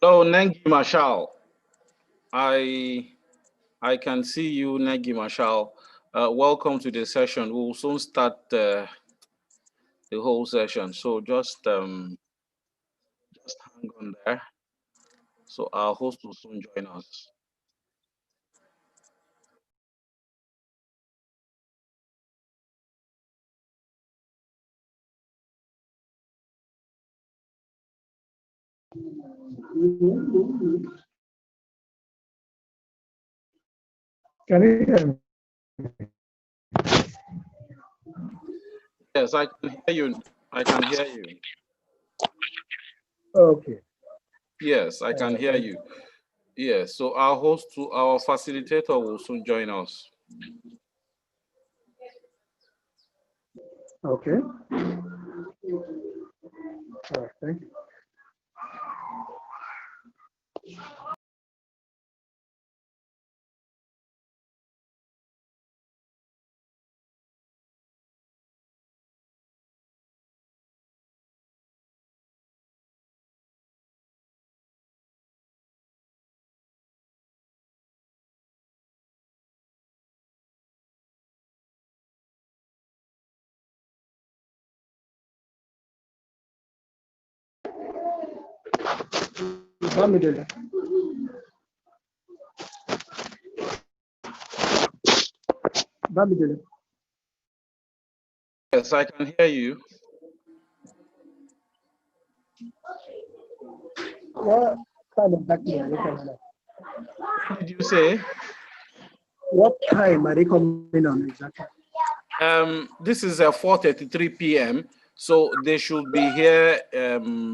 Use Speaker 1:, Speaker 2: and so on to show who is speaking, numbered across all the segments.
Speaker 1: Hello, Nengi Marshall. I can see you, Nengi Marshall. Welcome to the session. We'll soon start the whole session. So just hang on there. So our host will soon join us.
Speaker 2: Can you hear me?
Speaker 1: Yes, I can hear you. I can hear you.
Speaker 2: Okay.
Speaker 1: Yes, I can hear you. Yes, so our host, our facilitator will soon join us.
Speaker 2: Okay. All right, thank you. Bamidele. Bamidele.
Speaker 1: Yes, I can hear you.
Speaker 2: What kind of document are they coming on?
Speaker 1: What did you say?
Speaker 2: What time are they coming on exactly?
Speaker 1: This is 4:33 p.m. So they should be here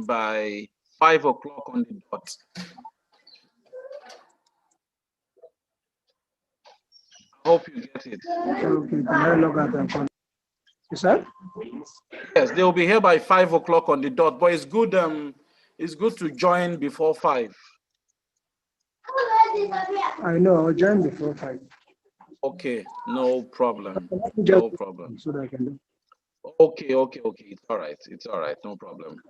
Speaker 1: by 5 o'clock on the dot. I hope you get it.
Speaker 2: Okay, can I log out and come? Is that?
Speaker 1: Yes, they will be here by 5 o'clock on the dot. But it's good to join before 5.
Speaker 2: I know, I'll join before 5.
Speaker 1: Okay, no problem. No problem.
Speaker 2: So that I can do.
Speaker 1: Okay. It's all right. It's all right. No problem.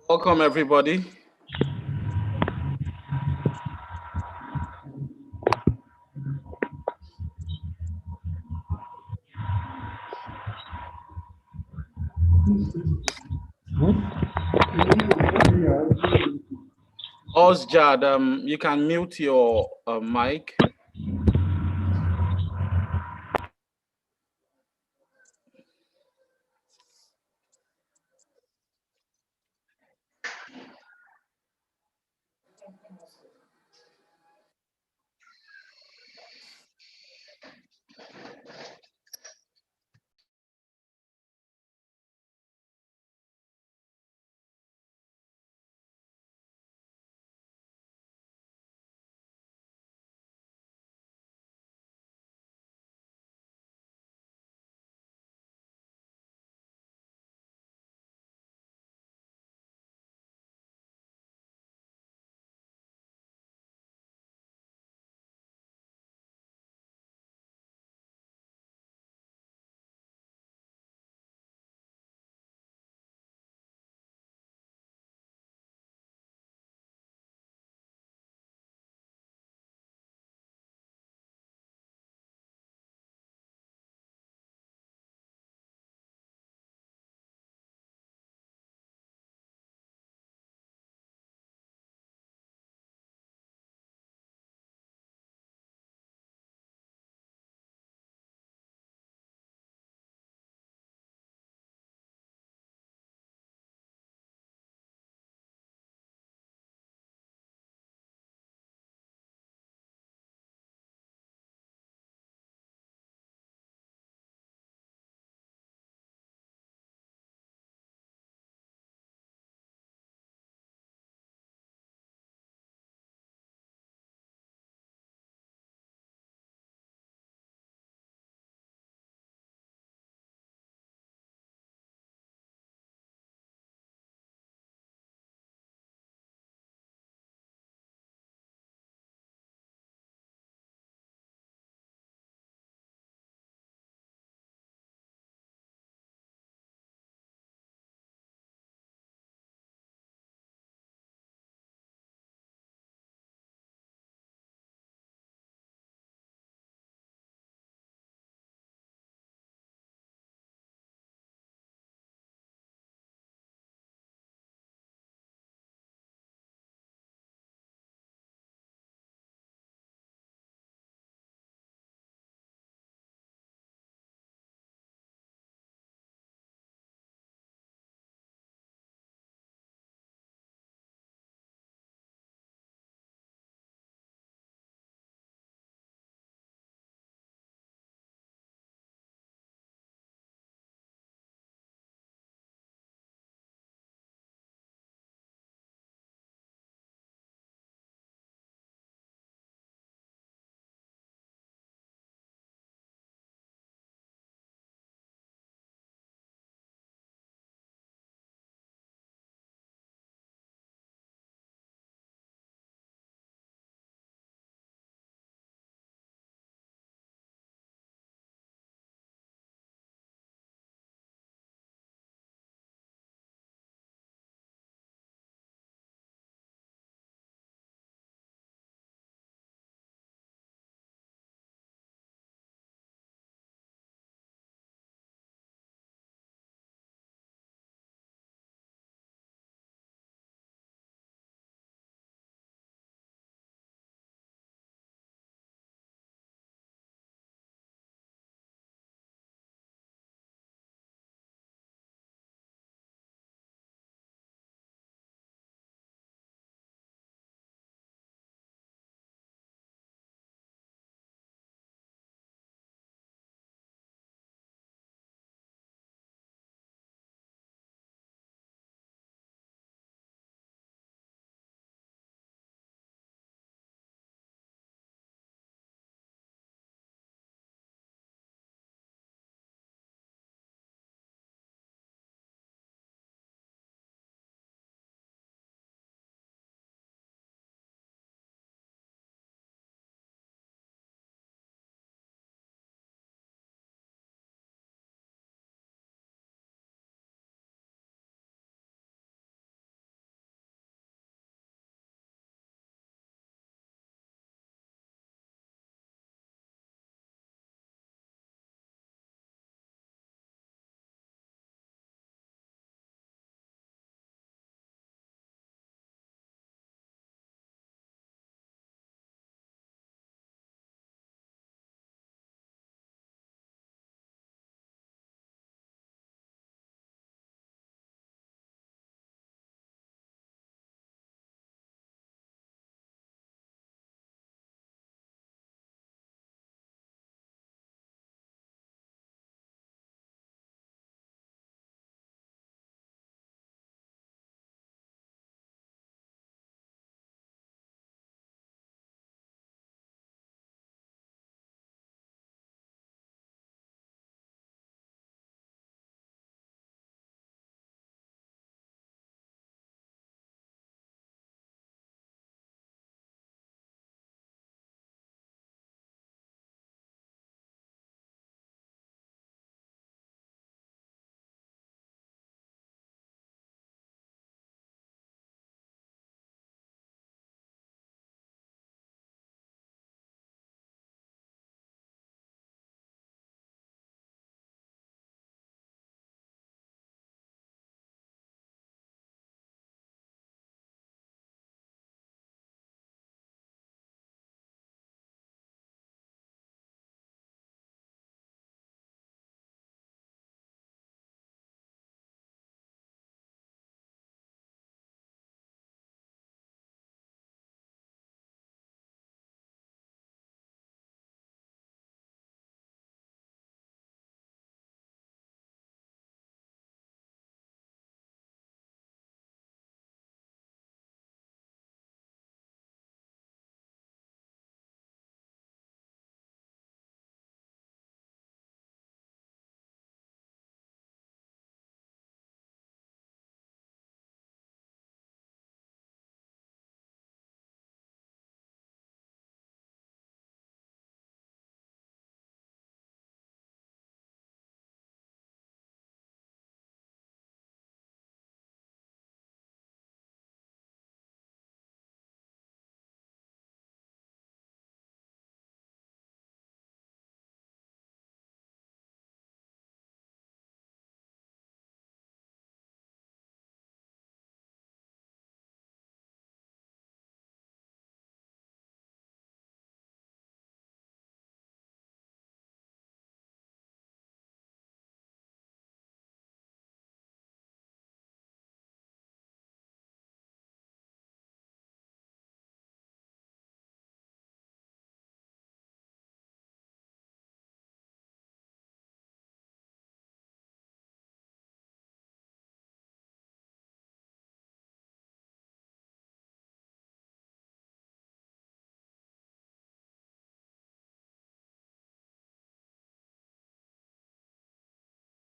Speaker 1: Welcome, everybody. Osjad, you can mute your mic.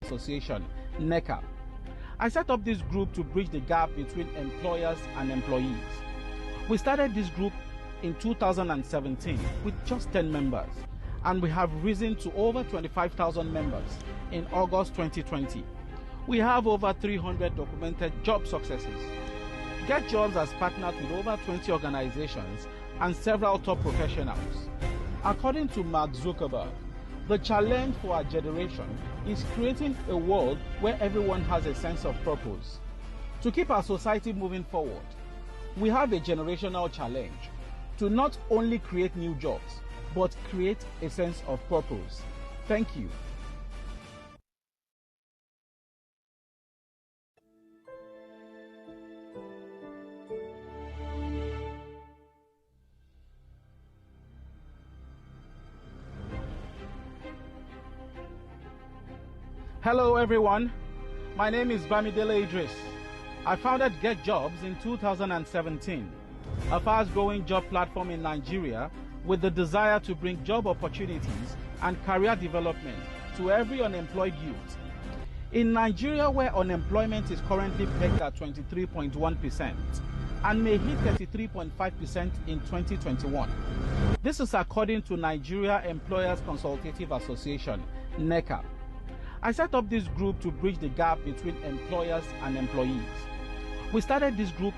Speaker 3: Association, NECA. I set up this group to bridge the gap between employers and employees. We started this group in 2017 with just 10 members, and we have risen to over 25,000 members in August 2020. We have over 300 documented job successes. Get Jobs has partnered with over 20 organizations and several top professionals. According to Mark Zuckerberg, the challenge for our generation is creating a world where everyone has a sense of purpose. To keep our society moving forward, we have a generational challenge to not only create new jobs, but create a sense of purpose. Thank you. Hello everyone, my name is Bamidele Idris. I founded Get Jobs in 2017, a fast-growing job platform in Nigeria with the desire to bring job opportunities and career development to every unemployed youth. In Nigeria, where unemployment is currently pegged at 23.1% and may hit 33.5% in 2021. This is according to Nigeria Employers Consultative Association, NECA. I set up this group to bridge the gap between employers and employees. We started this group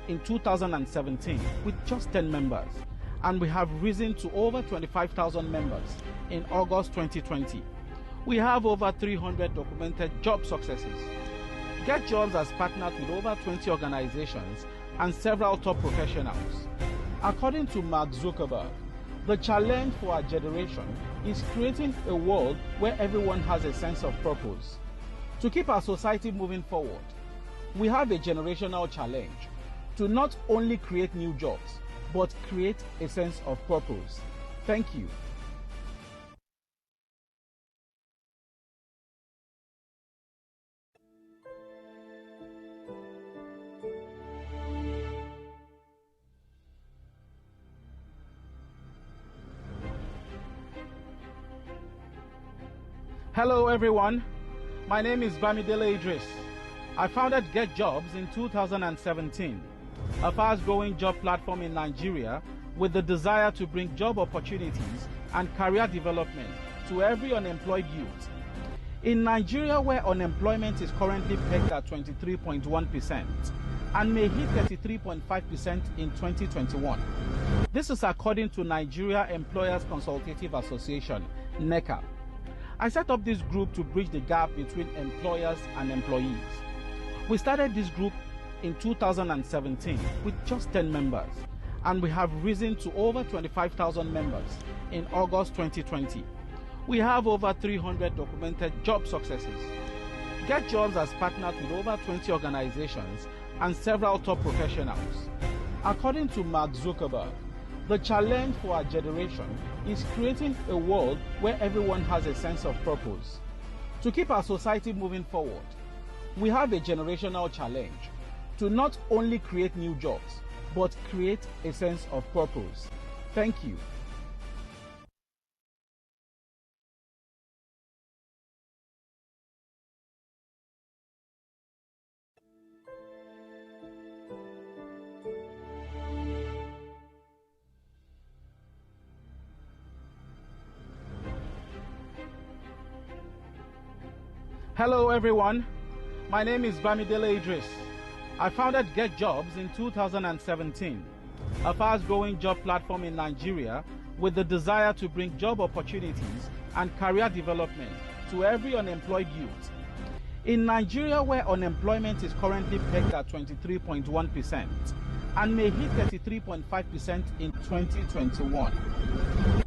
Speaker 3: in 2017 with just 10 members, and we have risen to over 25,000 members in August 2020. We have over 300 documented job successes. Get Jobs has partnered with over 20 organizations and several top professionals. According to Mark Zuckerberg, the challenge for our generation is creating a world where everyone has a sense of purpose. To keep our society moving forward, we have a generational challenge to not only create new jobs, but create a sense of purpose. Thank you. Hello everyone, my name is Bamidele Idris. I founded Get Jobs in 2017, a fast-growing job platform in Nigeria with the desire to bring job opportunities and career development to every unemployed youth. In Nigeria, where unemployment is currently pegged at 23.1% and may hit 33.5% in 2021. This is according to Nigeria Employers Consultative Association, NECA. I set up this group to bridge the gap between employers and employees. We started this group in 2017 with just 10 members, and we have risen to over 25,000 members in August 2020. We have over 300 documented job successes. Get Jobs has partnered with over 20 organizations and several top professionals. According to Mark Zuckerberg, the challenge for our generation is creating a world where everyone has a sense of purpose. To keep our society moving forward, we have a generational challenge to not only create new jobs, but create a sense of purpose. Thank you. Hello everyone, my name is Bamidele Idris. I founded Get Jobs in 2017, a fast-growing job platform in Nigeria with the desire to bring job opportunities and career development to every unemployed youth. In Nigeria, where unemployment is currently pegged at 23.1% and may hit 33.5% in 2021.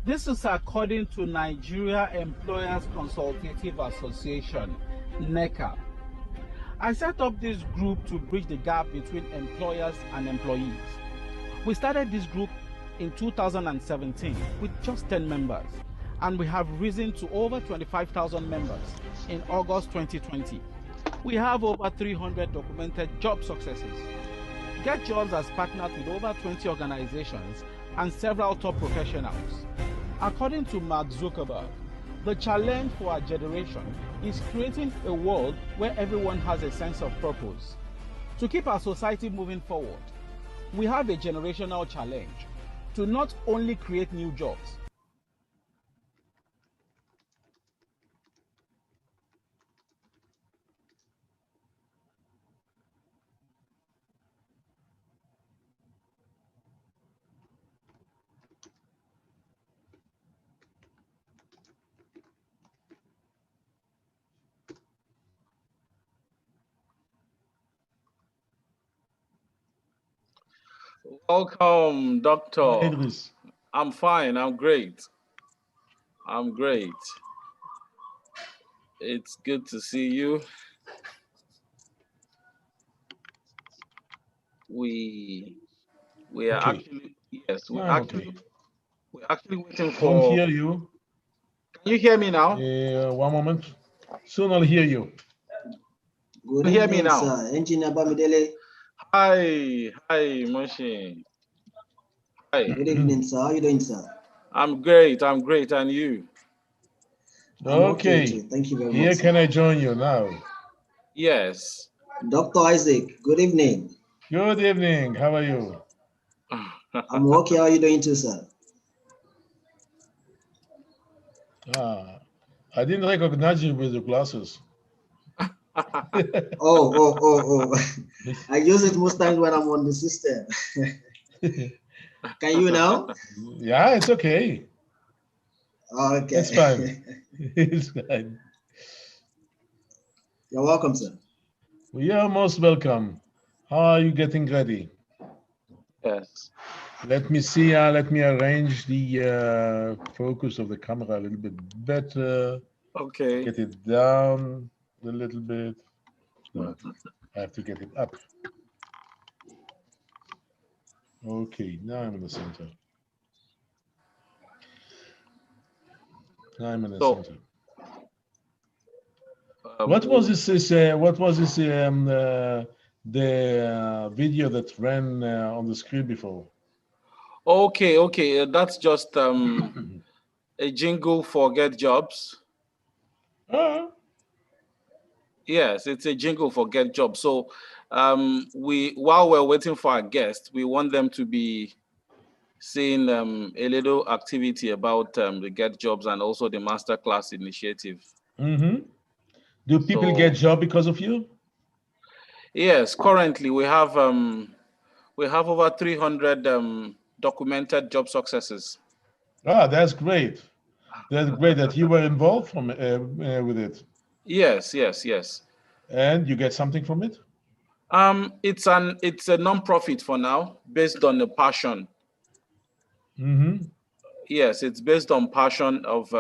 Speaker 3: This is according to Nigeria Employers Consultative Association, NECA. I set up this group to bridge the gap between employers and employees. We started this group in 2017 with just 10 members, and we have risen to over 25,000 members in August 2020. We have over 300 documented job successes. Get Jobs has partnered with over 20 organizations and several top professionals. According to Mark Zuckerberg, The challenge for our generation is creating a world where everyone has a sense of purpose. To keep our society moving forward, we have a generational challenge to not only create new jobs,
Speaker 1: Welcome, Doctor.
Speaker 4: Idris.
Speaker 1: I'm fine. I'm great. I'm great. It's good to see you. We are
Speaker 4: Okay.
Speaker 1: actually, yes,
Speaker 4: I'm okay.
Speaker 1: we're actually waiting
Speaker 4: Don't
Speaker 1: for.
Speaker 4: hear you.
Speaker 1: Can you hear me now?
Speaker 4: One moment. Soon I'll hear you.
Speaker 5: Good
Speaker 1: You hear me
Speaker 5: evening,
Speaker 1: now?
Speaker 5: sir. Engineer Bamidele.
Speaker 1: Hi, Moshe. Hi.
Speaker 5: Good evening, sir. How are you doing, sir?
Speaker 1: I'm great. I'm great. And you?
Speaker 5: I'm okay
Speaker 4: Okay.
Speaker 5: too. Thank you very
Speaker 4: Here
Speaker 5: much,
Speaker 4: can
Speaker 5: sir.
Speaker 4: I join you now?
Speaker 1: Yes.
Speaker 5: Dr. Isaac, good evening.
Speaker 4: Good evening. How are you?
Speaker 5: I'm okay. How are you doing too, sir?
Speaker 4: I didn't recognize you with the glasses.
Speaker 5: Oh. I use it most times when I'm on the system. Can you now?
Speaker 4: Yeah, it's okay.
Speaker 5: Okay.
Speaker 4: It's fine. It's fine.
Speaker 5: You're welcome, sir.
Speaker 4: You're most welcome. How are you getting ready?
Speaker 1: Yes.
Speaker 4: Let me see. Let me arrange the focus of the camera a little bit better.
Speaker 1: Okay.
Speaker 4: Get it down a little bit. No, I have to get it up. Okay, now I'm in the center. Now I'm in the
Speaker 1: So,
Speaker 4: center.
Speaker 1: um,
Speaker 4: What was this? What was this? The video that ran on the screen before?
Speaker 1: okay. That's just a jingle for Get Jobs.
Speaker 4: Ah,
Speaker 1: Yes, it's a jingle for Get Jobs. So, while we're waiting for our guest, we want them to be seeing a little activity about the Get Jobs and also the MasterClass initiative.
Speaker 4: mm-hmm. Do people
Speaker 1: So,
Speaker 4: get job because of you?
Speaker 1: yes, currently we have over 300 documented job successes.
Speaker 4: Ah, that's great. That's great that you were involved with it,
Speaker 1: Yes.
Speaker 4: and you get something from it.
Speaker 1: It's a non-profit for now, based on the passion.
Speaker 4: Mm-hmm.
Speaker 1: Yes, it's based on passion of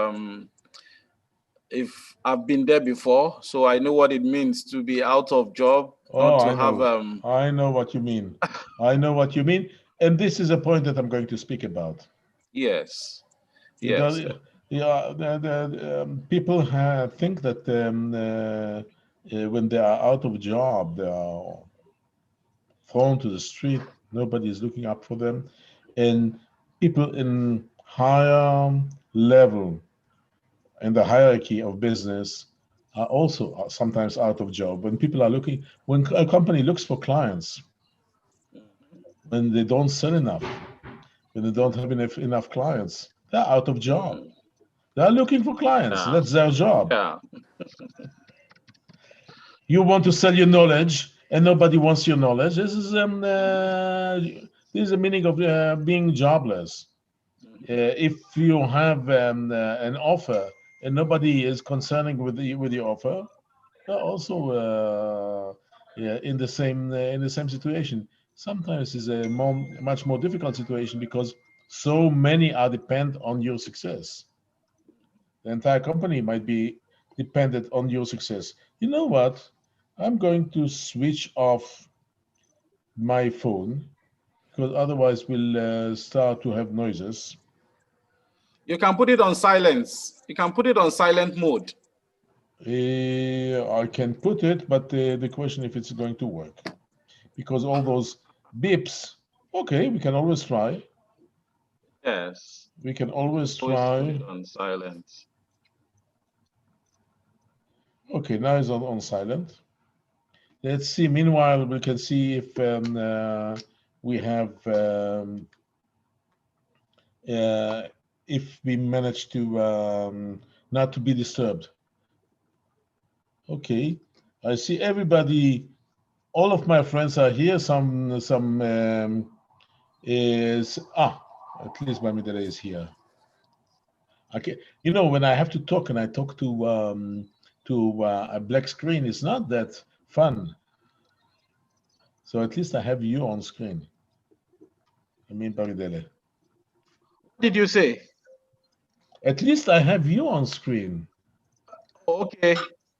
Speaker 1: if I've been there before, so I know what it means to be out of job, not
Speaker 4: Oh,
Speaker 1: to
Speaker 4: I
Speaker 1: have
Speaker 4: know. I know what you mean. I know what you mean, and this is a point that I'm going to speak about.
Speaker 1: yes.
Speaker 4: Because yeah, people think that when they are out of job, they are thrown to the street. Nobody is looking up for them, and people in higher level in the hierarchy of business are also sometimes out of job. When people are looking, when a company looks for clients, when they don't sell enough, when they don't have enough clients, they're out of job. They're looking for clients.
Speaker 1: Yeah.
Speaker 4: That's their job.
Speaker 1: Yeah.
Speaker 4: You want to sell your knowledge, and nobody wants your knowledge. This is the meaning of being jobless. If you have an offer and nobody is concerning with your offer, they're also in the same situation. Sometimes it's a much more difficult situation because so many are dependent on your success. The entire company might be dependent on your success. You know what? I'm going to switch off my phone because otherwise we'll start to have noises.
Speaker 1: You can put it on silence. You can put it on silent mode.
Speaker 4: I can put it, but the question if it's going to work, because all those beeps. Okay, we can always try.
Speaker 1: Yes.
Speaker 4: We can always
Speaker 1: Always put
Speaker 4: try.
Speaker 1: it on silence.
Speaker 4: Okay, now it's on silent. Let's see. Meanwhile, we can see if we have if we manage to not to be disturbed. Okay, I see everybody. All of my friends are here. Some is at least Bamidele is here. Okay, you know, when I have to talk and I talk to a black screen, it's not that fun. So at least I have you on screen. I mean, Bamidele.
Speaker 1: What did you say?
Speaker 4: At least I have you on screen.
Speaker 1: Okay.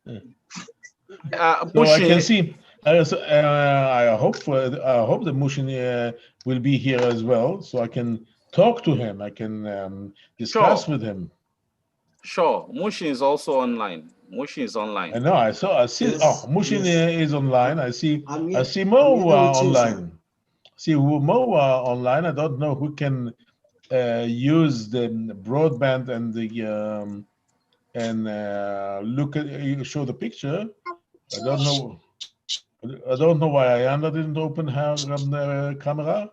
Speaker 4: Yeah. So I can
Speaker 1: Mushi,
Speaker 4: see. I hope the Mushin will be here as well, so I can talk to him. I can discuss
Speaker 1: sure,
Speaker 4: with him.
Speaker 1: sure. Mushi is also online. Mushi is online.
Speaker 4: I know. I see.
Speaker 5: Yes,
Speaker 4: Mushin
Speaker 5: yes.
Speaker 4: is online. I see Mo
Speaker 5: I'm here with you, sir.
Speaker 4: online. See Mo online. I don't know who can use the broadband and the look at show the picture. I don't know. I don't know why Ayanda didn't open her camera.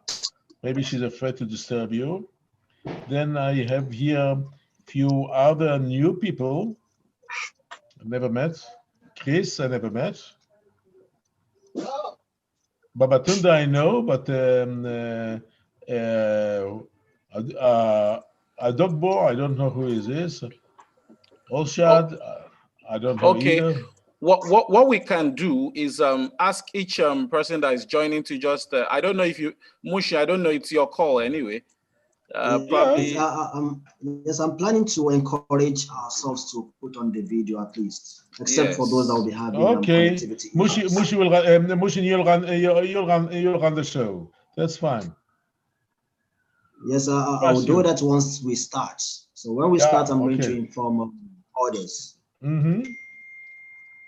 Speaker 4: Maybe she's afraid to disturb you. Then I have here a few other new people I never met. Chris, I never met. Babatunda, I know, but Adogbo, I don't know who is this.
Speaker 1: Oh,
Speaker 4: Olshad, I don't know
Speaker 1: okay.
Speaker 4: either.
Speaker 1: What we can do is ask each person that is joining to just I don't know if you Mushi, I don't know, it's your call anyway.
Speaker 4: Yeah.
Speaker 1: Probably
Speaker 5: Yes, I'm planning to encourage ourselves to put on the video at least, except for those that will
Speaker 1: yes.
Speaker 5: be having
Speaker 4: Okay.
Speaker 5: connectivity
Speaker 4: Mushi,
Speaker 5: issues.
Speaker 4: Mushi will Mushi, you'll run the show. That's fine.
Speaker 5: Yes, I will
Speaker 4: Trust
Speaker 5: do
Speaker 4: you.
Speaker 5: that once we start. So when we
Speaker 4: Yeah.
Speaker 5: start, I'm going to
Speaker 4: Okay.
Speaker 5: inform others.
Speaker 4: Mm-hmm.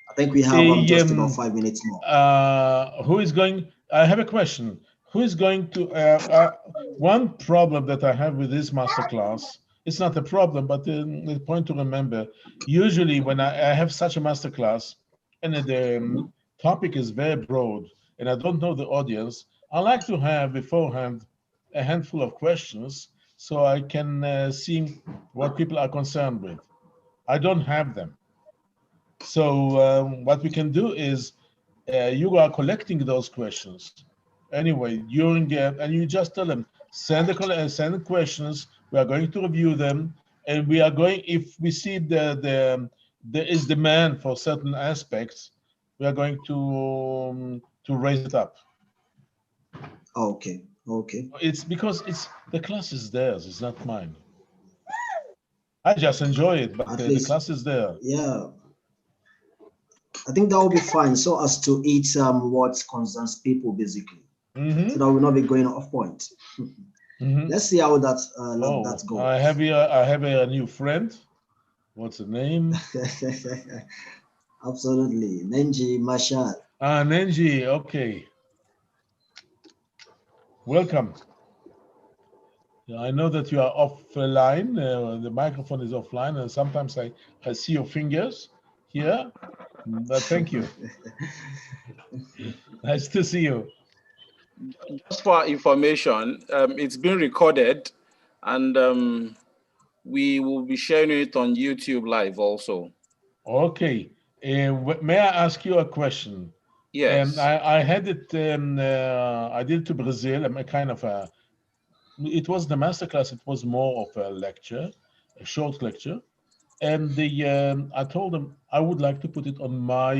Speaker 5: I think we have just about 5 minutes more.
Speaker 4: Who is going? I have a question. Who is going to? One problem that I have with this masterclass, it's not a problem, but the point to remember. Usually, when I have such a masterclass, and the topic is very broad, and I don't know the audience, I like to have beforehand a handful of questions so I can see what people are concerned with. I don't have them. So what we can do is you are collecting those questions anyway during and you just tell them send questions. We are going to review them, and we are going if we see there is demand for certain aspects, we are going to raise it up.
Speaker 5: Okay, okay.
Speaker 4: It's because it's the class is theirs, it's not mine. I just enjoy it, but
Speaker 5: At
Speaker 4: the
Speaker 5: least,
Speaker 4: class is there.
Speaker 5: yeah, I think that will be fine. So as to eat what concerns people basically, so that will not be going off point. Let's see how that that
Speaker 4: Oh, I have
Speaker 5: goes.
Speaker 4: here. I have a new friend. What's the name?
Speaker 5: Absolutely, Nenji Mashal.
Speaker 4: Nenji. Okay, welcome. Yeah, I know that you are offline. The microphone is offline, and sometimes I see your fingers here. But thank you. Nice to see you.
Speaker 1: Just for information, it's been recorded, and we will be sharing it on YouTube live also.
Speaker 4: Okay. May I ask you a question?
Speaker 1: Yes.
Speaker 4: I had it. I did it to Brazil. I'm a kind of a. It was the masterclass. It was more of a lecture, a short lecture, and I told them I would like to put it on my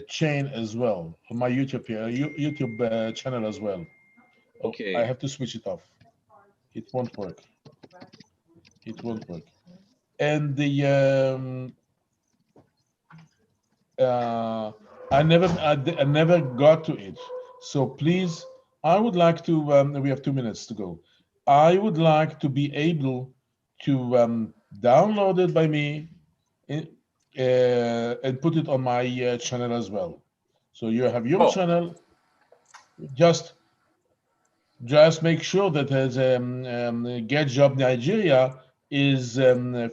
Speaker 4: chain as well, on my YouTube channel as well. Oh, I
Speaker 1: Okay.
Speaker 4: have to switch it off. It won't work. It won't work. And I never got to it. So please, I would like to. We have 2 minutes to go. I would like to be able to download it by me and put it on my channel as well. So you have your channel. Just make sure that there's Get Job Nigeria is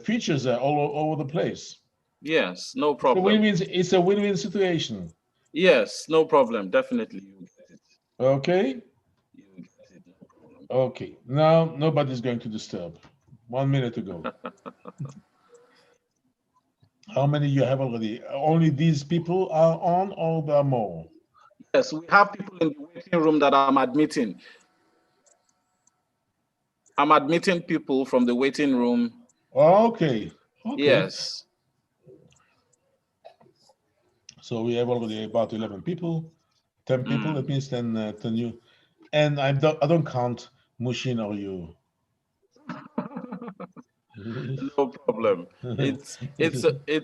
Speaker 4: features are all over the place.
Speaker 1: Yes, no
Speaker 4: So
Speaker 1: problem.
Speaker 4: it's a win-win situation.
Speaker 1: Yes, no problem. Definitely, you get it.
Speaker 4: Okay.
Speaker 1: You get it. No problem.
Speaker 4: Okay. Now nobody's going to disturb. 1 minute to go. How many you have already? Only these people are on, or there are more?
Speaker 1: Yes, we have people in the waiting room that I'm admitting. I'm admitting people from the waiting room.
Speaker 4: Okay. Okay.
Speaker 1: Yes.
Speaker 4: So we have already about 11 people, 10 people. That means 10 you, and I don't count Mushin or you.
Speaker 1: No problem. It's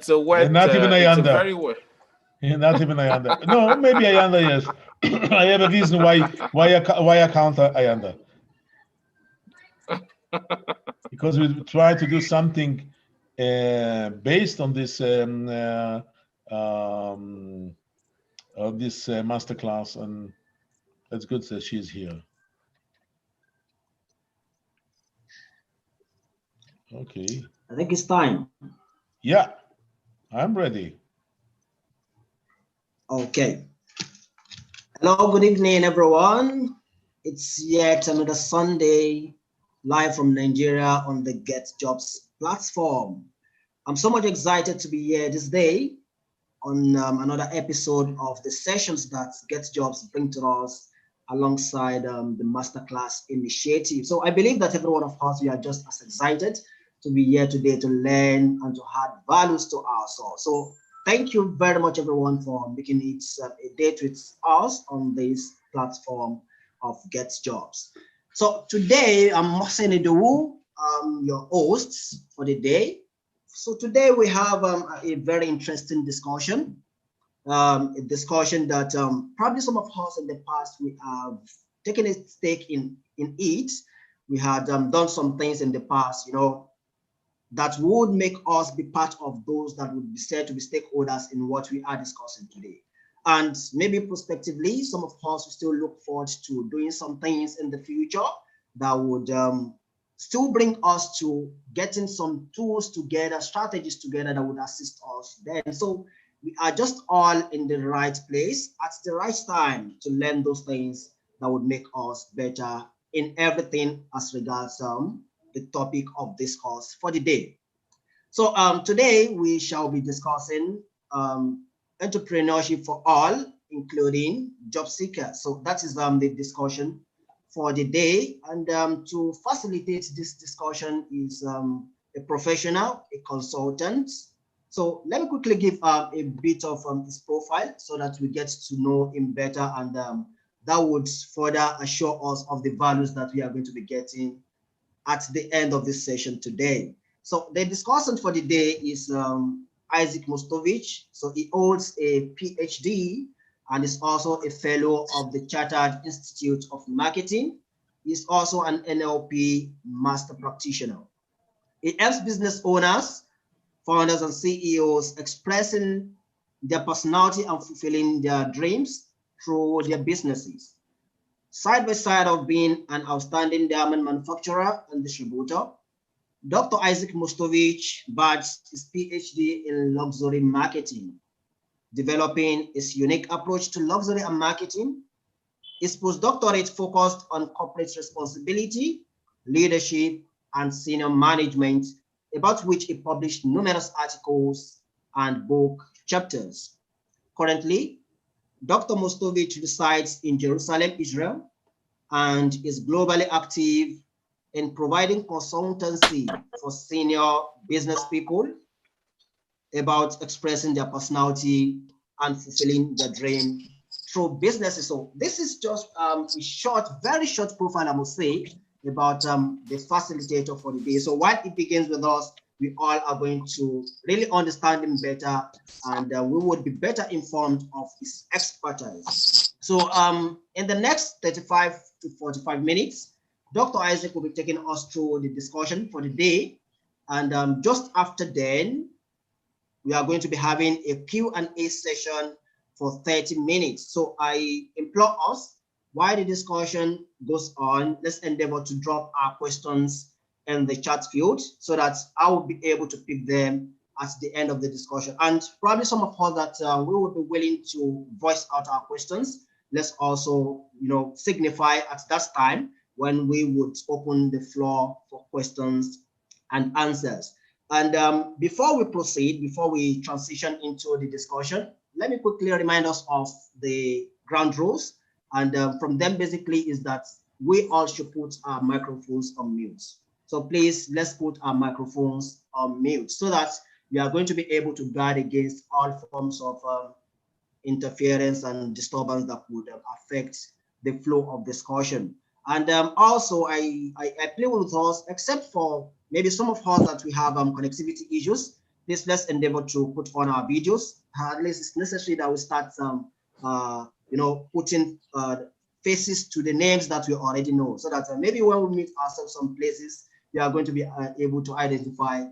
Speaker 1: a wet
Speaker 4: Not even
Speaker 1: it's a
Speaker 4: Ayanda.
Speaker 1: very wet.
Speaker 4: Not even Ayanda. No, maybe Ayanda. Yes, I have a reason why I count Ayanda. Because we try to do something based on this masterclass, and that's good that she's here. Okay.
Speaker 5: I think it's time.
Speaker 4: Yeah, I'm ready.
Speaker 5: Okay. Hello, good evening, everyone. It's yet another Sunday live from Nigeria on the Get Jobs platform. I'm so much excited to be here this day on another episode of the sessions that Get Jobs bring to us alongside the Masterclass initiative. So I believe that every one of us, we are just as excited to be here today to learn and to add values to ourselves. So thank you very much, everyone, for making it a date with us on this platform of Get Jobs. So today, I'm Mohsen Idowu, your host for the day. So today we have a very interesting discussion, a discussion that probably some of us in the past we have taken a stake in it. We had done some things in the past, that would make us be part of those that would be said to be stakeholders in what we are discussing today. And maybe prospectively, some of us will still look forward to doing some things in the future that would still bring us to getting some tools together, strategies together that would assist us then. So we are just all in the right place at the right time to learn those things that would make us better in everything as regards the topic of discourse for the day. So today we shall be discussing entrepreneurship for all, including job seekers. So that is the discussion for the day. And to facilitate this discussion is a professional, a consultant. So let me quickly give a bit of his profile so that we get to know him better, and that would further assure us of the values that we are going to be getting at the end of this session today. So the discussant for the day is Isaac Mostovich. So he holds a PhD and is also a fellow of the Chartered Institute of Marketing. He's also an NLP master practitioner. He helps business owners, founders, and CEOs expressing their personality and fulfilling their dreams through their businesses. Side by side of being an outstanding diamond manufacturer and distributor, Dr. Isaac Mostovich badged his PhD in luxury marketing, developing his unique approach to luxury and marketing. His postdoctorate focused on corporate responsibility, leadership, and senior management, about which he published numerous articles and book chapters. Currently, Dr. Mostovich resides in Jerusalem, Israel, and is globally active in providing consultancy for senior business people about expressing their personality and fulfilling their dream through businesses. So this is just a short, very short profile, I must say, about the facilitator for the day. So while it begins with us, we all are going to really understand him better, and we would be better informed of his expertise. So in the next 35 to 45 minutes, Dr. Isaac will be taking us through the discussion for the day. And just after then, we are going to be having a Q&A session for 30 minutes. So I implore us, while the discussion goes on, let's endeavor to drop our questions in the chat field so that I will be able to pick them at the end of the discussion. And probably some of us that we will be willing to voice out our questions. Let's also, signify at that time when we would open the floor for questions and answers. And before we proceed, before we transition into the discussion, let me quickly remind us of the ground rules. And from them basically is that we all should put our microphones on mute. So please, let's put our microphones on mute so that we are going to be able to guard against all forms of interference and disturbance that would affect the flow of discussion. And also, I play with us, except for maybe some of us that we have connectivity issues. Please let's endeavor to put on our videos. At least it's necessary that we start putting faces to the names that we already know, so that maybe when we meet ourselves some places, we are going to be able to identify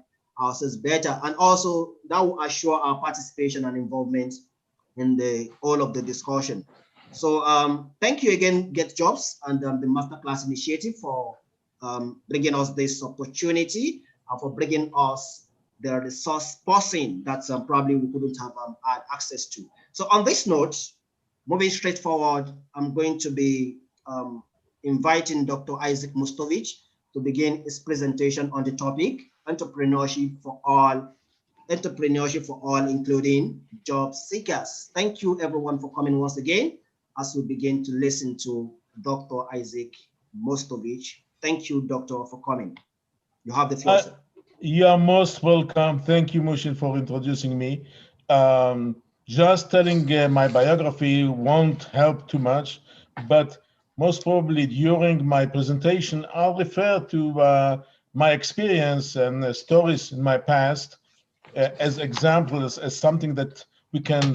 Speaker 5: ourselves better. And also that will assure our participation and involvement in the all of the discussion. So thank you again, Get Jobs and the MasterClass initiative for bringing us this opportunity and for bringing us the resource person that probably we couldn't have had access to. So on this note, moving straight forward, I'm going to be inviting Dr. Isaac Mustovich to begin his presentation on the topic, entrepreneurship for all, including job seekers. Thank you everyone for coming once again as we begin to listen to Dr. Isaac Mustovich. Thank you, Doctor, for coming. You have the floor, sir.
Speaker 4: You are most welcome. Thank you, Mushin, for introducing me. Just telling my biography won't help too much, but most probably during my presentation, I'll refer to my experience and stories in my past as examples, as something that we can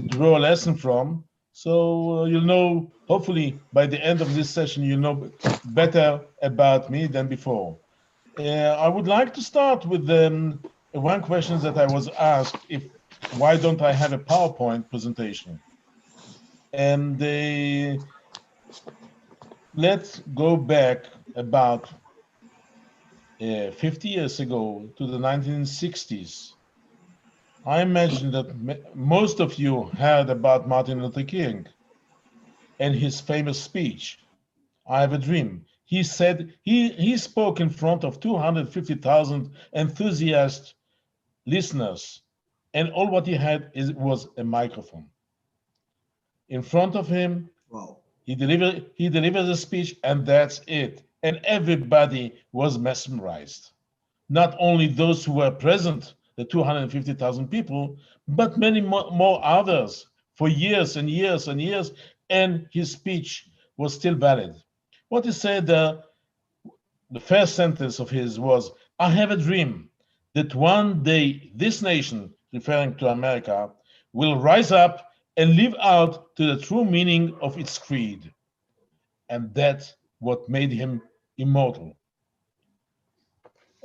Speaker 4: draw a lesson from. So you'll know, hopefully by the end of this session, you'll know better about me than before. I would like to start with one question that I was asked, why don't I have a PowerPoint presentation? And let's go back about 50 years ago to the 1960s. I imagine that most of you heard about Martin Luther King and his famous speech, I Have a Dream. He said, he spoke in front of 250,000 enthusiast listeners, and all what he had was a microphone. In front of him,
Speaker 5: wow.
Speaker 4: he delivered a speech, and that's it. And everybody was mesmerized. Not only those who were present, the 250,000 people, but many more others for years and years and years, and his speech was still valid. What he said, the first sentence of his was, I have a dream that one day this nation, referring to America, will rise up and live out to the true meaning of its creed. And that's what made him immortal.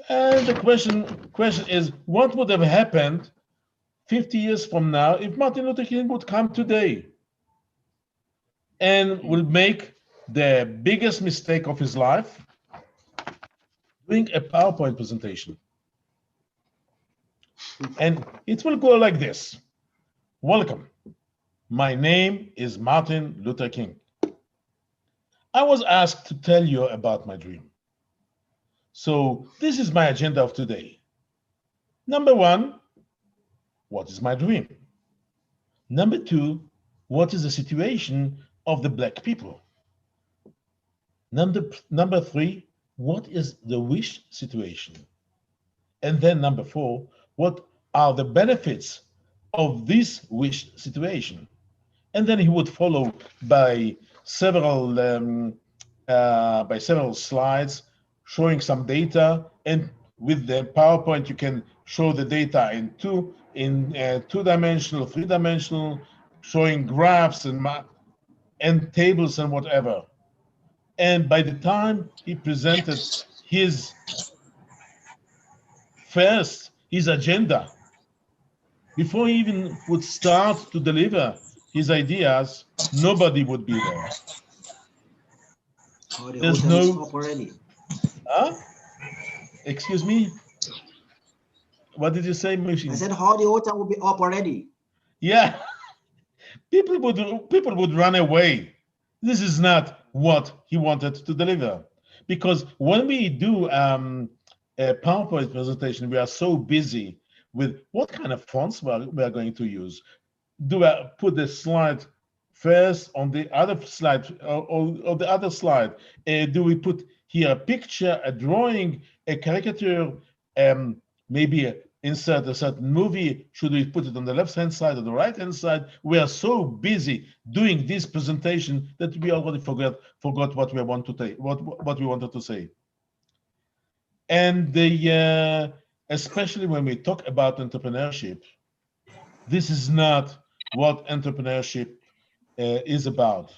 Speaker 4: And the question is, what would have happened 50 years from now if Martin Luther King would come today and will make the biggest mistake of his life, doing a PowerPoint presentation? And it will go like this. Welcome. My name is Martin Luther King. I was asked to tell you about my dream. So this is my agenda of today. Number one, what is my dream? Number two, what is the situation of the Black people? Number three, what is the wish situation? And then number four, what are the benefits of this wish situation? And then he would follow by several slides showing some data, and with the PowerPoint you can show the data in two-dimensional, three-dimensional, showing graphs and tables and whatever. And by the time he presented his agenda, before he even would start to deliver his ideas, nobody would be there.
Speaker 5: There's no already.
Speaker 4: Huh? Excuse me? What did you say, Mushin?
Speaker 5: I said how the hotel will be up already.
Speaker 4: Yeah, people would run away. This is not what he wanted to deliver. Because when we do a PowerPoint presentation, we are so busy with what kind of fonts we are going to use. Do I put the slide first on the other slide or the other slide? Do we put here a picture, a drawing, a caricature, maybe insert a certain movie? Should we put it on the left-hand side or the right-hand side? We are so busy doing this presentation that we already forgot what we want to say, what we wanted to say. And especially when we talk about entrepreneurship, this is not what entrepreneurship is about.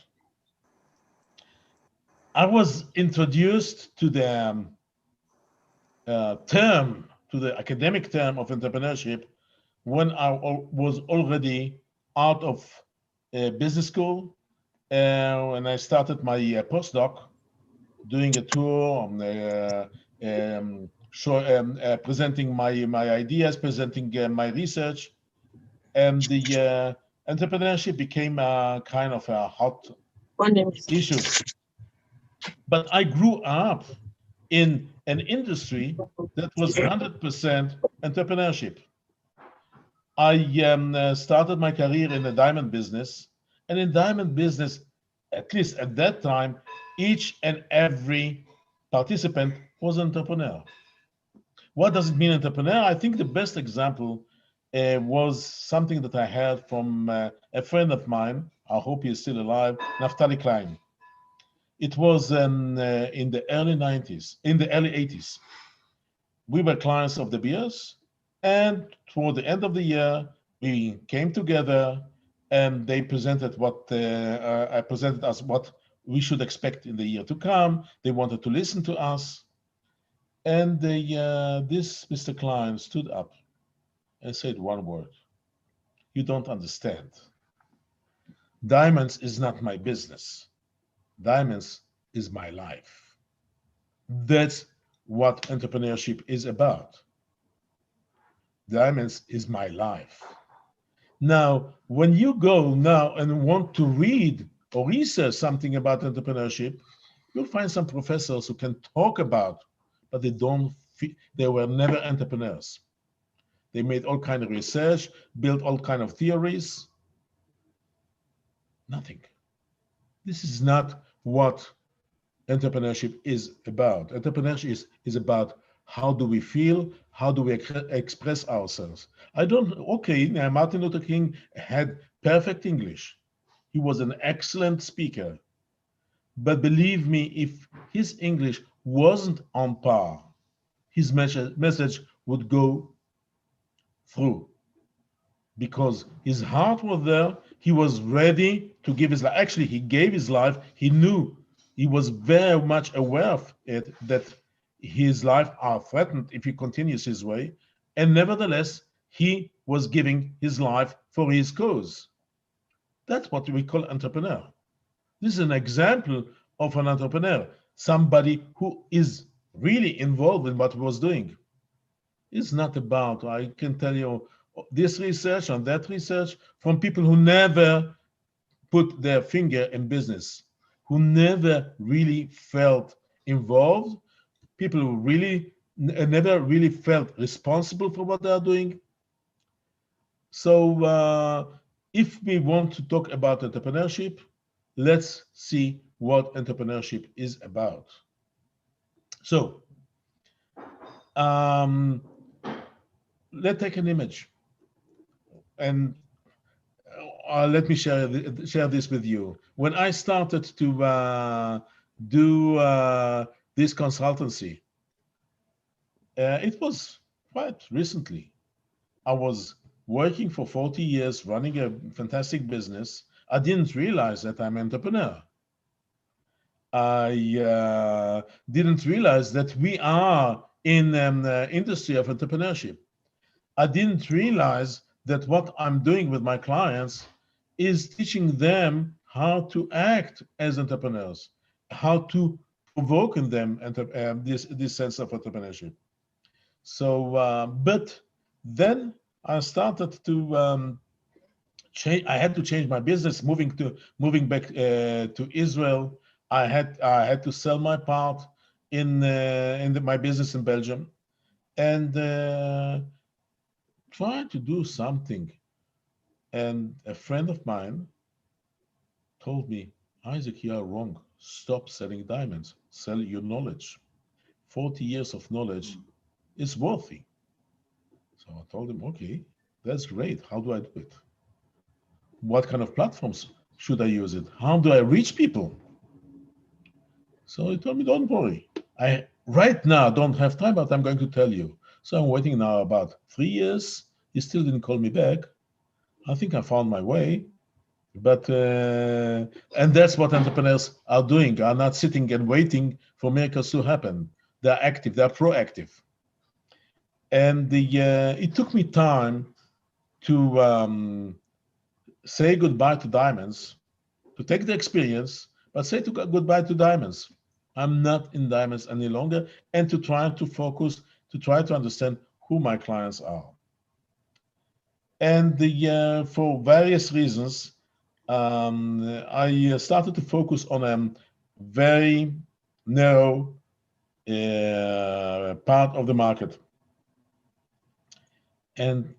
Speaker 4: I was introduced to the to the academic term of entrepreneurship when I was already out of business school, when I started my postdoc, doing a tour, presenting my ideas, presenting my research, and the entrepreneurship became a kind of a hot issue. But I grew up in an industry that was 100% entrepreneurship. I started my career in the diamond business, and in diamond business, at least at that time, each and every participant was an entrepreneur. What does it mean, entrepreneur? I think the best example was something that I heard from a friend of mine. I hope he's still alive, Naftali Klein. It was in the early 90s, in the early 80s. We were clients of the beers, and toward the end of the year, we came together and they presented I presented us what we should expect in the year to come. They wanted to listen to us. And this Mr. Klein stood up and said one word: "You don't understand. Diamonds is not my business. Diamonds is my life." That's what entrepreneurship is about. Diamonds is my life. Now, when you go now and want to read or research something about entrepreneurship, you'll find some professors who can talk about, but they were never entrepreneurs. They made all kind of research, built all kind of theories. Nothing. This is not what entrepreneurship is about. Entrepreneurship is about how do we feel, how do we express ourselves. Martin Luther King had perfect English. He was an excellent speaker. But believe me, if his English wasn't on par, his message would go through, because his heart was there. He was ready to give his life. Actually, he gave his life. He knew, he was very much aware of it, that his life are threatened if he continues his way. And nevertheless, he was giving his life for his cause. That's what we call entrepreneur. This is an example of an entrepreneur, somebody who is really involved in what he was doing. It's not about, I can tell you, this research and that research from people who never put their finger in business, who never really felt involved, people who really never really felt responsible for what they are doing. So if we want to talk about entrepreneurship, let's see what entrepreneurship is about. So let's take an image, and let me share this with you. When I started to do this consultancy, it was quite recently. I was working for 40 years, running a fantastic business. I didn't realize that I'm an entrepreneur. I didn't realize that we are in an industry of entrepreneurship. I didn't realize that what I'm doing with my clients is teaching them how to act as entrepreneurs, how to provoke in them this sense of entrepreneurship. So, but then I started to change. I had to change my business, moving back to Israel. I had to sell my part in my business in Belgium, and try to do something. And a friend of mine told me, Isaac, you are wrong. Stop selling diamonds. Sell your knowledge. 40 years of knowledge is worthy. So I told him, okay, that's great. How do I do it? What kind of platforms should I use it? How do I reach people? So he told me, don't worry. I right now don't have time, but I'm going to tell you. So I'm waiting now about 3 years. He still didn't call me back. I think I found my way. But and that's what entrepreneurs are doing, are not sitting and waiting for miracles to happen. They're active, they're proactive. And it took me time to say goodbye to diamonds, to take the experience, but say goodbye to diamonds. I'm not in diamonds any longer, and to try to focus, to try to understand who my clients are. And for various reasons, I started to focus on a very narrow part of the market. And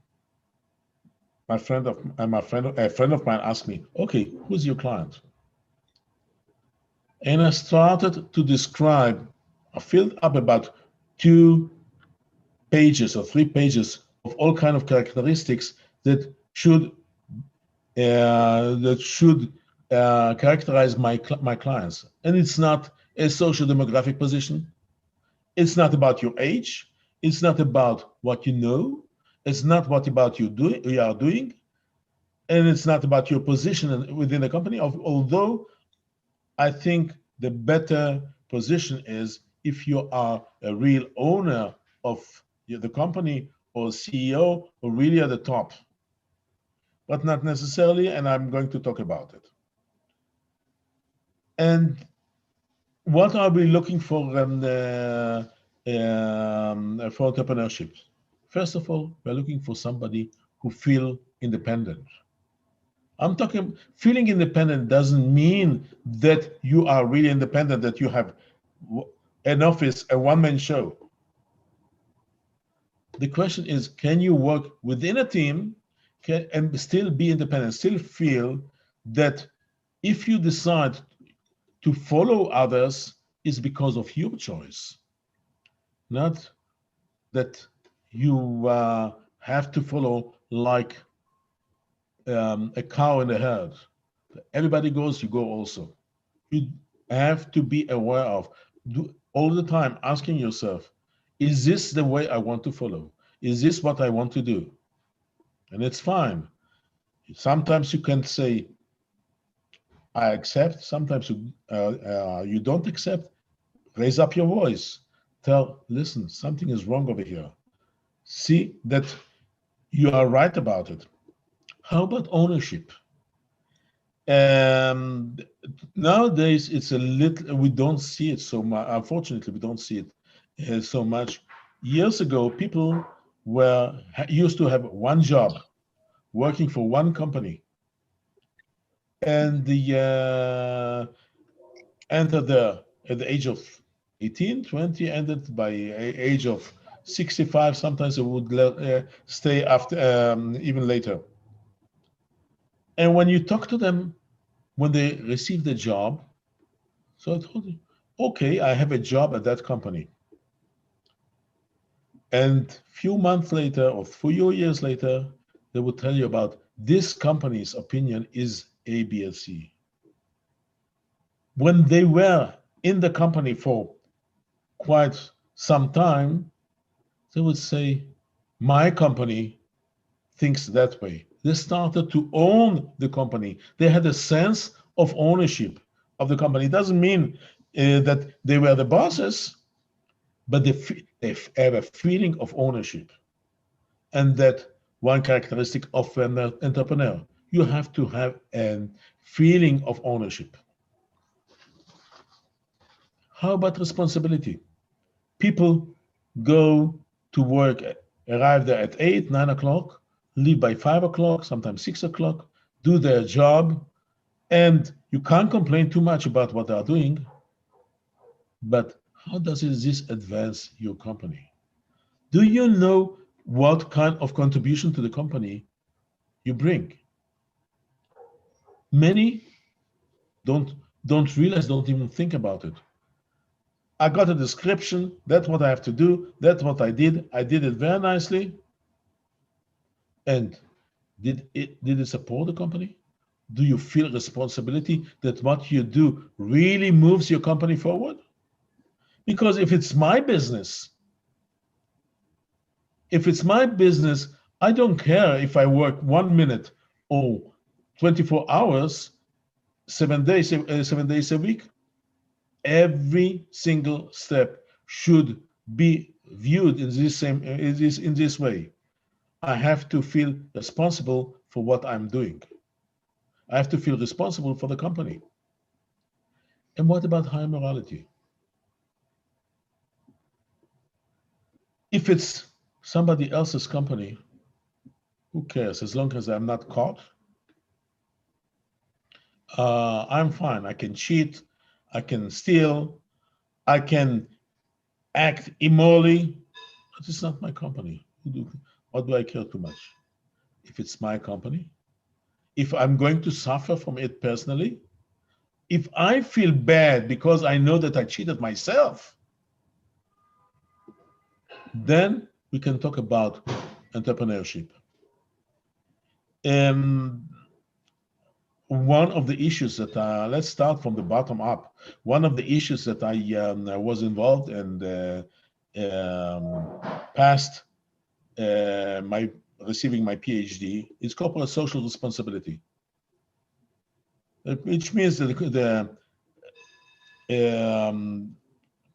Speaker 4: a friend of mine asked me, "Okay, who's your client?" And I started to describe. I filled up about 2 pages or 3 pages of all kind of characteristics that should characterize my clients. And it's not a social demographic position. It's not about your age. It's not about what you know. It's not what about you are doing, and it's not about your position within the company. Although I think the better position is if you are a real owner of the company or CEO or really at the top, but not necessarily. And I'm going to talk about it. And what are we looking for entrepreneurship? First of all, we're looking for somebody who feel independent. I'm talking feeling independent doesn't mean that you are really independent, that you have an office, a one-man show. The question is, can you work within a team and still be independent, still feel that if you decide to follow others is because of your choice, not that you have to follow like a cow in a herd. Everybody goes, you go also. You have to be aware of, all the time asking yourself, is this the way I want to follow? Is this what I want to do? And it's fine. Sometimes you can say, I accept. Sometimes you don't accept. Raise up your voice. Listen, something is wrong over here. See that you are right about it. How about ownership? Nowadays, it's a little, we don't see it so much. Unfortunately, we don't see it so much. Years ago, people used to have one job, working for one company, and entered there at the age of 18, 20, ended by age of 65. Sometimes it would stay after even later. And when you talk to them, when they receive the job, so I told you, okay, I have a job at that company. And few months later or few years later, they would tell you about this company's opinion is A, B, and C. When they were in the company for quite some time, they would say, my company thinks that way. They started to own the company. They had a sense of ownership of the company. It doesn't mean that they were the bosses, but they have a feeling of ownership. And that one characteristic of an entrepreneur, you have to have a feeling of ownership. How about responsibility? People go to to work, arrive there at 8, 9 o'clock, leave by 5 o'clock, sometimes 6 o'clock, do their job, and you can't complain too much about what they are doing. But how does this advance your company? Do you know what kind of contribution to the company you bring? Many don't realize, don't even think about it. I got a description, that's what I have to do, that's what I did it very nicely. And did it support the company? Do you feel responsibility that what you do really moves your company forward? Because if it's my business, I don't care if I work 1 minute or 24 hours, 7 days a week. Every single step should be viewed in this way. I have to feel responsible for what I'm doing. I have to feel responsible for the company. And what about high morality? If it's somebody else's company, who cares? As long as I'm not caught, I'm fine. I can cheat, I can steal, I can act immorally. But it's not my company. What do I care too much? If it's my company, if I'm going to suffer from it personally, if I feel bad because I know that I cheated myself, then we can talk about entrepreneurship. One of the issues that, let's start from the bottom up. One of the issues that I was involved and passed receiving my PhD is corporate social responsibility, which means that the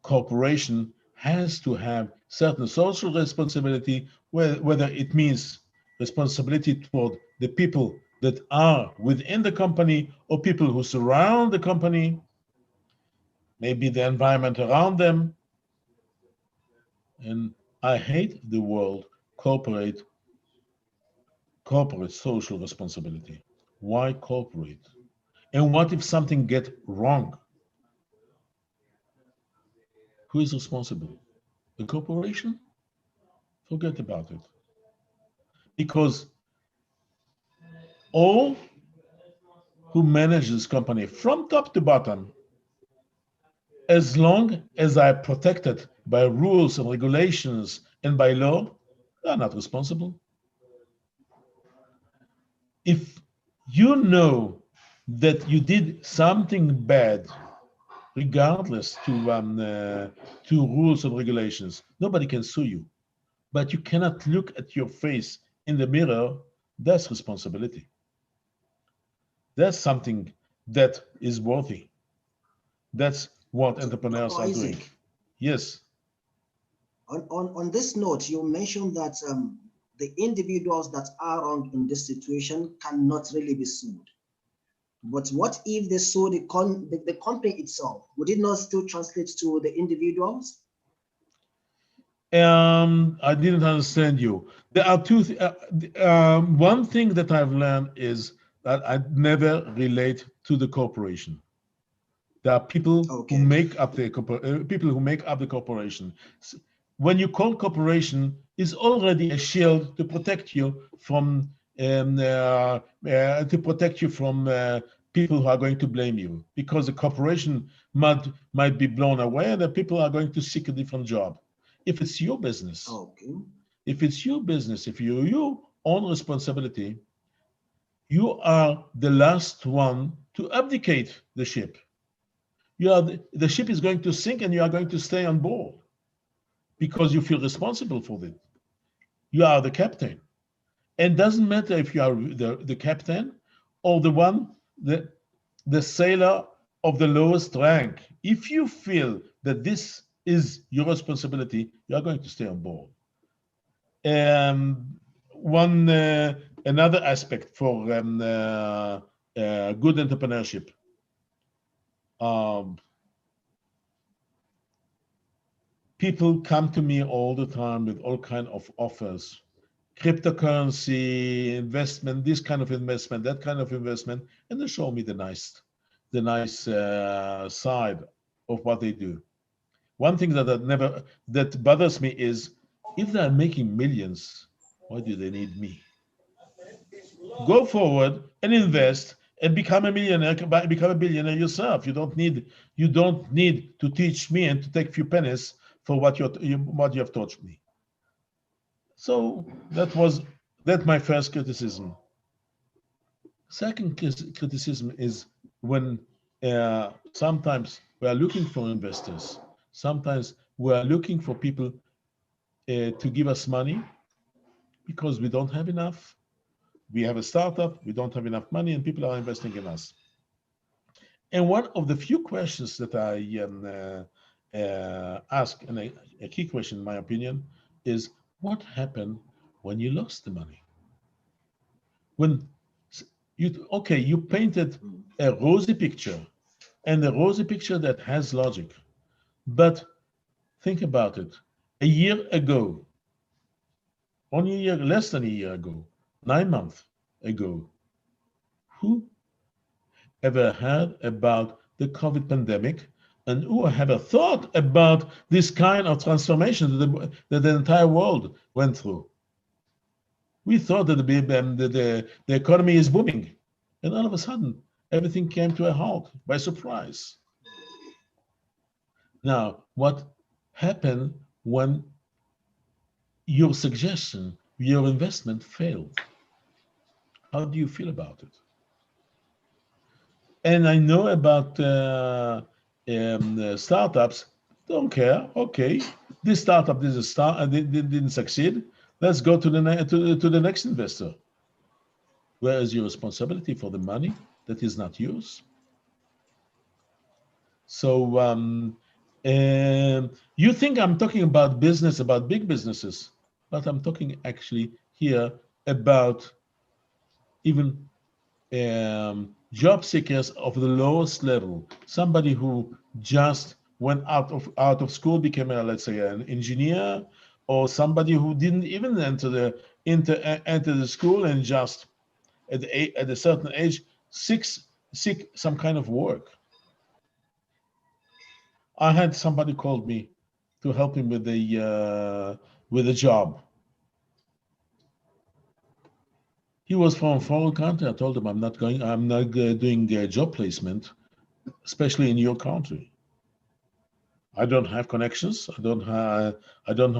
Speaker 4: corporation has to have certain social responsibility, whether it means responsibility toward the people that are within the company or people who surround the company, maybe the environment around them. And I hate the word corporate social responsibility. Why corporate? And what if something gets wrong? Who is responsible? The corporation? Forget about it. Because all who manage this company from top to bottom, as long as are protected by rules and regulations and by law, they are not responsible. If you know that you did something bad, regardless to rules and regulations, nobody can sue you. But you cannot look at your face in the mirror. That's responsibility. That's something that is worthy. That's what entrepreneurs are doing. Yes.
Speaker 5: On this note, you mentioned that the individuals that are wrong in this situation cannot really be sued. But what if they sue the company itself? Would it not still translate to the individuals?
Speaker 4: I didn't understand you. There are two. One thing that I've learned is that I never relate to the corporation. There are people who make up the corporation. When you call corporation, is already a shield to protect you from people who are going to blame you, because the corporation might be blown away and the people are going to seek a different job. If it's your business, if it's your business, if you're your own responsibility, you are the last one to abdicate the ship. You are the ship is going to sink and you are going to stay on board because you feel responsible for it. You are the captain. And doesn't matter if you are the captain or the sailor of the lowest rank. If you feel that this is your responsibility, you are going to stay on board. Another aspect for good entrepreneurship. people come to me all the time with all kind of offers, cryptocurrency investment, this kind of investment, that kind of investment, and they show me the nice side of what they do. One thing that bothers me is, if they're making millions, why do they need me? Go forward and invest and become a millionaire, become a billionaire yourself. You don't need to teach me and to take a few pennies for what you have taught me. So that's my first criticism. Second criticism is when sometimes we are looking for investors. Sometimes we are looking for people to give us money because we don't have enough. We have a startup, we don't have enough money, and people are investing in us. And one of the few questions that I ask, and a key question in my opinion, is what happened when you lost the money? When you painted a rosy picture, and a rosy picture that has logic, but think about it. A year ago, less than a year ago, 9 months ago, who ever heard about the COVID pandemic, and who ever thought about this kind of transformation that the entire world went through? We thought that the economy is booming, and all of a sudden, everything came to a halt by surprise. Now, what happened when your suggestion, your investment failed? How do you feel about it? And I know about startups, don't care. Okay, this startup didn't succeed. Let's go to the next investor. Where is your responsibility for the money that is not yours? So you think I'm talking about business, about big businesses, but I'm talking actually here about even job seekers of the lowest level. Somebody who just went out of school, became let's say an engineer, or somebody who didn't even enter the school and just at a certain age seek some kind of work. I had somebody called me to help him with a job. He was from a foreign country. I told him I'm not doing job placement, especially in your country. I don't have connections. I don't know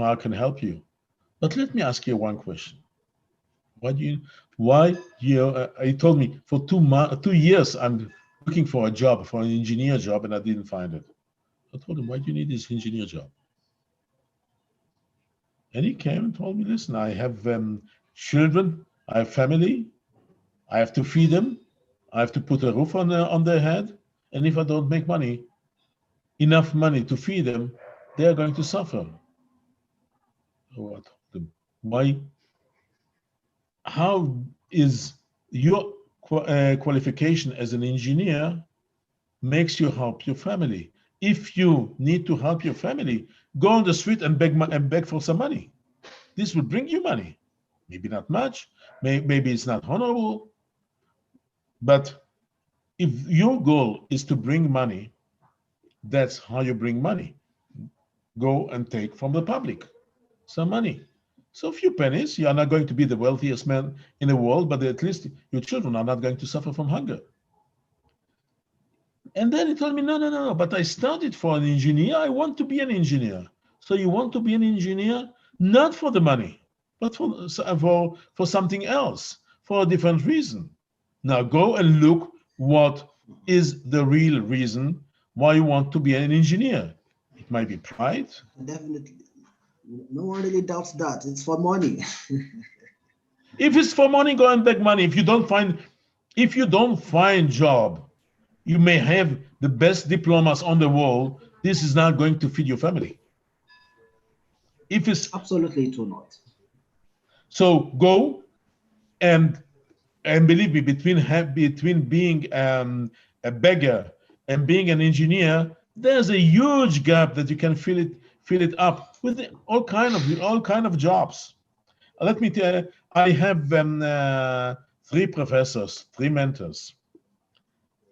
Speaker 4: how I can help you. But let me ask you one question. He told me for 2 years I'm looking for a job, for an engineer job, and I didn't find it. I told him, why do you need this engineer job? And he came and told me, listen, I have children, I have family, I have to feed them, I have to put a roof on their head, and if I don't make enough money to feed them, they are going to suffer. So I told him, why? How is your qualification as an engineer makes you help your family? If you need to help your family, go on the street and beg for some money. This will bring you money. Maybe not much, maybe it's not honorable, but if your goal is to bring money, that's how you bring money. Go and take from the public some money. So a few pennies, you are not going to be the wealthiest man in the world, but at least your children are not going to suffer from hunger. And then he told me, no, but I studied for an engineer. I want to be an engineer. So you want to be an engineer, not for the money, but for something else, for a different reason. Now go and look what is the real reason why you want to be an engineer. It might be pride.
Speaker 5: Definitely. No one really doubts that. It's for money.
Speaker 4: If it's for money, go and beg money. If you don't find job, you may have the best diplomas on the world. This is not going to feed your family. If it's
Speaker 5: absolutely, it will not.
Speaker 4: So go and believe me, between being a beggar and being an engineer, there's a huge gap that you can fill it up with all kind of jobs. Let me tell you, I have 3 professors, 3 mentors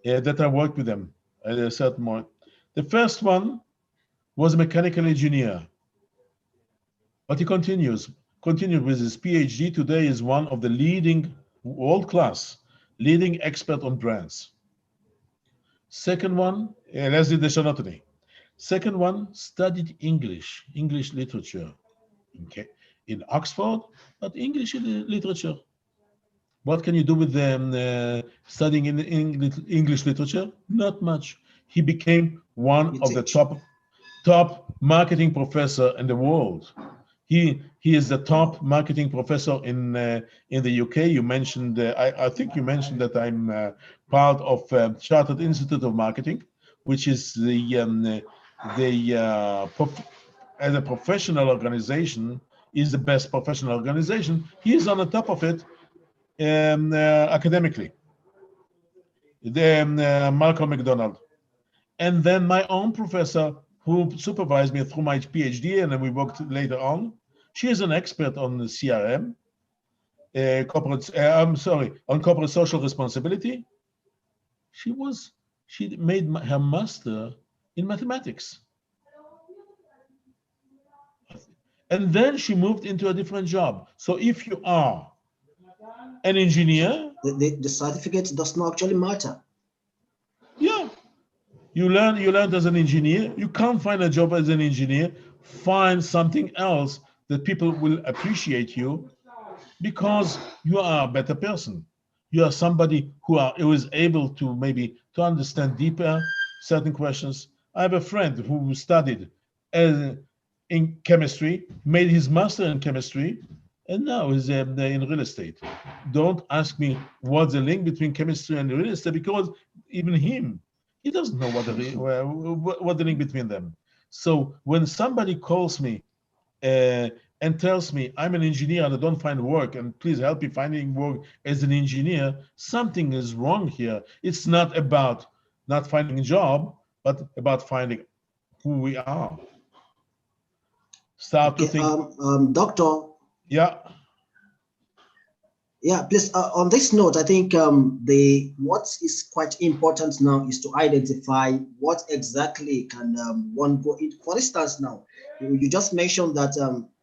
Speaker 4: that I worked with them at a certain point. The first one was a mechanical engineer, but he continued with his PhD. Today is one of the leading, world-class, leading expert on brands. Second one, Leslie Deschanotony. Second one studied English literature in Oxford, but English literature. What can you do with studying in English literature? Not much. He became one of the top marketing professor in the world. He is the top marketing professor in the UK. You mentioned, I think you mentioned that I'm part of Chartered Institute of Marketing, which is as a professional organization, is the best professional organization. He is on the top of it academically. Malcolm McDonald. And then my own professor who supervised me through my PhD, and then we worked later on. She is an expert on the CRM, on corporate social responsibility. She made her master in mathematics. And then she moved into a different job. So if you are an engineer,
Speaker 5: the certificate does not actually matter.
Speaker 4: Yeah. You learned as an engineer. You can't find a job as an engineer. Find something else that people will appreciate you because you are a better person. You are somebody who is able to maybe to understand deeper certain questions. I have a friend who studied in chemistry, made his master in chemistry, and now is in real estate. Don't ask me what's the link between chemistry and real estate, because even he doesn't know what the link between them. So when somebody calls me and tells me I'm an engineer and I don't find work, and please help me finding work as an engineer, something is wrong here. It's not about not finding a job, but about finding who we are. Start to think.
Speaker 5: Doctor.
Speaker 4: Yeah.
Speaker 5: Yeah, please. On this note, I think what is quite important now is to identify what exactly can one go in. For instance, now you just mentioned that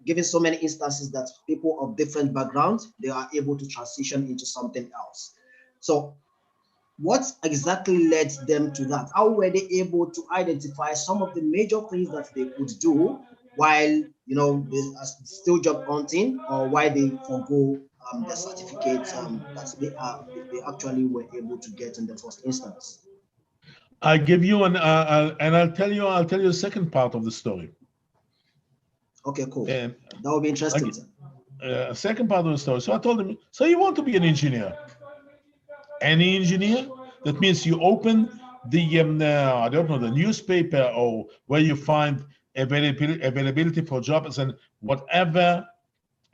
Speaker 5: given so many instances that people of different backgrounds, they are able to transition into something else. So what exactly led them to that? How were they able to identify some of the major things that they could do while they are still job hunting, or why they forgo the certificates that they actually were able to get in the first instance?
Speaker 4: I give you and I'll tell you the second part of the story.
Speaker 5: Okay, cool. That will be interesting.
Speaker 4: Second part of the story. So I told him, so you want to be an engineer? Any engineer? That means you open the I don't know, the newspaper or where you find availability for jobs, and whatever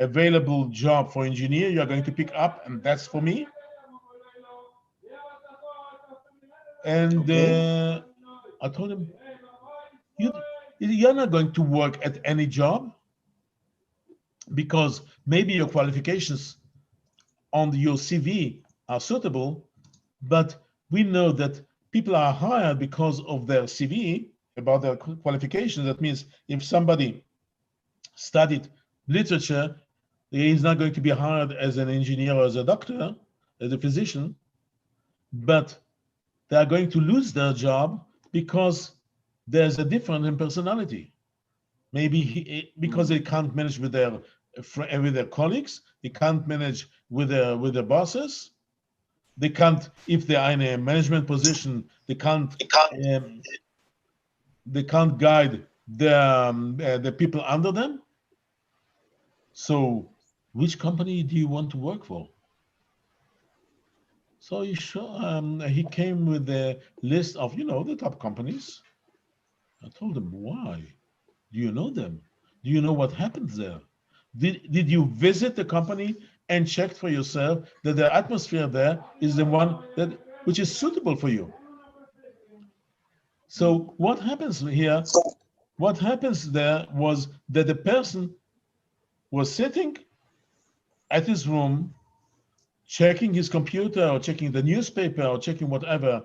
Speaker 4: available job for engineer you are going to pick up, and that's for me. And okay. I told him, you're not going to work at any job, because maybe your qualifications on your CV are suitable, but we know that people are hired because of their CV, about their qualifications. That means if somebody studied literature, he's not going to be hired as an engineer or as a doctor, as a physician, but they are going to lose their job because there's a difference in personality. Maybe because they can't manage with their colleagues, they can't manage with their bosses, they can't, if they are in a management position, they can't guide the people under them. So which company do you want to work for? So he came with a list of the top companies. I told him, why? Do you know them? Do you know what happens there? Did you visit the company and check for yourself that the atmosphere there is the one which is suitable for you? So what happens here? What happens there was that the person was sitting at his room, checking his computer or checking the newspaper or checking whatever,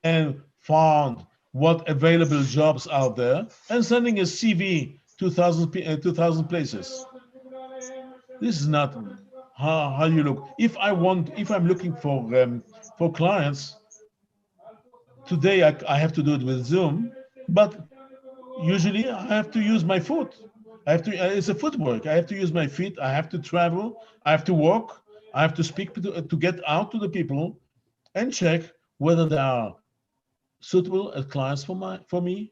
Speaker 4: and found what available jobs out there and sending a CV 2,000 places. This is not how you look. If I'm looking for clients, today I have to do it with Zoom, but usually I have to use my foot. It's a footwork. I have to use my feet. I have to travel. I have to walk. I have to speak to get out to the people and check whether they are suitable as clients for me,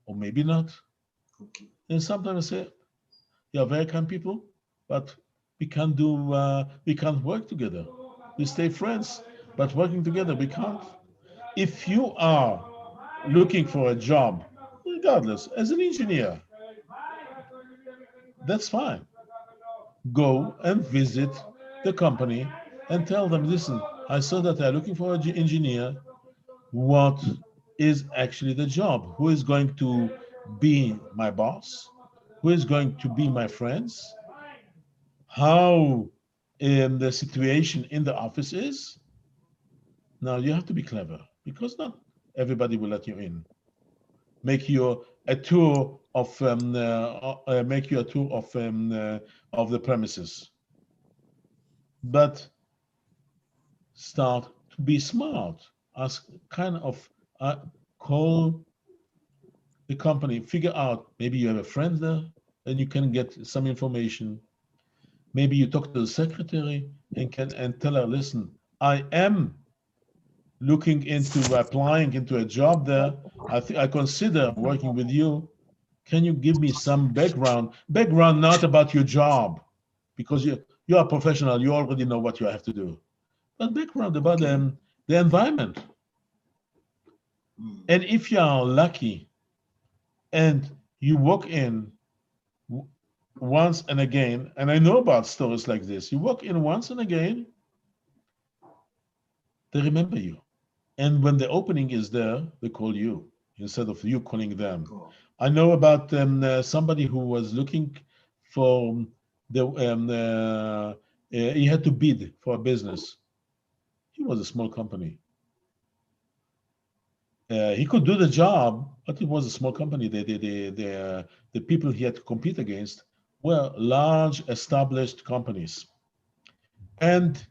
Speaker 4: or maybe not.
Speaker 5: Okay.
Speaker 4: And sometimes I say, "You are very kind people, but we can't work together. We stay friends, but working together we can't." If you are looking for a job, regardless, as an engineer, that's fine. Go and visit the company and tell them, listen, I saw that they're looking for an engineer. What is actually the job? Who is going to be my boss? Who is going to be my friends? How the situation in the office is? Now you have to be clever because not everybody will let you in. Make you a tour of of the premises, but start to be smart. Ask kind of call the company, figure out maybe you have a friend there and you can get some information. Maybe you talk to the secretary and tell her, listen, I am looking into applying into a job there. I consider working with you. Can you give me some background? Background not about your job, because you are a professional. You already know what you have to do. But background about the environment. And if you are lucky and you walk in once and again, and I know about stories like this, you walk in once and again, they remember you. And when the opening is there, they call you instead of you calling them. Cool. I know about somebody who was looking for he had to bid for a business. He was a small company. He could do the job, but it was a small company. The people he had to compete against were large, established companies. And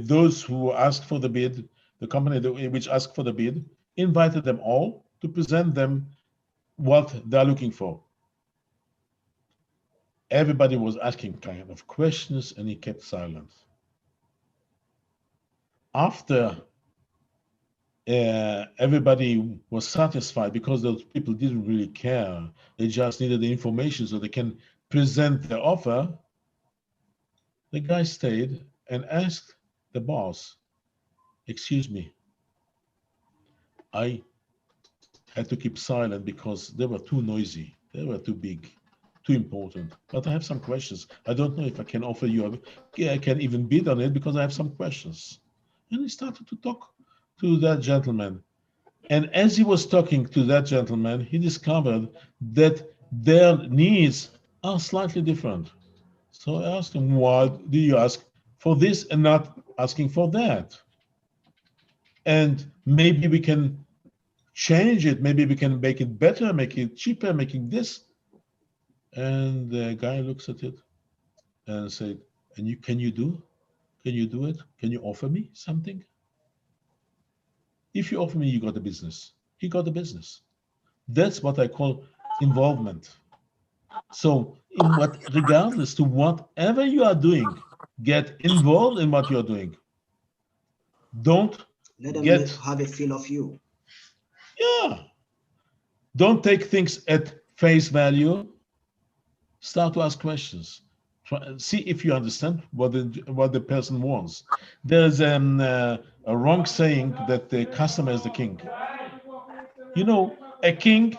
Speaker 4: those who asked for the bid, the company which asked for the bid, invited them all to present them what they're looking for. Everybody was asking kind of questions, and he kept silent. After everybody was satisfied, because those people didn't really care, they just needed the information so they can present their offer, the guy stayed and asked the boss, excuse me, I had to keep silent because they were too noisy, they were too big, too important. But I have some questions. I don't know if I can offer you, I can even bid on it because I have some questions. And he started to talk to that gentleman. And as he was talking to that gentleman, he discovered that their needs are slightly different. So I asked him, why do you ask for this and not asking for that? And maybe we can change it. Maybe we can make it better, make it cheaper, making this. And the guy looks at it and said, and can you do it? Can you offer me something? If you offer me, you got the business. He got the business. That's what I call involvement. So regardless to whatever you are doing, get involved in what you're doing. Don't
Speaker 5: let them have a feel of you.
Speaker 4: Yeah. Don't take things at face value. Start to ask questions. See if you understand what the person wants. There's a wrong saying that the customer is the king. You know, a king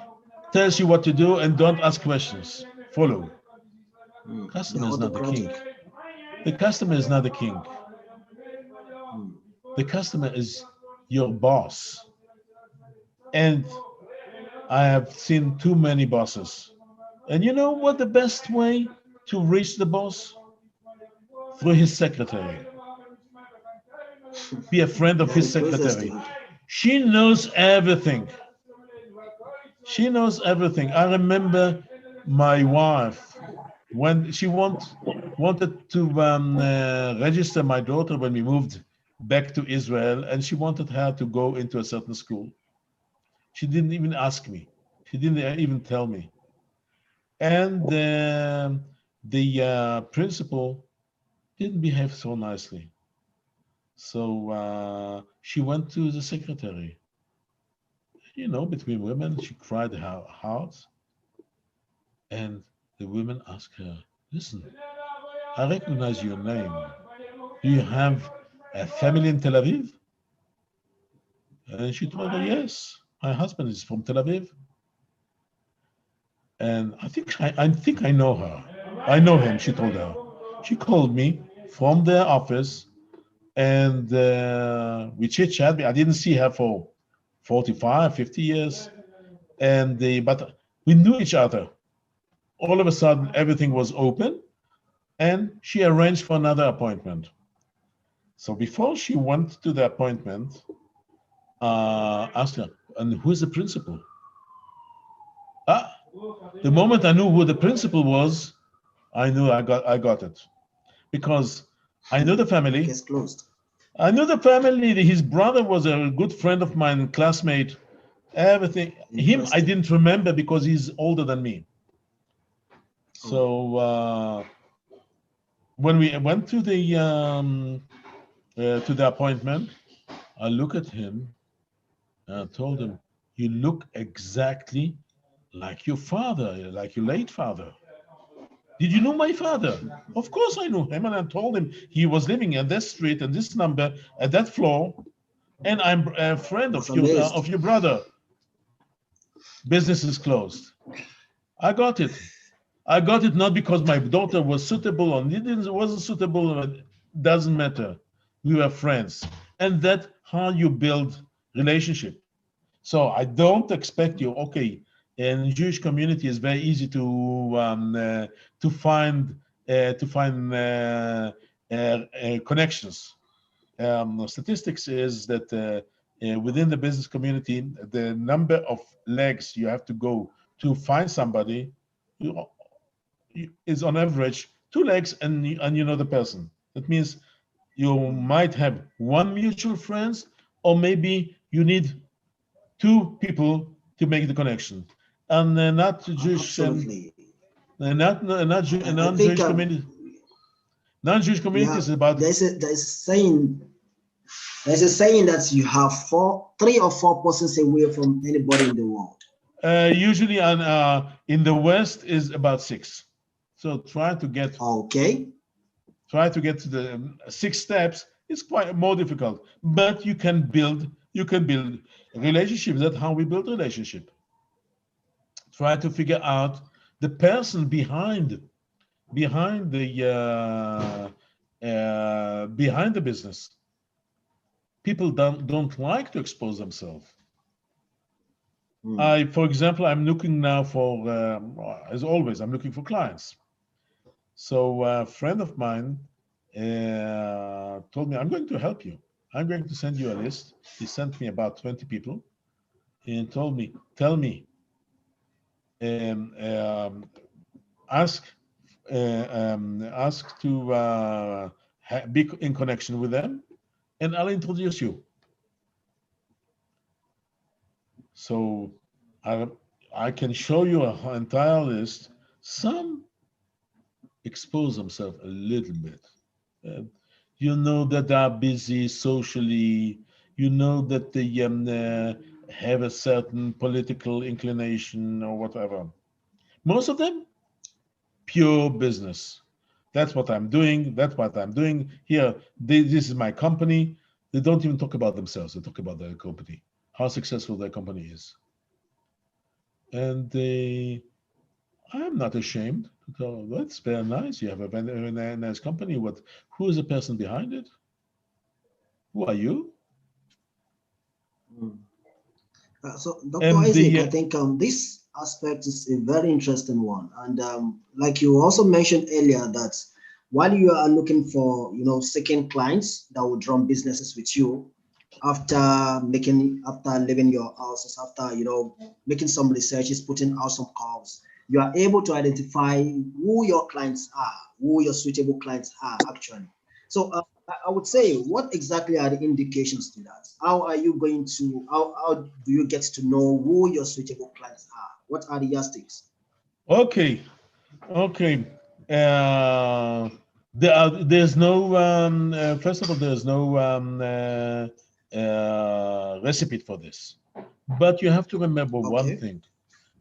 Speaker 4: tells you what to do and don't ask questions. Follow. Customer is not the king. The customer is not the king. The customer is your boss. And I have seen too many bosses. And you know what the best way to reach the boss? Through his secretary. Be a friend of
Speaker 5: They are
Speaker 4: his
Speaker 5: the closest to
Speaker 4: secretary.
Speaker 5: him.
Speaker 4: She knows everything. She knows everything. I remember my wife when she wanted to register my daughter when we moved back to Israel, and she wanted her to go into a certain school. She didn't even ask me. She didn't even tell me. And the principal didn't behave so nicely. So she went to the secretary. You know, between women, she cried her heart. And the women asked her, listen, I recognize your name. Do you have a family in Tel Aviv? And she told her, yes, my husband is from Tel Aviv. And I think I know her. I know him, she told her. She called me from their office and we chit chat. I didn't see her for 45, 50 years. But we knew each other. All of a sudden, everything was open and she arranged for another appointment. So before she went to the appointment, asked her, and who is the principal? Ah, the moment I knew who the principal was, I knew I got it. Because I knew the family.
Speaker 5: Case closed.
Speaker 4: I knew the family. His brother was a good friend of mine, classmate. Everything. Him, I
Speaker 5: Interesting.
Speaker 4: didn't remember because he's older than me.
Speaker 5: Oh,
Speaker 4: So when we went to the appointment, I look at him and I told him, "You look exactly like your father, like your late father. Did you know my father?" Of course I knew him, and I told him he was living at this street and this number at that floor, and I'm a friend
Speaker 5: was
Speaker 4: of
Speaker 5: amazed.
Speaker 4: your brother. Business is closed. I got it. I got it not because my daughter was suitable or wasn't suitable. It doesn't matter. We were friends, and that's how you build relationship. So I don't expect you. Okay, in Jewish community, it's very easy to find connections. Statistics is that within the business community, the number of legs you have to go to find somebody you- is on average 2 legs, and you know the person. That means you might have one mutual friends, or maybe you need two people to make the connection, and not Jewish,
Speaker 5: Absolutely. I think
Speaker 4: non-Jewish community. Non-Jewish community
Speaker 5: yeah.
Speaker 4: is about
Speaker 5: There's a saying that you have three or four persons away from anybody in the world.
Speaker 4: usually in the West is about 6. So
Speaker 5: Okay.
Speaker 4: try to get to the 6 steps. It's quite more difficult, but you can build relationships. That's how we build relationship. Try to figure out the person behind the business. People don't like to expose themselves.
Speaker 5: Hmm.
Speaker 4: For example, I'm looking now for, as always, I'm looking for clients. So a friend of mine told me, I'm going to help you. I'm going to send you a list. He sent me about 20 people and told me, tell me, um, um, ask ask to be in connection with them, and I'll introduce you. So I, I can show you an entire list. Some expose themselves a little bit. Uh, you know that they are busy socially. You know that they have a certain political inclination or whatever. Most of them, pure business. That's what I'm doing. That's what I'm doing here. This is my company. They don't even talk about themselves. They talk about their company, how successful their company is. And I'm not ashamed to tell, that's very nice. You have a very nice company. Who is the person behind it? Who are you?
Speaker 5: Hmm. So, Dr.
Speaker 4: And
Speaker 5: Isaac, I think this aspect is a very interesting one. And like you also mentioned earlier, that while you are looking for, seeking clients that would run businesses with you, after leaving your houses, after, making some researches, putting out some calls, you are able to identify who your clients are, who your suitable clients are actually. So I would say, what exactly are the indications to that? How do you get to know who your suitable clients are? What are the yardsticks?
Speaker 4: okay, okay. There's no, first of all, there's no recipe for this. But you have to remember one
Speaker 5: Okay.
Speaker 4: thing.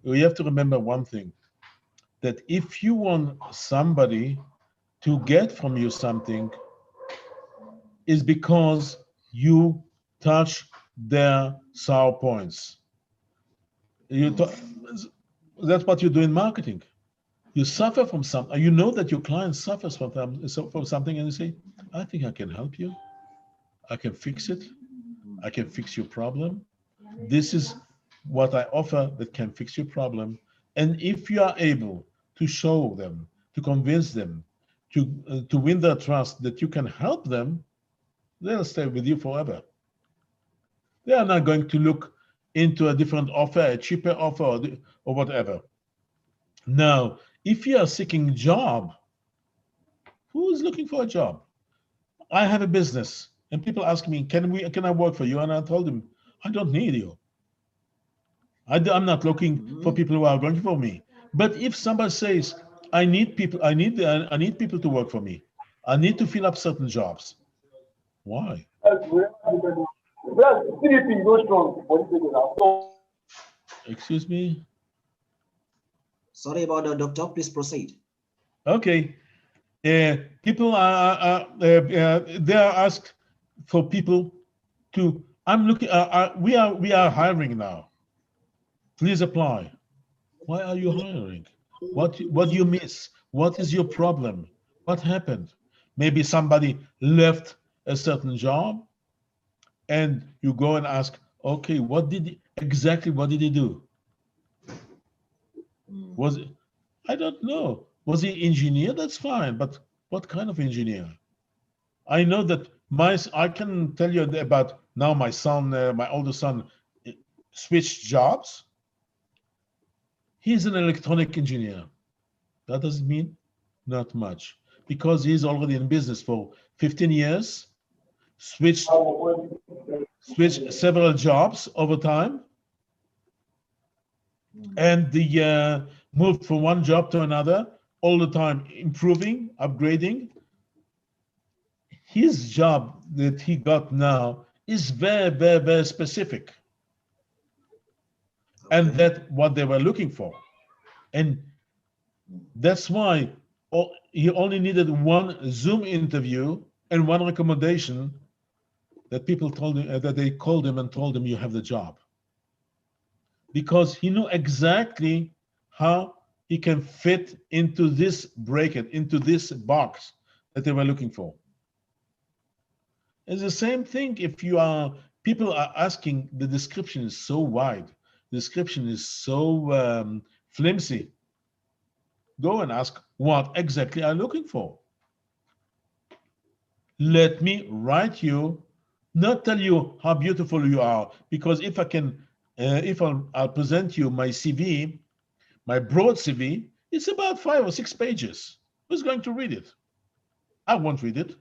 Speaker 4: You have to remember one thing, that if you want somebody to get from you something, is because you touch their sour points. That's what you do in marketing. You suffer from something. You know that your client suffers from something, and you say, "I think I can help you. I can fix it. I can fix your problem. This is what I offer that can fix your problem." And if you are able to show them, to convince them, to win their trust that you can help them, they'll stay with you forever. They are not going to look into a different offer, a cheaper offer, or whatever. Now, if you are seeking a job, who is looking for a job? I have a business, and people ask me, can I work for you? And I told them, I don't need you. I'm not looking for people who are going for me. But if somebody says, I need people, I need people to work for me, I need to fill up certain jobs. Why? Excuse me.
Speaker 5: Sorry about that, doctor. Please proceed.
Speaker 4: Okay. People they are asked for people to. I'm looking. We are hiring now. Please apply. Why are you hiring? What do you miss? What is your problem? What happened? Maybe somebody left a certain job, and you go and ask, okay, what did he do? Was it, I don't know. Was he engineer? That's fine, but what kind of engineer? I know that I can tell you about now my son, my older son, switched jobs. He's an electronic engineer. That doesn't mean not much, because he's already in business for 15 years, switched several jobs over time, and the moved from one job to another, all the time improving, upgrading. His job that he got now is very, very, very specific, and that's what they were looking for. And that's why he only needed one Zoom interview and one recommendation, that people told him, that they called him and told him, you have the job. Because he knew exactly how he can fit into this bracket, into this box that they were looking for. It's the same thing if people are asking, the description is so wide, the description is so flimsy. Go and ask, what exactly are you looking for? Let me write you, not tell you how beautiful you are, because if I'll present you my CV, my broad CV, it's about 5 or 6 pages. Who's going to read it? I won't read it.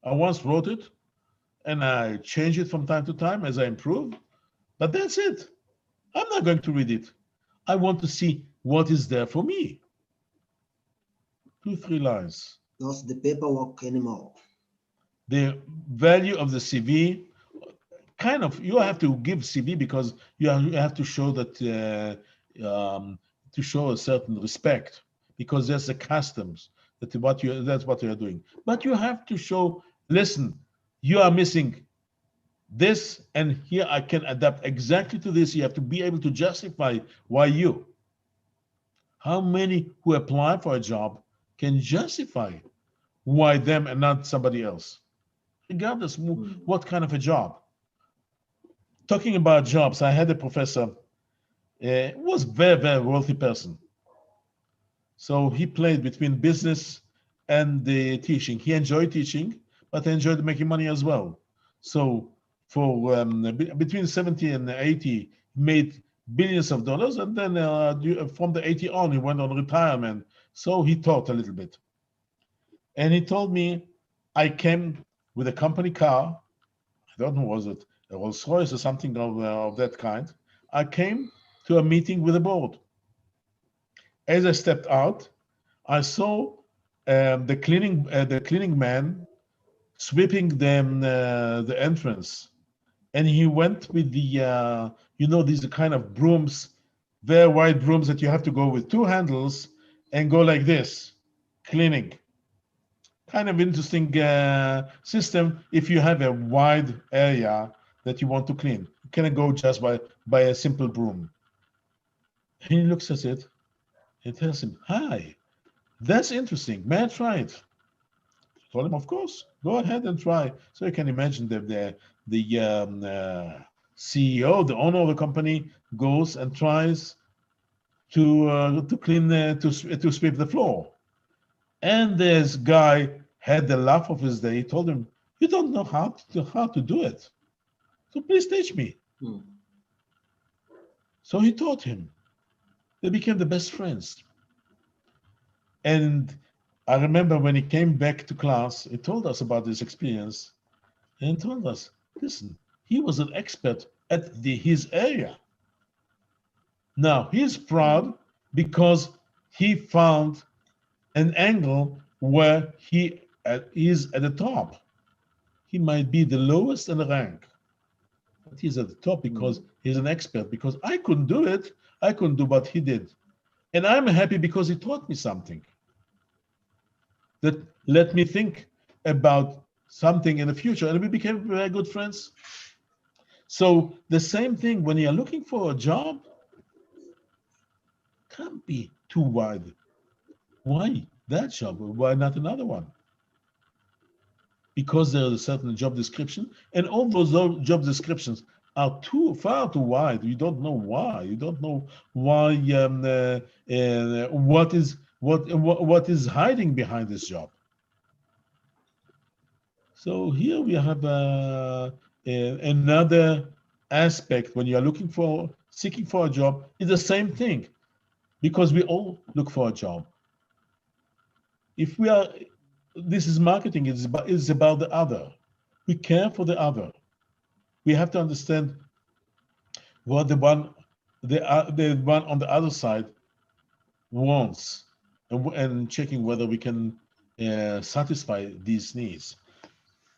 Speaker 4: I once wrote it, and I change it from time to time as I improve, but that's it. I'm not going to read it. I want to see what is there for me. 2, 3 lines.
Speaker 5: Not the paperwork anymore.
Speaker 4: The value of the CV, kind of, you have to give CV because you have to show that, to show a certain respect, because there's the customs that's what you are doing. But you have to show, listen, you are missing this, and here I can adapt exactly to this. You have to be able to justify why you. How many who apply for a job can justify why them and not somebody else, regardless what kind of a job? talking about jobs, I had a professor, was very, very wealthy person. So he played between business and the teaching. He enjoyed teaching, but he enjoyed making money as well. So for between 70 and 80, he made billions of dollars, and then from the 80 on, he went on retirement. So he taught a little bit. And he told me, I came with a company car. I don't know, was it a Rolls Royce or something of that kind. I came to a meeting with the board. As I stepped out, I saw the cleaning man sweeping the entrance, and he went with the these kind of brooms, very wide brooms that you have to go with two handles and go like this, cleaning. Kind of interesting system if you have a wide area that you want to clean. You cannot go just by a simple broom. And he looks at it and tells him, "Hi, that's interesting. May I try it?" I told him, "Of course, go ahead and try." So you can imagine that the CEO, the owner of the company, goes and tries to clean to sweep the floor. And this guy had the laugh of his day. He told him, "You don't know how to do it. So please teach me." So he taught him. They became the best friends. And I remember when he came back to class, he told us about this experience and told us, listen, he was an expert at his area. Now he's proud because he found an angle where he is at the top. He might be the lowest in the rank, but he's at the top because he's an expert. Because I couldn't do it, I couldn't do what he did. And I'm happy because he taught me something that let me think about something in the future. And we became very good friends. So the same thing when you're looking for a job, can't be too wide. Why that job? Why not another one? Because there is a certain job description, and all those job descriptions are far too wide. You don't know why. You don't know why. What is hiding behind this job? So here we have another aspect when you are seeking for a job. It's the same thing, because we all look for a job. This is marketing. It's about the other. We care for the other. We have to understand what the one on the other side wants, and checking whether we can satisfy these needs.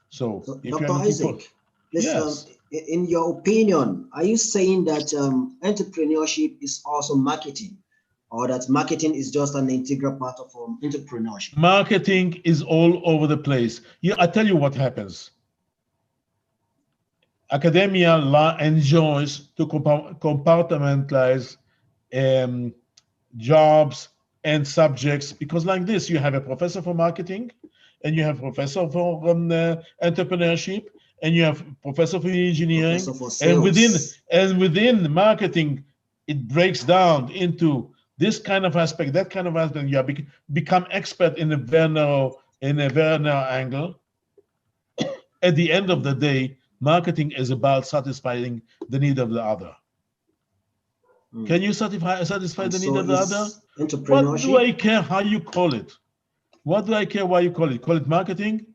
Speaker 4: So if
Speaker 5: Dr.
Speaker 4: you're looking
Speaker 5: Isaac,
Speaker 4: for, yes.
Speaker 5: In your opinion, are you saying that entrepreneurship is also marketing, or that marketing is just an integral part of entrepreneurship?
Speaker 4: Marketing is all over the place. I tell you what happens. Academia enjoys to compartmentalize jobs and subjects, because like this, you have a professor for marketing, and you have a professor for entrepreneurship, and you have a professor for engineering, and within marketing, it breaks down into this kind of aspect, that kind of aspect. You become expert in a very narrow angle. At the end of the day, marketing is about satisfying the need of the other. Can you satisfy the need of the other? What do I care how you call it? What do I care why you call it? Call it marketing?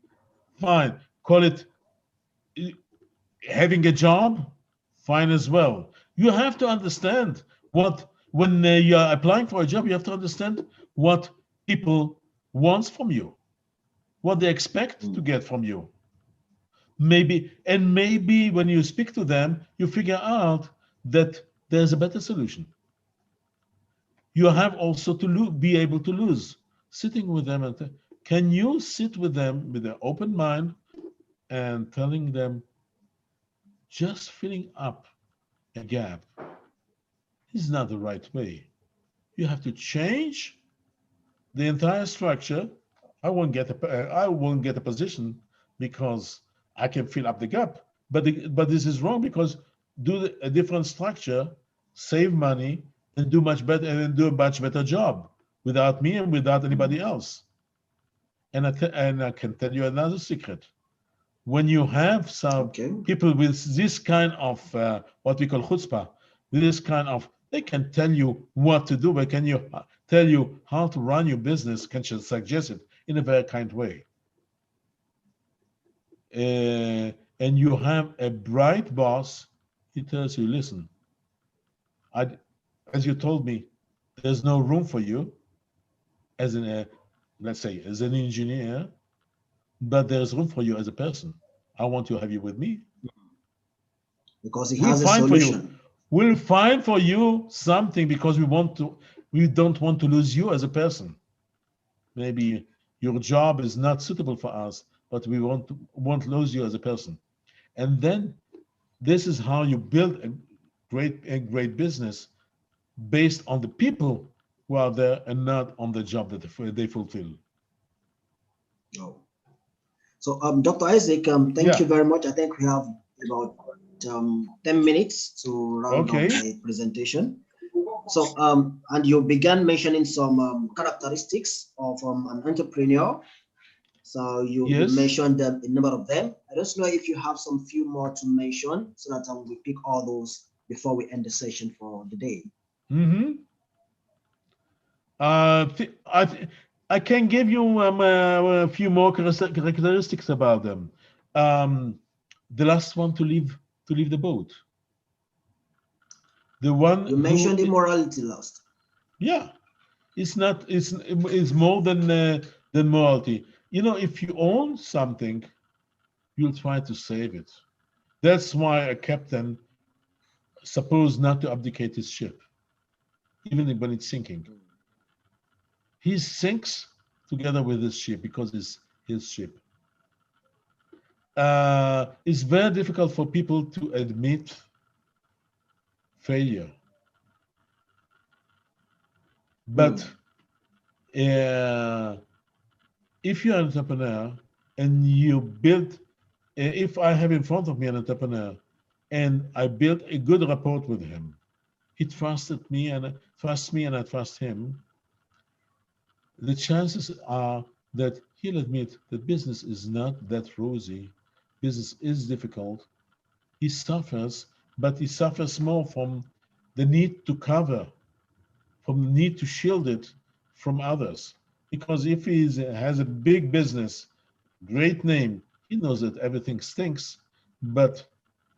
Speaker 4: Fine. Call it having a job? Fine as well. You have to understand when you are applying for a job, you have to understand what people want from you, what they expect to get from you. Maybe when you speak to them, you figure out that there's a better solution. You have also to be able to lose. Sitting with them, can you sit with them with an open mind and telling them, just filling up a gap is not the right way. You have to change the entire structure. I won't get a position because I can fill up the gap. But this is wrong, because do a different structure, save money, and do much better, and do a much better job without me and without anybody else. And I can tell you another secret. When you have some people with this kind of what we call chutzpah, this kind of, they can tell you what to do, but can you tell you how to run your business, can suggest it in a very kind way. And you have a bright boss, he tells you, listen, as you told me, there's no room for you as let's say, as an engineer, but there's room for you as a person. I want to have you with me.
Speaker 5: Because he has a solution.
Speaker 4: We'll find for you something, because we don't want to lose you as a person. Maybe your job is not suitable for us, but we won't lose you as a person. And then this is how you build a great business, based on the people who are there and not on the job that they fulfill.
Speaker 5: Oh. So, Dr. Isaac, thank you very much. I think we have about 10 minutes to round up the presentation. So, and you began mentioning some characteristics of an entrepreneur. So you mentioned a number of them. I just know if you have some few more to mention, so that we pick all those before we end the session for the day.
Speaker 4: I can give you a few more characteristics about them. The last one to leave the boat. The one
Speaker 5: you mentioned immorality last.
Speaker 4: Yeah, it's more than morality. You know, if you own something, you'll try to save it. That's why a captain supposed not to abdicate his ship, even when it's sinking. He sinks together with his ship because it's his ship. It's very difficult for people to admit failure. But if you're an entrepreneur and you build, if I have in front of me an entrepreneur and I built a good rapport with him, he trusted me and trusts me and I trust him, the chances are that he'll admit that business is not that rosy. Business is difficult. He suffers, but he suffers more from the need to cover, from the need to shield it from others. Because if he has a big business, great name, he knows that everything stinks, but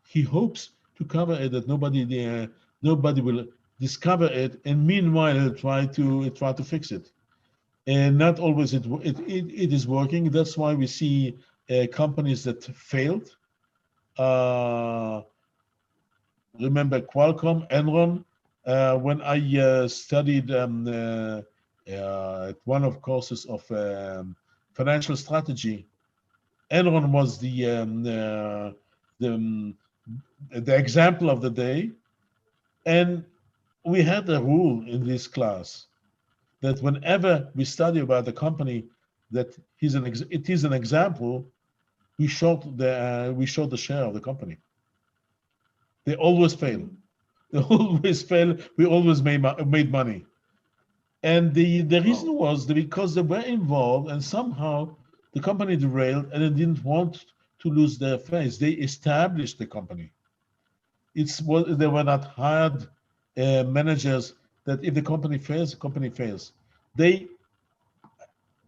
Speaker 4: he hopes to cover it, that nobody will discover it, and meanwhile he'll try to fix it. And not always it is working. That's why we see companies that failed. Remember Qualcomm, Enron. When I studied at one of courses of financial strategy, Enron was the example of the day, and we had a rule in this class that whenever we study about a company that it is an example, we showed the share of the company. They always fail. They always fail. We always made money. And the reason was that because they were involved and somehow the company derailed and they didn't want to lose their face. They established the company. They were not hired managers that if the company fails, the company fails. They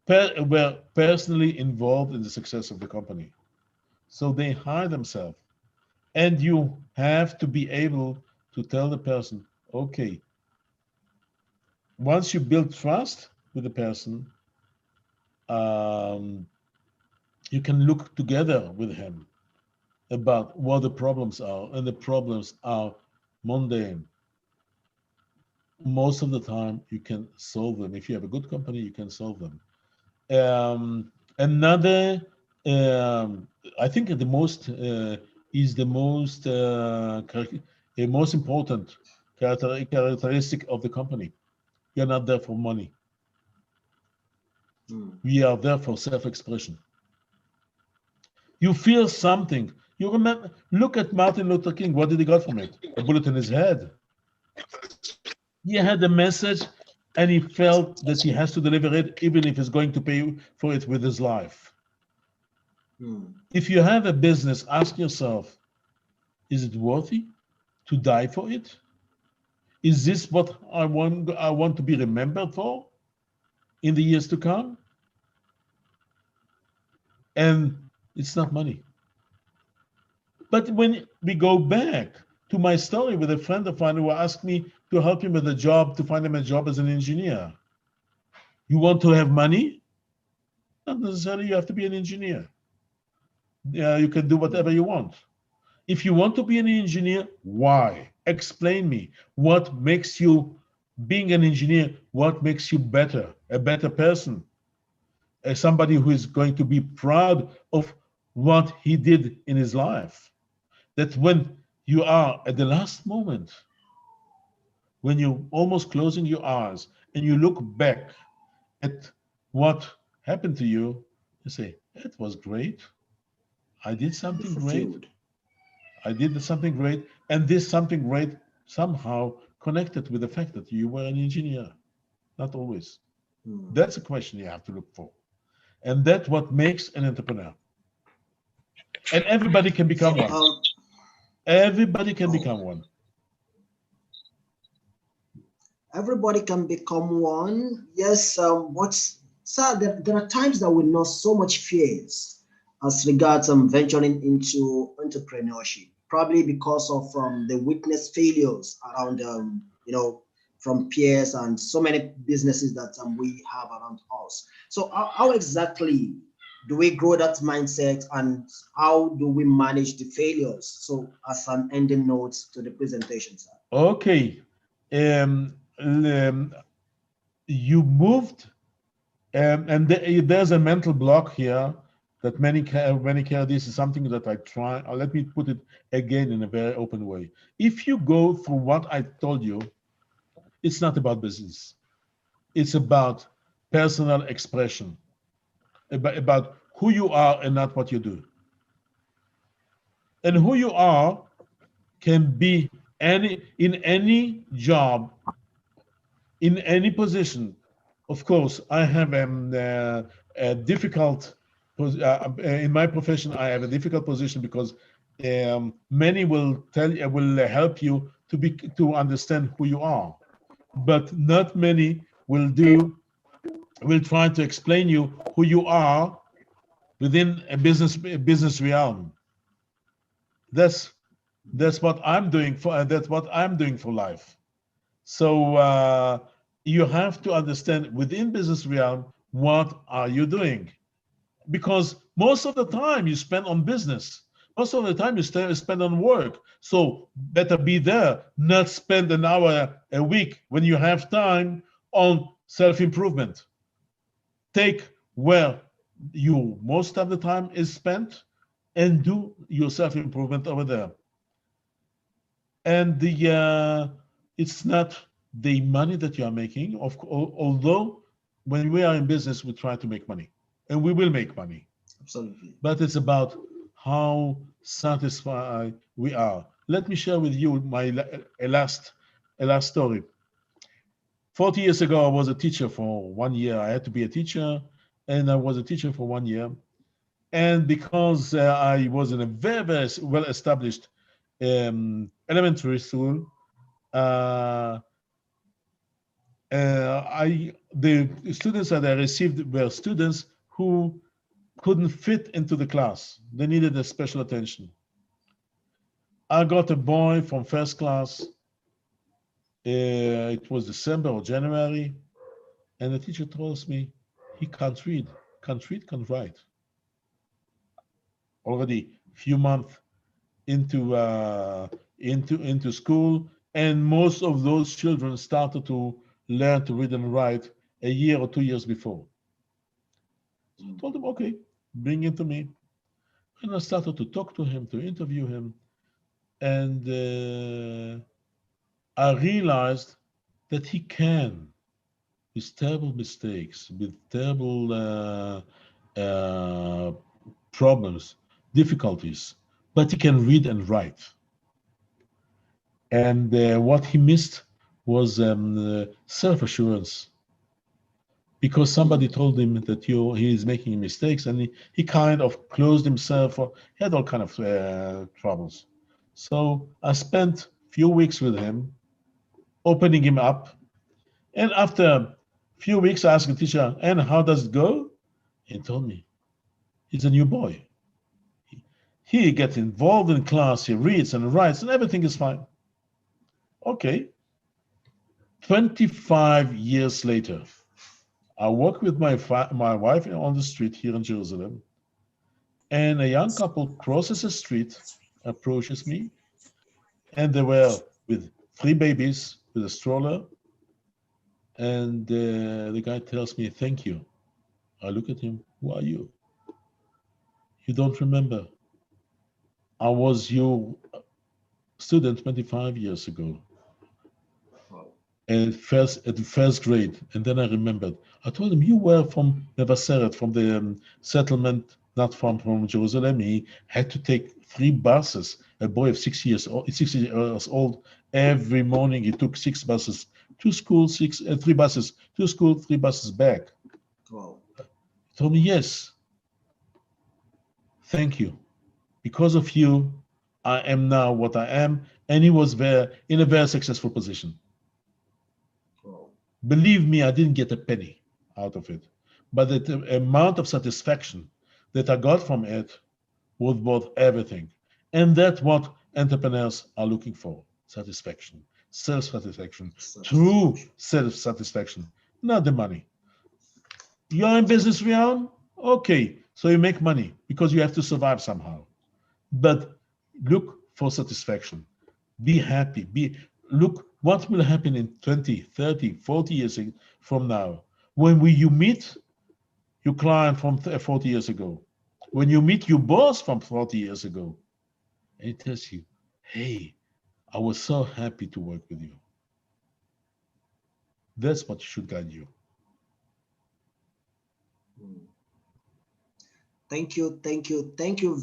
Speaker 4: were personally involved in the success of the company. So they hire themselves. And you have to be able to tell the person, okay, once you build trust with the person, you can look together with him about what the problems are, and the problems are mundane. Most of the time, you can solve them. If you have a good company, you can solve them. Another, I think the most important characteristic of the company. You're not there for money. We are there for self-expression. You feel something. You remember, look at Martin Luther King. What did he got from it? A bullet in his head. He had a message and he felt that he has to deliver it, even if he's going to pay for it with his life. If you have a business, ask yourself, is it worthy to die for it? Is this what I want to be remembered for in the years to come? And it's not money. But when we go back to my story with a friend of mine who asked me to help him with a job, to find him a job as an engineer. You want to have money? Not necessarily you have to be an engineer. You can do whatever you want. If you want to be an engineer, why? Explain me. What makes you, being an engineer, what makes you better, a better person? As somebody who is going to be proud of what he did in his life. That when you are at the last moment, when you're almost closing your eyes and you look back at what happened to you, you say, it was great. I did something great. I did something great. And this something great somehow connected with the fact that you were an engineer. Not always. That's a question you have to look for. And that's what makes an entrepreneur. And everybody can become one. Everybody can become one.
Speaker 5: Everybody can become one. Yes. There are times that we know so much fears as regards venturing into entrepreneurship, probably because of the witness failures around from peers and so many businesses that we have around us. So how exactly do we grow that mindset, and how do we manage the failures? So as an ending note to the presentation, sir.
Speaker 4: Okay. You moved, and there's a mental block here that many carry. This is something that I try. Let me put it again in a very open way. If you go through what I told you, it's not about business. It's about personal expression, about who you are and not what you do. And who you are can be in any job, in any position. Of course, I have a difficult, in my profession, I have a difficult position because many will help you to understand who you are, but not many will try to explain you who you are within a business realm. That's what I'm doing for life. So you have to understand within business realm, what are you doing? Because most of the time you spend on business. Most of the time you spend on work. So better be there, not spend an hour a week when you have time on self-improvement. Take where you most of the time is spent and do your self-improvement over there. And it's not the money that you are making, although when we are in business, we try to make money, and we will make money.
Speaker 5: Absolutely.
Speaker 4: But it's about how satisfied we are. Let me share with you a last story. 40 years ago, I was a teacher for 1 year. I had to be a teacher, and I was a teacher for 1 year. And because I was in a very, very well-established elementary school, the students that I received were students who couldn't fit into the class. They needed a special attention. I got a boy from first class. It was December or January, and the teacher tells me he can't read, can't write. Already few months into school, and most of those children started to learn to read and write a year or 2 years before. So I told him, okay, bring him to me. And I started to talk to him, to interview him. And I realized that he can, with terrible mistakes, with terrible problems, difficulties, but he can read and write. And what he missed was self-assurance, because somebody told him that he is making mistakes, and he kind of closed himself, or he had all kind of troubles. So I spent few weeks with him, opening him up, and after a few weeks I asked the teacher, and how does it go? He told me, he's a new boy. He gets involved in class, he reads and writes, and everything is fine. Okay. 25 years later, I walk with my wife on the street here in Jerusalem, and a young couple crosses the street, approaches me, and they were with 3 babies with a stroller, and the guy tells me, thank you. I look at him, who are you? You don't remember. I was your student 25 years ago. And at the first grade, and then I remembered. I told him, you were from Nevaseret, from the settlement, not from Jerusalem. He had to take 3 buses. A boy of 6 years old. Every morning he took 6 buses to school, 3 buses to school, 3 buses back.
Speaker 5: Wow.
Speaker 4: He told me, yes. Thank you. Because of you, I am now what I am. And he was there in a very successful position. Believe me, I didn't get a penny out of it, but the amount of satisfaction that I got from it was worth everything. And that's what entrepreneurs are looking for: satisfaction, self-satisfaction, true self-satisfaction, not the money. You're in business, Rian? Okay, so you make money because you have to survive somehow. But look for satisfaction. Be happy. Look what will happen in 20, 30, 40 years from now. When you meet your client from 40 years ago, when you meet your boss from 40 years ago, and he tells you, hey, I was so happy to work with you. That's what should guide you.
Speaker 5: Thank you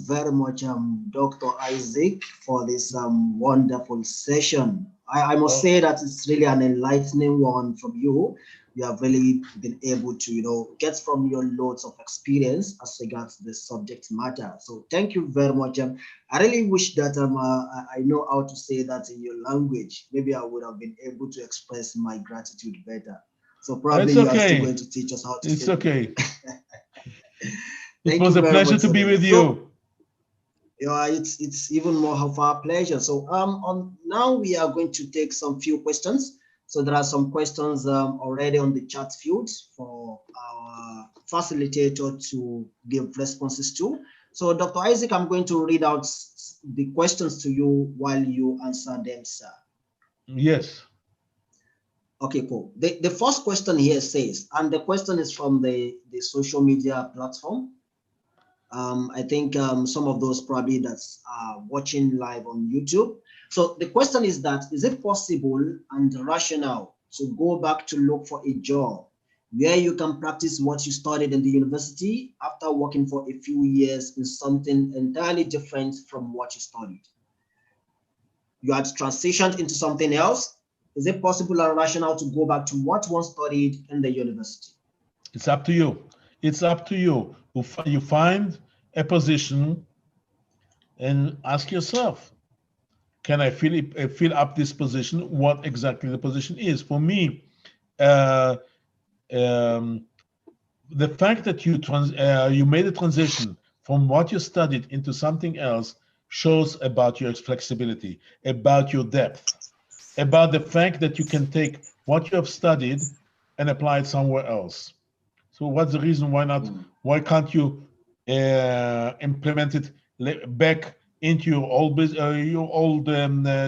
Speaker 5: very much, Dr. Isaac, for this wonderful session. I must say that it's really an enlightening one from you. You have really been able to, get from your loads of experience as regards the subject matter. So thank you very much. I really wish that I know how to say that in your language. Maybe I would have been able to express my gratitude better. So probably you are still going to teach us how to say it.
Speaker 4: It's okay. It was a pleasure to be with you.
Speaker 5: It's even more of our pleasure. So now we are going to take some few questions. So there are some questions already on the chat field for our facilitator to give responses to. So Dr. Isaac, I'm going to read out the questions to you while you answer them, sir.
Speaker 4: Yes.
Speaker 5: Okay, cool. The first question here says, and the question is from the social media platform. I think some of those probably that's watching live on YouTube. So the question is that, is it possible and rational to go back to look for a job where you can practice what you studied in the university after working for a few years in something entirely different from what you studied? You had transitioned into something else. Is it possible and rational to go back to what one studied in the university?
Speaker 4: It's up to you. It's up to you. You find a position and ask yourself, can I fill up this position? What exactly the position is? For me, the fact that you made a transition from what you studied into something else shows about your flexibility, about your depth, about the fact that you can take what you have studied and apply it somewhere else. So what's the reason why not? Why can't you implement it back into your old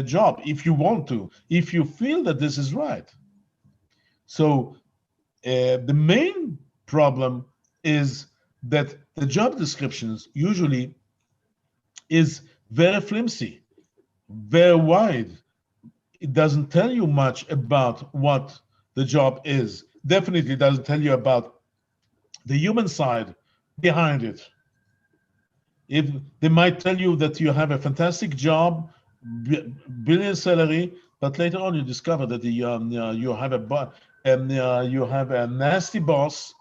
Speaker 4: job if you want to, if you feel that this is right? So the main problem is that the job descriptions usually is very flimsy, very wide. It doesn't tell you much about what the job is. Definitely doesn't tell you about the human side behind it. If they might tell you that you have a fantastic job, billion salary, but later on you discover that you have you have a nasty boss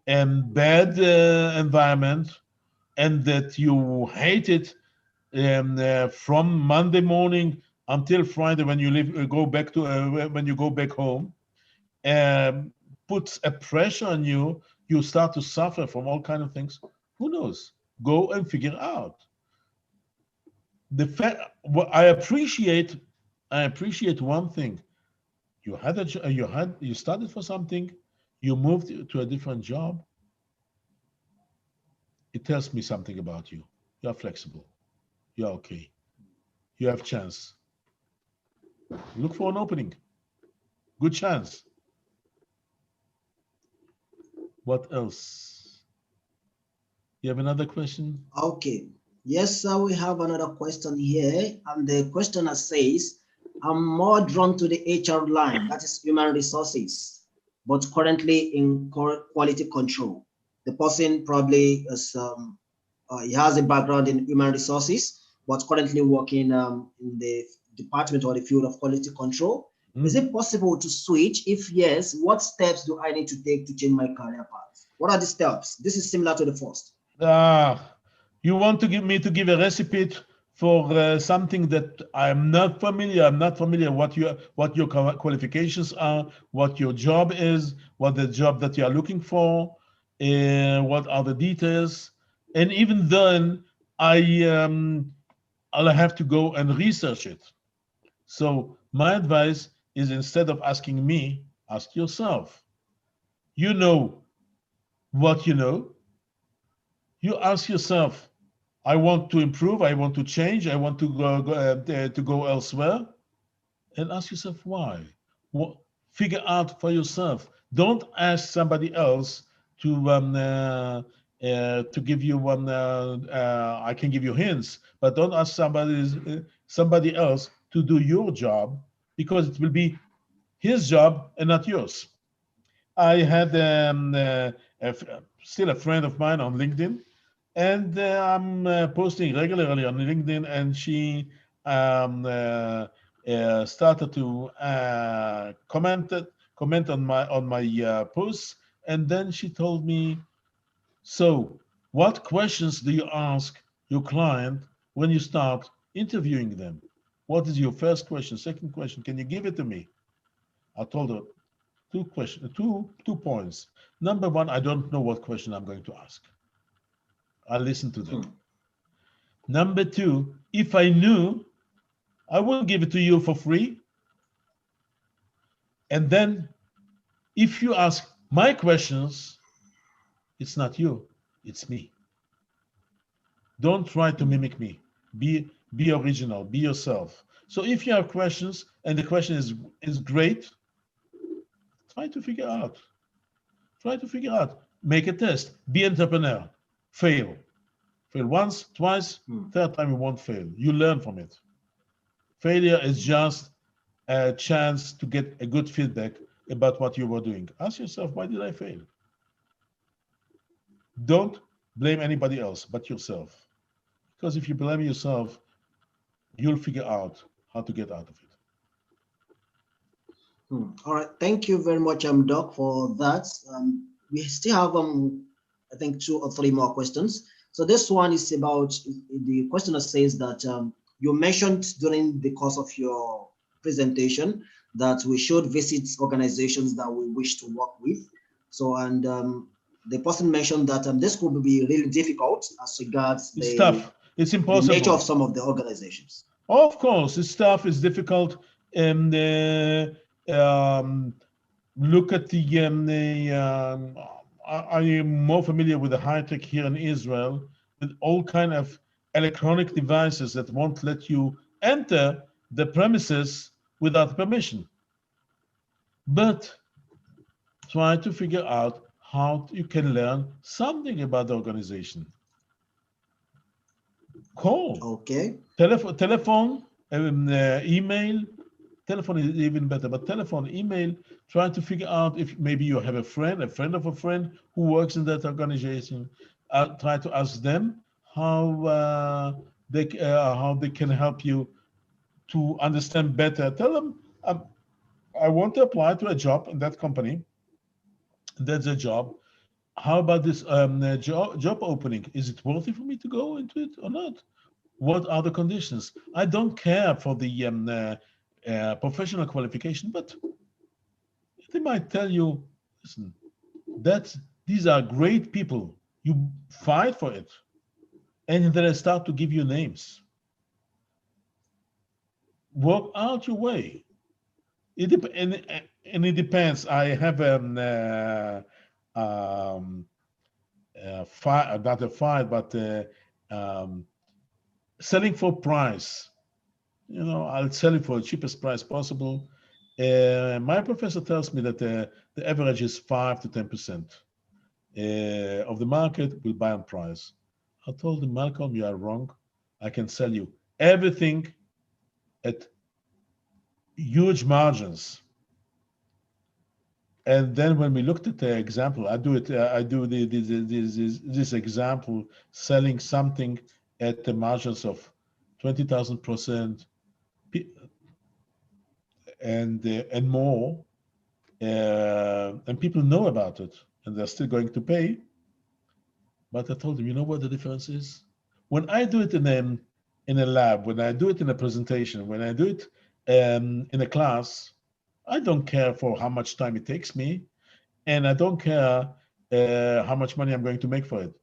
Speaker 4: and bad environment, and that you hate it from Monday morning until Friday when you when you go back home, um, puts a pressure on you. You start to suffer from all kind of things. Who knows? Go and figure out. The fact, what I appreciate one thing. You started for something, you moved to a different job. It tells me something about you. You are flexible. You are okay. You have chance. Look for an opening. Good chance. What else? You have another question?
Speaker 5: Okay. Yes, sir, we have another question here. And the questioner says, I'm more drawn to the HR line, that is human resources, but currently in quality control. The person probably is, he has a background in human resources, but currently working in the department or the field of quality control. Is it possible to switch? If yes, what steps do I need to take to change my career path? What are the steps? This is similar to the first.
Speaker 4: You want to give a recipe for something that I'm not familiar. I'm not familiar what your qualifications are, what your job is, what the job that you are looking for, what are the details, and even then I'll have to go and research it. So my advice is, instead of asking me, ask yourself. You know what you know. You ask yourself, I want to improve, I want to change, I want to go elsewhere. And ask yourself why. Figure out for yourself. Don't ask somebody else to give you one. I can give you hints, but don't ask somebody else to do your job, because it will be his job and not yours. I had still a friend of mine on LinkedIn, and I'm posting regularly on LinkedIn, and she started to comment on my posts, and then she told me, so what questions do you ask your client when you start interviewing them? What is your first question? Second question? Can you give it to me? I told her two points. Number one, I don't know what question I'm going to ask. I'll listen to them. Number two, if I knew, I wouldn't give it to you for free. And then if you ask my questions, it's not you, it's me. Don't try to mimic me. Be original, be yourself. So if you have questions and the question is great, try to figure out. Make a test. Be entrepreneur. Fail once, twice, third time you won't fail. You learn from it. Failure is just a chance to get a good feedback about what you were doing. Ask yourself, why did I fail? Don't blame anybody else but yourself. Because if you blame yourself, you'll figure out how to get out of it.
Speaker 5: All right, thank you very much, Doc, for that. We still have, I think, 2 or 3 more questions. So this one is about, the questioner says that you mentioned during the course of your presentation that we should visit organizations that we wish to work with. So, and the person mentioned that this could be really difficult as regards
Speaker 4: it's tough. It's impossible.
Speaker 5: The nature of some of the organizations.
Speaker 4: Of course, it's tough. It's difficult. And look at I am more familiar with the high tech here in Israel, with all kind of electronic devices that won't let you enter the premises without permission. But try to figure out how you can learn something about the organization. Call.
Speaker 5: Okay.
Speaker 4: Telephone, email. Telephone is even better, but telephone, email, try to figure out if maybe you have a friend of a friend who works in that organization. Try to ask them how they can help you to understand better. Tell them, I want to apply to a job in that company. That's a job. How about this job opening? Is it worthy for me to go into it or not? What are the conditions? I don't care for the professional qualification, but they might tell you, listen, these are great people. You fight for it. And then they start to give you names. Work out your way. And it depends. I have not a fight, but selling for price. I'll sell it for the cheapest price possible. My professor tells me that the average is 5 to 10% of the market will buy on price. I told him, Malcolm, you are wrong. I can sell you everything at huge margins. And then when we looked at the example, I do this example, selling something at the margins of 20,000% and more, and people know about it, and they're still going to pay. But I told them, you know what the difference is? When I do it in a lab, when I do it in a presentation, when I do it in a class, I don't care for how much time it takes me, and I don't care how much money I'm going to make for it,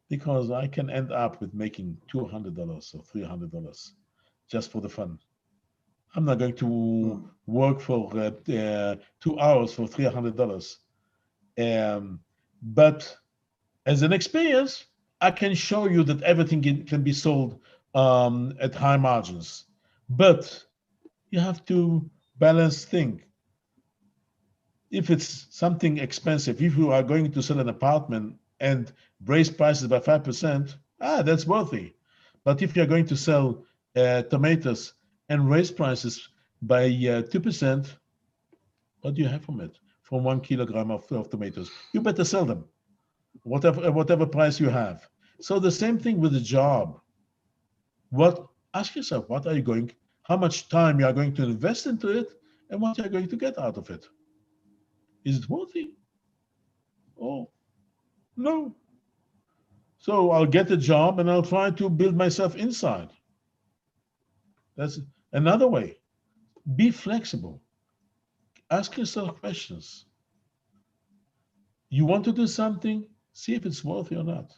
Speaker 4: because I can end up with making $200 or $300 just for the fun. I'm not going to work for 2 hours for $300. But as an experience, I can show you that everything can be sold at high margins. But you have to balance things. If it's something expensive, if you are going to sell an apartment and raise prices by 5%, that's worthy. But if you're going to sell tomatoes and raise prices by 2%, what do you have from it? From 1 kilogram of tomatoes, you better sell them, whatever price you have. So the same thing with the job. Ask yourself, how much time you are going to invest into it, and what you are going to get out of it. Is it worthy? Oh, no. So I'll get a job and I'll try to build myself inside. That's another way. Be flexible. Ask yourself questions. You want to do something? See if it's worthy or not.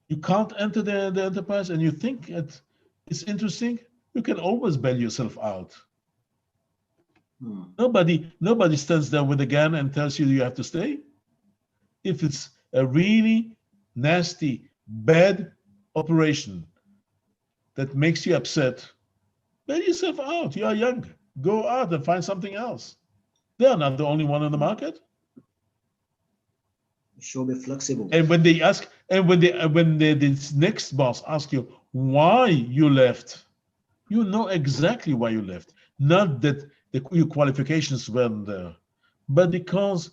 Speaker 4: You can't enter the enterprise and you think it's interesting, you can always bail yourself out. Nobody stands there with a gun and tells you have to stay. If it's a really nasty, bad operation that makes you upset, bail yourself out. You are young. Go out and find something else. They are not the only one on the market.
Speaker 5: Should be flexible.
Speaker 4: And when the next boss asks you why you left, you know exactly why you left. Not that your qualifications weren't there, but because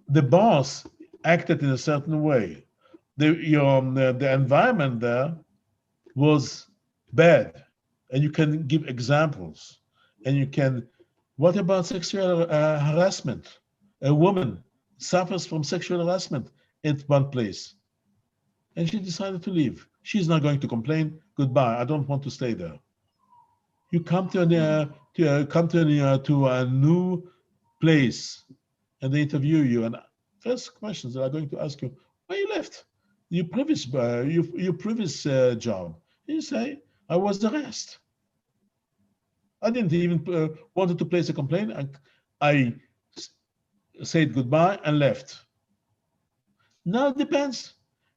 Speaker 4: the boss acted in a certain way. The environment there was bad, and you can give examples. And you can. What about sexual harassment? A woman suffers from sexual harassment at one place, and she decided to leave. She's not going to complain. Goodbye. I don't want to stay there. You come to a new place, and they interview you. And first questions they are going to ask you: why you left? Your previous job. You say, I was harassed. I didn't even wanted to place a complaint. I said goodbye and left. Now it depends.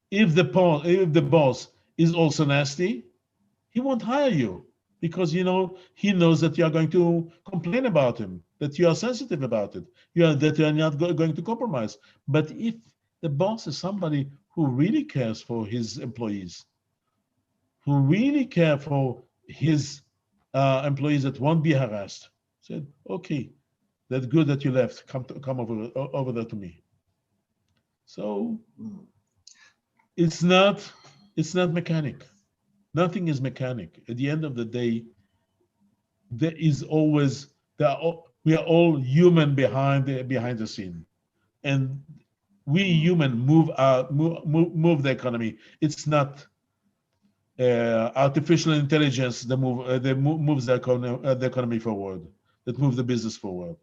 Speaker 4: If the boss is also nasty, he won't hire you because he knows that you are going to complain about him, that you are sensitive about it, that you are not going to compromise. But if the boss is somebody who really cares for his employees, who really care for his employees that won't be harassed, said, okay, that's good that you left. Come over there to me. So It's not mechanic. Nothing is mechanic. At the end of the day, there is always we are all human behind the scene, and we human move the economy. It's not artificial intelligence that moves the economy forward, that moves the business forward.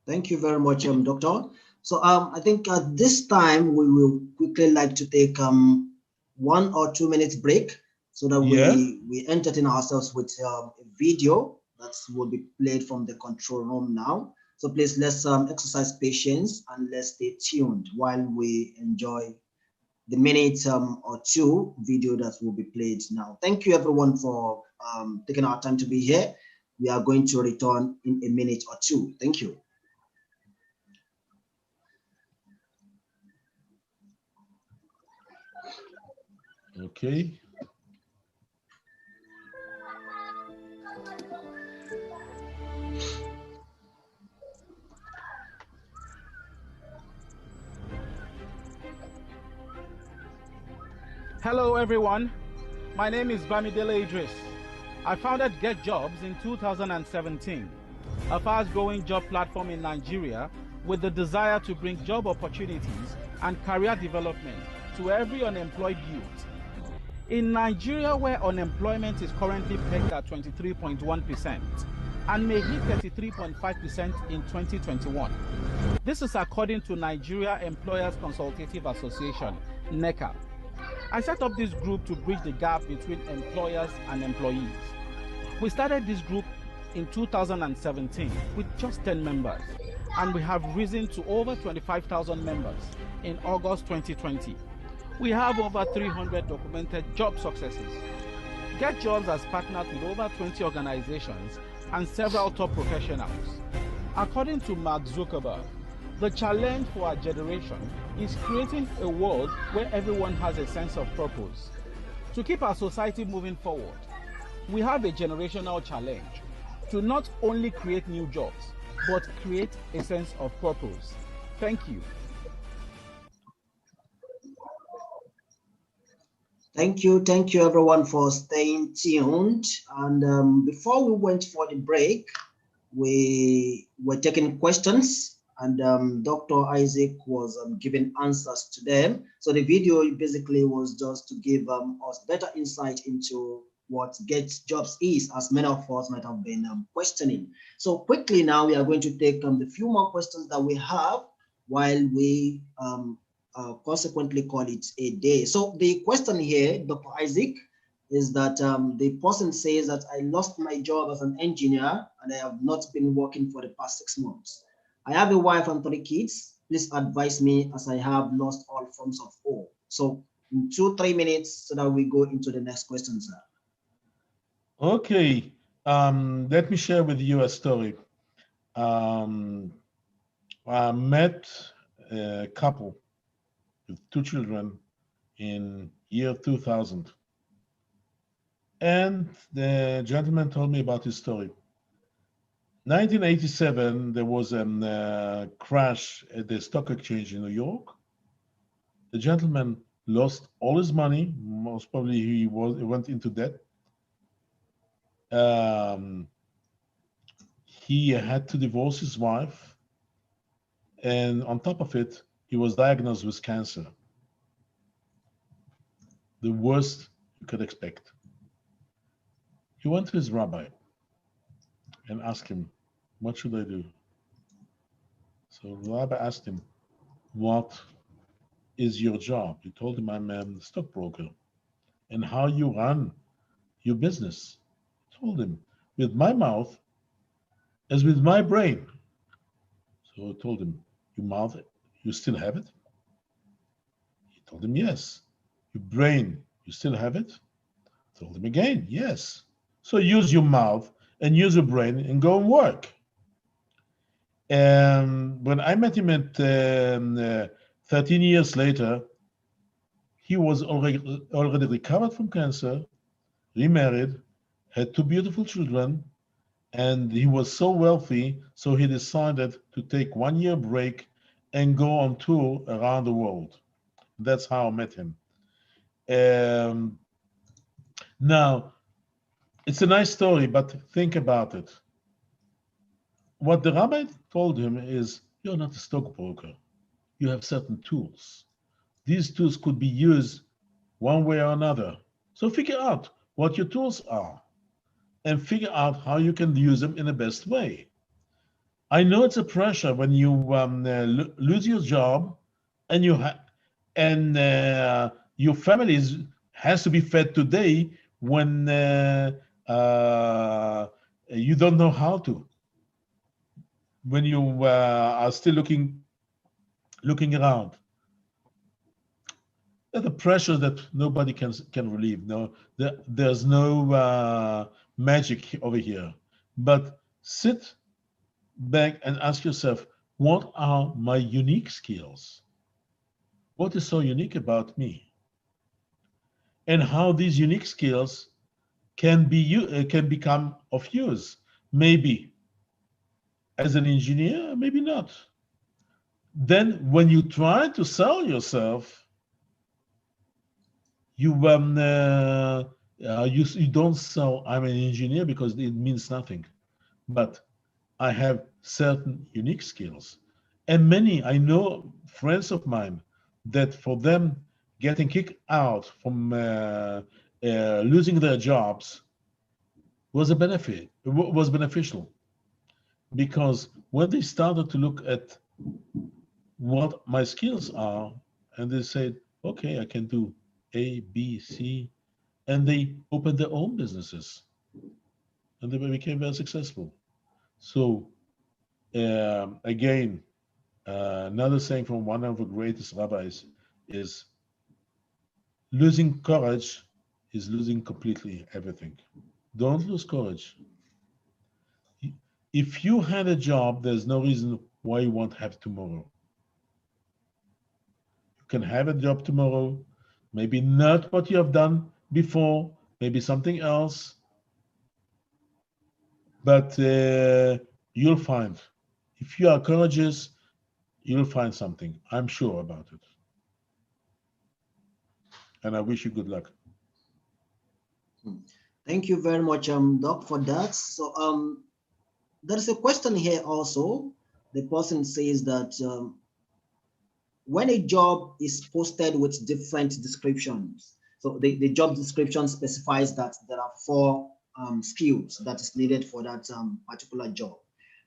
Speaker 5: Thank you very much, Doctor. So I think at this time we will quickly like to take 1 or 2 minutes break so that we entertain ourselves with a video that will be played from the control room now. So please let's exercise patience and let's stay tuned while we enjoy the minute or 2 video that will be played now. Thank you everyone for taking our time to be here. We are going to return in a minute or 2. Thank you.
Speaker 4: Okay.
Speaker 3: Hello everyone, my name is Bamidele Idris. I founded Get Jobs in 2017, a fast-growing job platform in Nigeria with the desire to bring job opportunities and career development to every unemployed youth. In Nigeria, where unemployment is currently pegged at 23.1% and may hit 33.5% in 2021. This is according to Nigeria Employers Consultative Association, NECA. I set up this group to bridge the gap between employers and employees. We started this group in 2017 with just 10 members, and we have risen to over 25,000 members in August 2020. We have over 300 documented job successes. Get Jobs has partnered with over 20 organizations and several top professionals. According to Mark Zuckerberg, the challenge for our generation is creating a world where everyone has a sense of purpose. To keep our society moving forward, we have a generational challenge to not only create new jobs, but create a sense of purpose. Thank you.
Speaker 5: Thank you everyone for staying tuned. And before we went for the break, we were taking questions and Dr. Isaac was giving answers to them. So the video basically was just to give us better insight into what Get Jobs is, as many of us might have been questioning. So quickly now, we are going to take the few more questions that we have while we consequently call it a day. So the question here, Dr. Isaac, is that the person says that I lost my job as an engineer and I have not been working for the past 6 months. I have a wife and 3 kids. Please advise me as I have lost all forms of hope. So in 2-3 minutes so that we go into the next question, sir.
Speaker 4: Okay, let me share with you a story. I met a couple with 2 children in year 2000. And the gentleman told me about his story. 1987, there was a crash at the stock exchange in New York. The gentleman lost all his money. Most probably he went into debt. He had to divorce his wife. And on top of it, he was diagnosed with cancer. The worst you could expect. He went to his rabbi and asked him, what should I do? So the rabbi asked him, what is your job? He told him, I'm a stockbroker. And how you run your business? He told him, with my mouth as with my brain. So I told him, your mouth, you still have it? He told him, yes. Your brain, you still have it? I told him again, yes. So use your mouth and use your brain and go and work. And when I met him at 13 years later, he was already recovered from cancer, remarried, had 2 beautiful children, and he was so wealthy, so he decided to take 1 year break and go on tour around the world. That's how I met him. Um, Now, it's a nice story, but think about it. What the rabbi told him is, you're not a stockbroker. You have certain tools. These tools could be used one way or another. So figure out what your tools are and figure out how you can use them in the best way. I know it's a pressure when you lose your job and your family has to be fed today when uh, you don't know how to. When you are still looking around, the pressure that nobody can relieve. No, there's no magic over here. But sit back and ask yourself, what are my unique skills? What is so unique about me? And how these unique skills can become of use. Maybe as an engineer, maybe not. Then when you try to sell yourself, you don't sell I'm an engineer because it means nothing. But I have certain unique skills. And many, I know friends of mine that for them getting kicked out from losing their jobs was was beneficial, because when they started to look at what my skills are, and they said, okay, I can do A, B, C, and they opened their own businesses and they became very successful. So again, another saying from one of the greatest rabbis is, losing courage is losing completely everything. Don't lose courage. If you had a job, there's no reason why you won't have tomorrow. You can have a job tomorrow, maybe not what you have done before, maybe something else, but you'll find. If you are courageous, you'll find something. I'm sure about it. And I wish you good luck.
Speaker 5: Thank you very much, Doc, for that. So there's a question here also. The person says that when a job is posted with different descriptions, so the job description specifies that there are 4 skills that is needed for that particular job.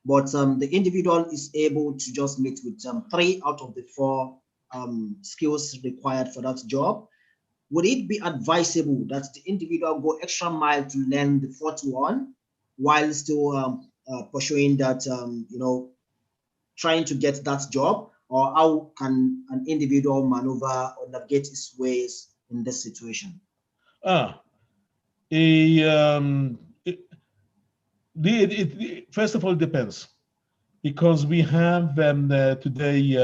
Speaker 5: But the individual is able to just meet with 3 out of the 4 skills required for that job. Would it be advisable that the individual go extra mile to learn the 4th one while still pursuing that, trying to get that job? Or how can an individual maneuver or navigate his ways in this situation?
Speaker 4: First of all, it depends, because we have today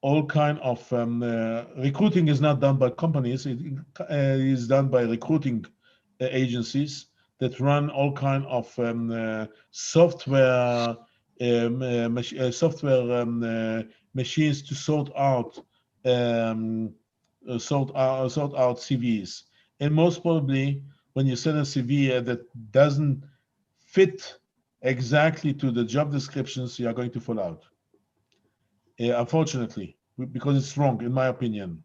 Speaker 4: all kind of recruiting is not done by companies. It is done by recruiting agencies that run all kind of software machines to sort out CVs. And most probably, when you send a CV that doesn't fit exactly to the job descriptions, you are going to fall out. Unfortunately, because it's wrong, in my opinion.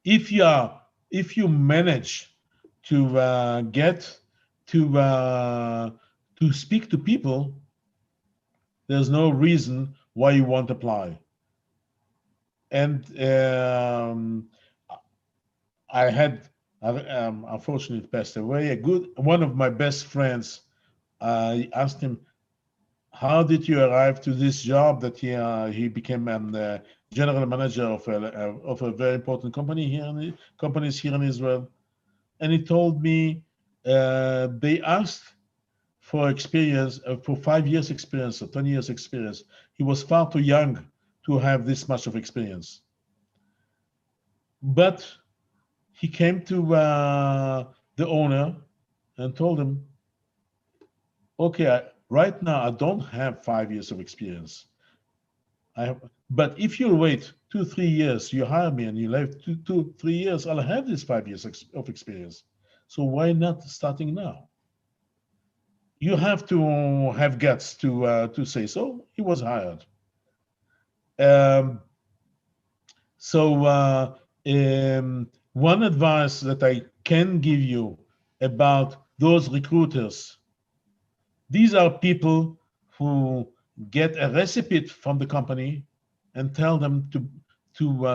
Speaker 4: If you manage to get to speak to people, there's no reason why you won't apply. And I had unfortunately passed away. One of my best friends. I asked him, how did you arrive to this job that he became the general manager of a very important companies here in Israel? And he told me they asked for experience, for 5 years experience or 20 years experience. He was far too young to have this much of experience. But he came to the owner and told him, okay, right now I don't have 5 years of experience. But if you wait 2-3 years, you hire me and you live 2-3 years, I'll have this 5 years of experience. So why not starting now? You have to have guts to say so. He was hired. Um, one advice that I can give you about those recruiters, these are people who get a recipe from the company and tell them to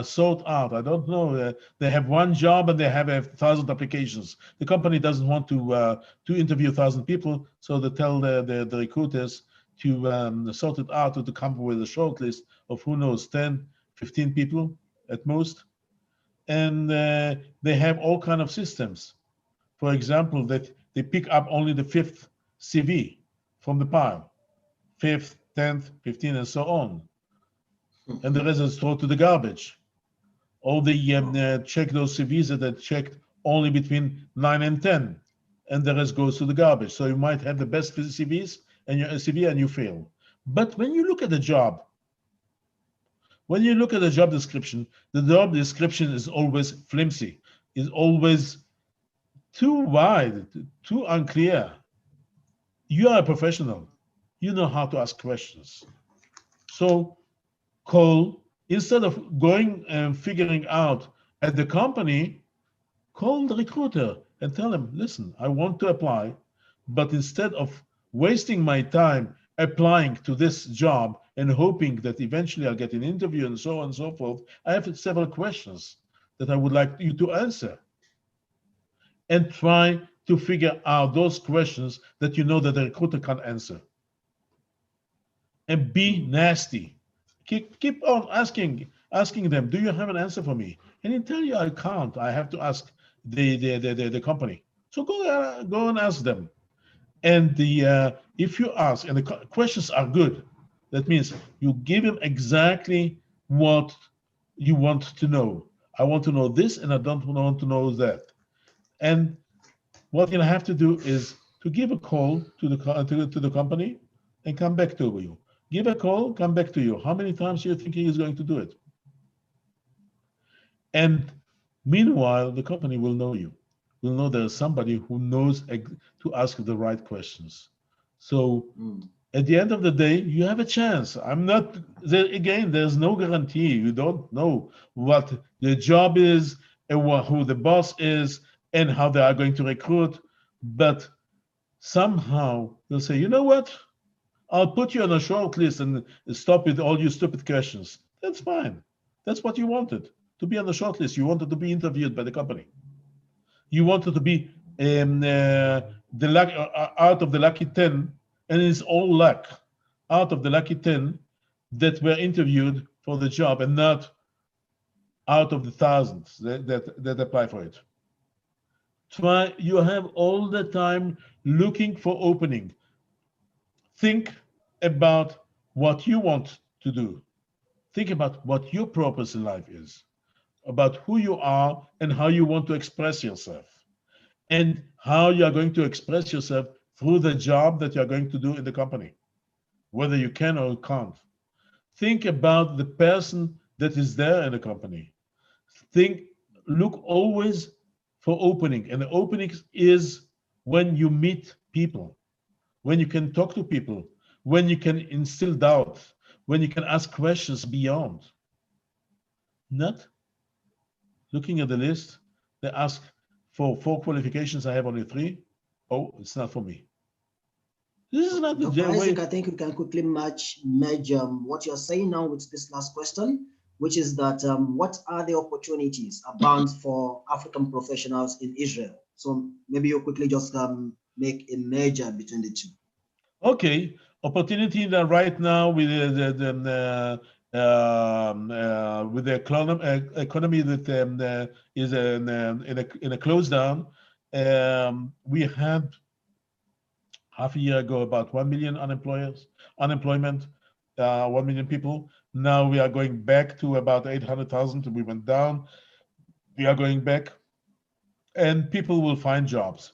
Speaker 4: sort out. I don't know. They have one job and they have 1,000 applications. The company doesn't want to interview 1,000 people, so they tell the recruiters to sort it out, or to come up with a short list of, who knows, 10, 15 people at most. And they have all kind of systems. For example, that they pick up only the 5th CV from the pile, 5th, 10th, 15th, and so on. And the rest is thrown to the garbage. Or they check those CVs that are checked only between 9 and 10, and the rest goes to the garbage. So you might have the best CVs and your CV and you fail. But when you look at the job, description, the job description is always flimsy, is always too wide, too unclear. You are a professional. You know how to ask questions. So call, instead of going and figuring out at the company, call the recruiter and tell them, listen, I want to apply, but instead of wasting my time applying to this job and hoping that eventually I'll get an interview and so on and so forth, I have several questions that I would like you to answer. And try to figure out those questions that you know that the recruiter can't answer. And be nasty. Keep on asking them, do you have an answer for me? And they tell you, I can't. I have to ask the company. So go and ask them. And if you ask, and the questions are good, that means you give them exactly what you want to know. I want to know this, and I don't want to know that. And what you're gonna have to do is to give a call to the company and come back to you. Give a call, come back to you. How many times do you think he is going to do it? And meanwhile, the company will know you. Will know there's somebody who knows to ask the right questions. So at the end of the day, you have a chance. I'm not there again. There's no guarantee. You don't know what the job is and who the boss is and how they are going to recruit. But somehow you'll say, you know what? I'll put you on a short list and stop with all your stupid questions. That's fine. That's what you wanted, to be on the short list. You wanted to be interviewed by the company. You wanted to be out of the lucky 10, and it's all luck, out of the lucky 10 that were interviewed for the job, and not out of the thousands that apply for it. You have all the time looking for opening. Think about what you want to do. Think about what your purpose in life is, about who you are and how you want to express yourself, and how you are going to express yourself through the job that you are going to do in the company, whether you can or can't. Think about the person that is there in the company. Look always for opening, and the opening is when you meet people, when you can talk to people, when you can instill doubt, when you can ask questions beyond. Not looking at the list, they ask for 4 qualifications, I have only 3. Oh, it's not for me. This is not the
Speaker 5: way. I think you can quickly merge what you're saying now with this last question, which is that what are the opportunities abound for African professionals in Israel? So maybe you quickly just make a merger between the two.
Speaker 4: Okay, opportunity that right now with the economy that is in a close down. We had half a year ago about 1 million unemployment, 1 million people. Now we are going back to about 800,000. We went down. We are going back, and people will find jobs.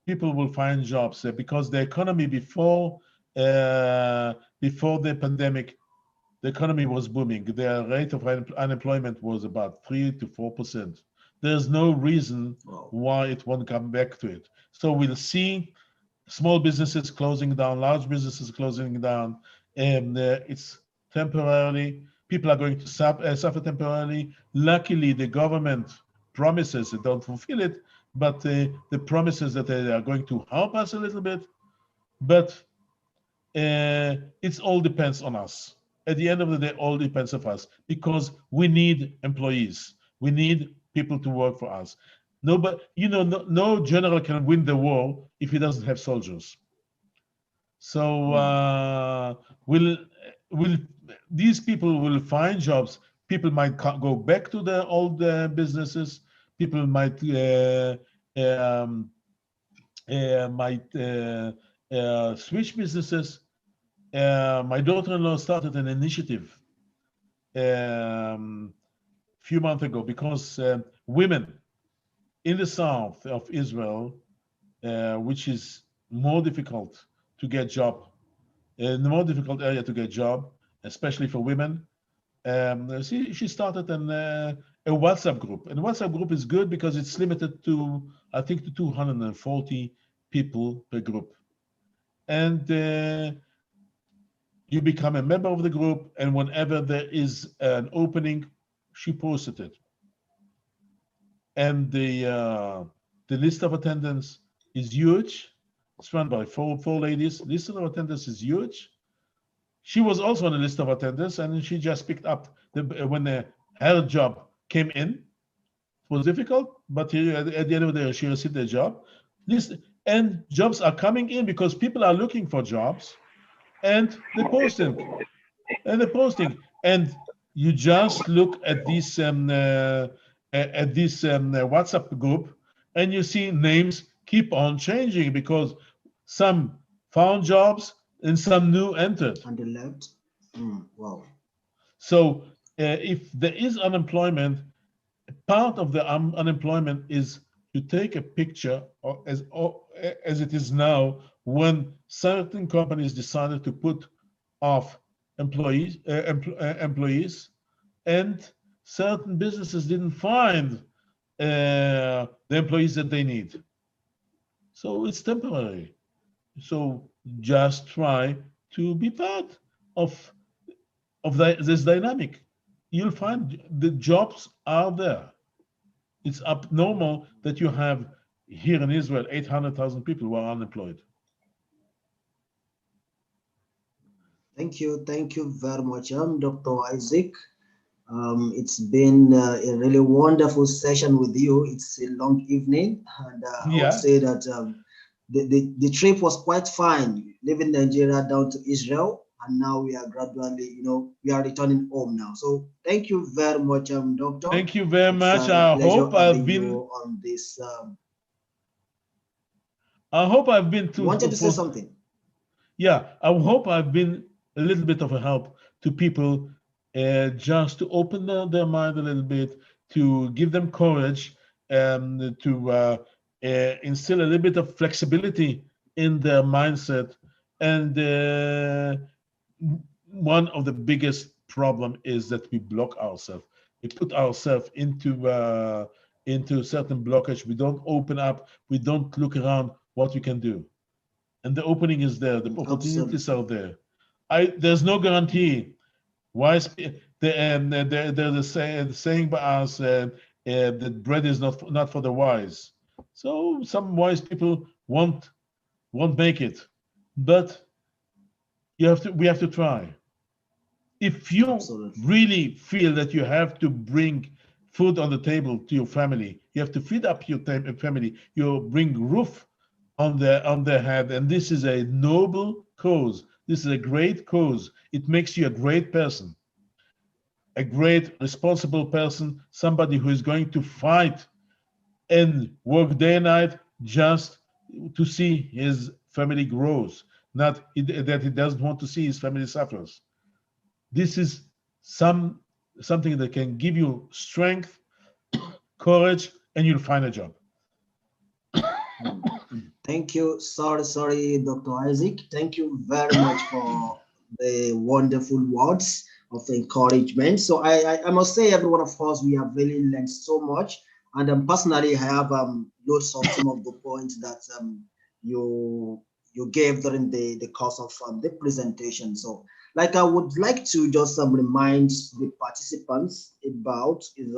Speaker 4: People will find jobs because the economy before the pandemic the economy was booming. The rate of unemployment was about 3 to 4%. There's no reason why it won't come back to it. So we'll see small businesses closing down, large businesses closing down, and it's temporarily. People are going to suffer temporarily. Luckily, the government promises they don't fulfill it, but the promises that they are going to help us a little bit. But it all depends on us. At the end of the day, all depends on us because we need employees. We need people to work for us. Nobody, no general can win the war if he doesn't have soldiers. So will these people will find jobs? People might go back to their old businesses. People might switch businesses. My daughter-in-law started an initiative few months ago because women in the south of Israel, which is more difficult to get job, the more difficult area to get job, especially for women. She started a WhatsApp group. And the WhatsApp group is good because it's limited to, I think, to 240 people per group. And you become a member of the group, and whenever there is an opening, she posted it. And the list of attendance is huge. It's run by four ladies. The list of attendance is huge. She was also on the list of attendance, and she just picked up when her job came in. It was difficult, but at the end of the day, she received the job. And jobs are coming in because people are looking for jobs, and they're posting. And you just look at this WhatsApp group, and you see names keep on changing because some found jobs and some new entered.
Speaker 5: And they left. Wow.
Speaker 4: So if there is unemployment, part of the unemployment is to take a picture as it is now when certain companies decided to put off employees, and certain businesses didn't find the employees that they need. So it's temporary. So just try to be part of this dynamic. You'll find the jobs are there. It's abnormal that you have here in Israel 800,000 people who are unemployed.
Speaker 5: Thank you very much, Dr. Isaac. It's been a really wonderful session with you. It's a long evening, and I would say that the trip was quite fine, leaving Nigeria down to Israel, and now we are gradually, we are returning home now. So thank you very much, Doctor.
Speaker 4: Thank you very much. I hope I've been
Speaker 5: on this.
Speaker 4: I hope I've been
Speaker 5: to. Wanted to say something.
Speaker 4: Yeah, I hope I've been a little bit of a help to people, just to open their mind a little bit, to give them courage, to instill a little bit of flexibility in their mindset. And one of the biggest problem is that we block ourselves. We put ourselves into certain blockage. We don't open up. We don't look around what we can do. And the opening is there. The opportunities are there. There's no guarantee. There's a saying by us that bread is not for the wise. So some wise people won't make it, but we have to try. If you really feel that you have to bring food on the table to your family, you have to feed up your family, you bring roof on their head, and this is a noble cause. This is a great cause. It makes you a great person, a great responsible person, somebody who is going to fight and work day and night just to see his family grows, not that he doesn't want to see his family suffers. This is something that can give you strength, courage, and you'll find a job.
Speaker 5: Thank you. Sorry, Dr. Isaac. Thank you very much for the wonderful words of encouragement. So I must say, every one of us, we have really learned so much. And personally, I have loads of some of the points that you gave during the course of the presentation. So, like, I would like to just remind the participants about is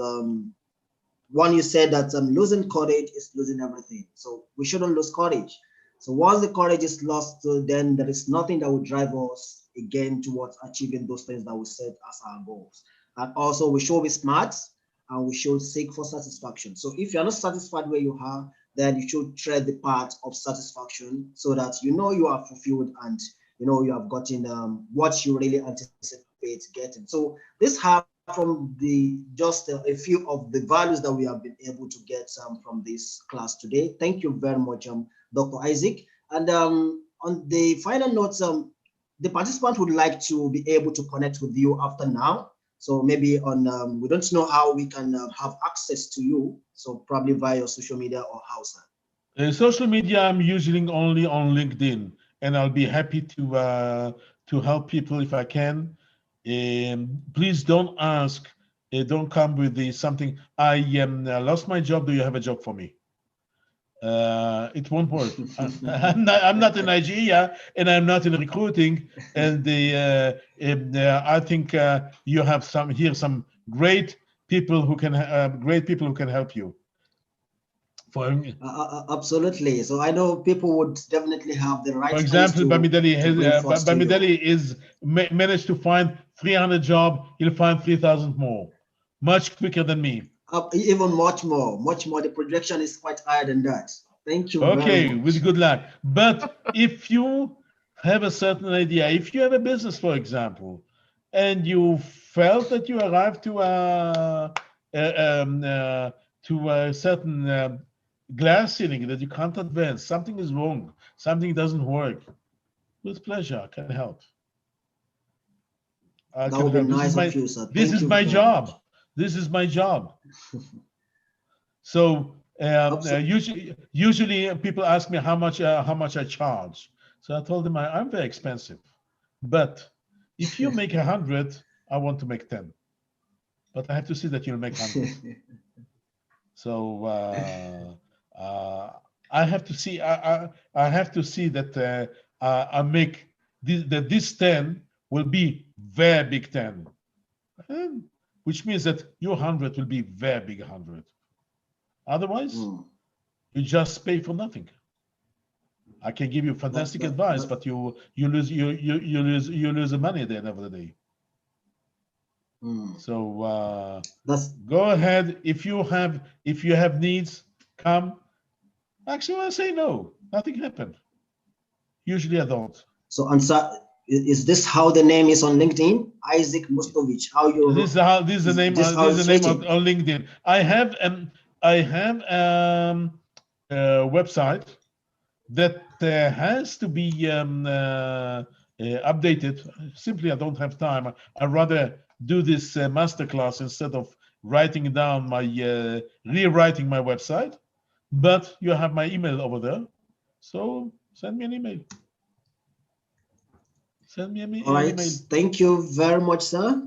Speaker 5: one, you said that losing courage is losing everything. So we shouldn't lose courage. So once the courage is lost, then there is nothing that will drive us again towards achieving those things that we set as our goals. And also, we should be smart and we should seek for satisfaction. So if you're not satisfied where you are, then you should tread the path of satisfaction so that you know you are fulfilled and you know you have gotten what you really anticipate getting. So this have from the just a few of the values that we have been able to get from this class today. Thank you very much, Dr. Isaac. And on the final notes, the participant would like to be able to connect with you after now. So maybe on, we don't know how we can have access to you. So probably via your social media or how, sir?
Speaker 4: Social media, I'm usually only on LinkedIn, and I'll be happy to help people if I can. Please don't ask, don't come with the something. I lost my job. Do you have a job for me? It won't work. I'm not in Nigeria, and I'm not in recruiting. And I think you have some great people who can help you.
Speaker 5: Absolutely. So I know people would definitely have the right.
Speaker 4: For example, Bamidele is managed to find 300 jobs. He'll find 3,000 more, much quicker than me.
Speaker 5: Even much more. The projection is quite higher than that. Thank you.
Speaker 4: Okay,
Speaker 5: very much.
Speaker 4: with good luck. But if you have a certain idea, if you have a business, for example, and you felt that you arrived to a certain glass ceiling that you can't advance, something is wrong, something doesn't work, with pleasure, I can help.
Speaker 5: That would be nice of you, sir.
Speaker 4: This is my job. This is my job. So usually people ask me how much I charge. So I told them I'm very expensive. But if you make 100, I want to make 10. But I have to see that you'll make 100. So I have to see. I have to see that I make this 10 will be very big 10, which means that your 100 will be very big 100. Otherwise, you just pay for nothing. I can give you fantastic advice, but you lose the money at the end of the day. So go ahead. If you have needs, come. Actually, I say no. Nothing happened. Usually, I don't.
Speaker 5: So, answer. Is this how the name is on LinkedIn? Isaac Mustovich. How you?
Speaker 4: This is the name on LinkedIn. I have a website that has to be updated. Simply, I don't have time. I'd rather do this masterclass instead of writing down rewriting my website. But you have my email over there, so send me an email. Send me an email.
Speaker 5: All right. Thank you very much, sir.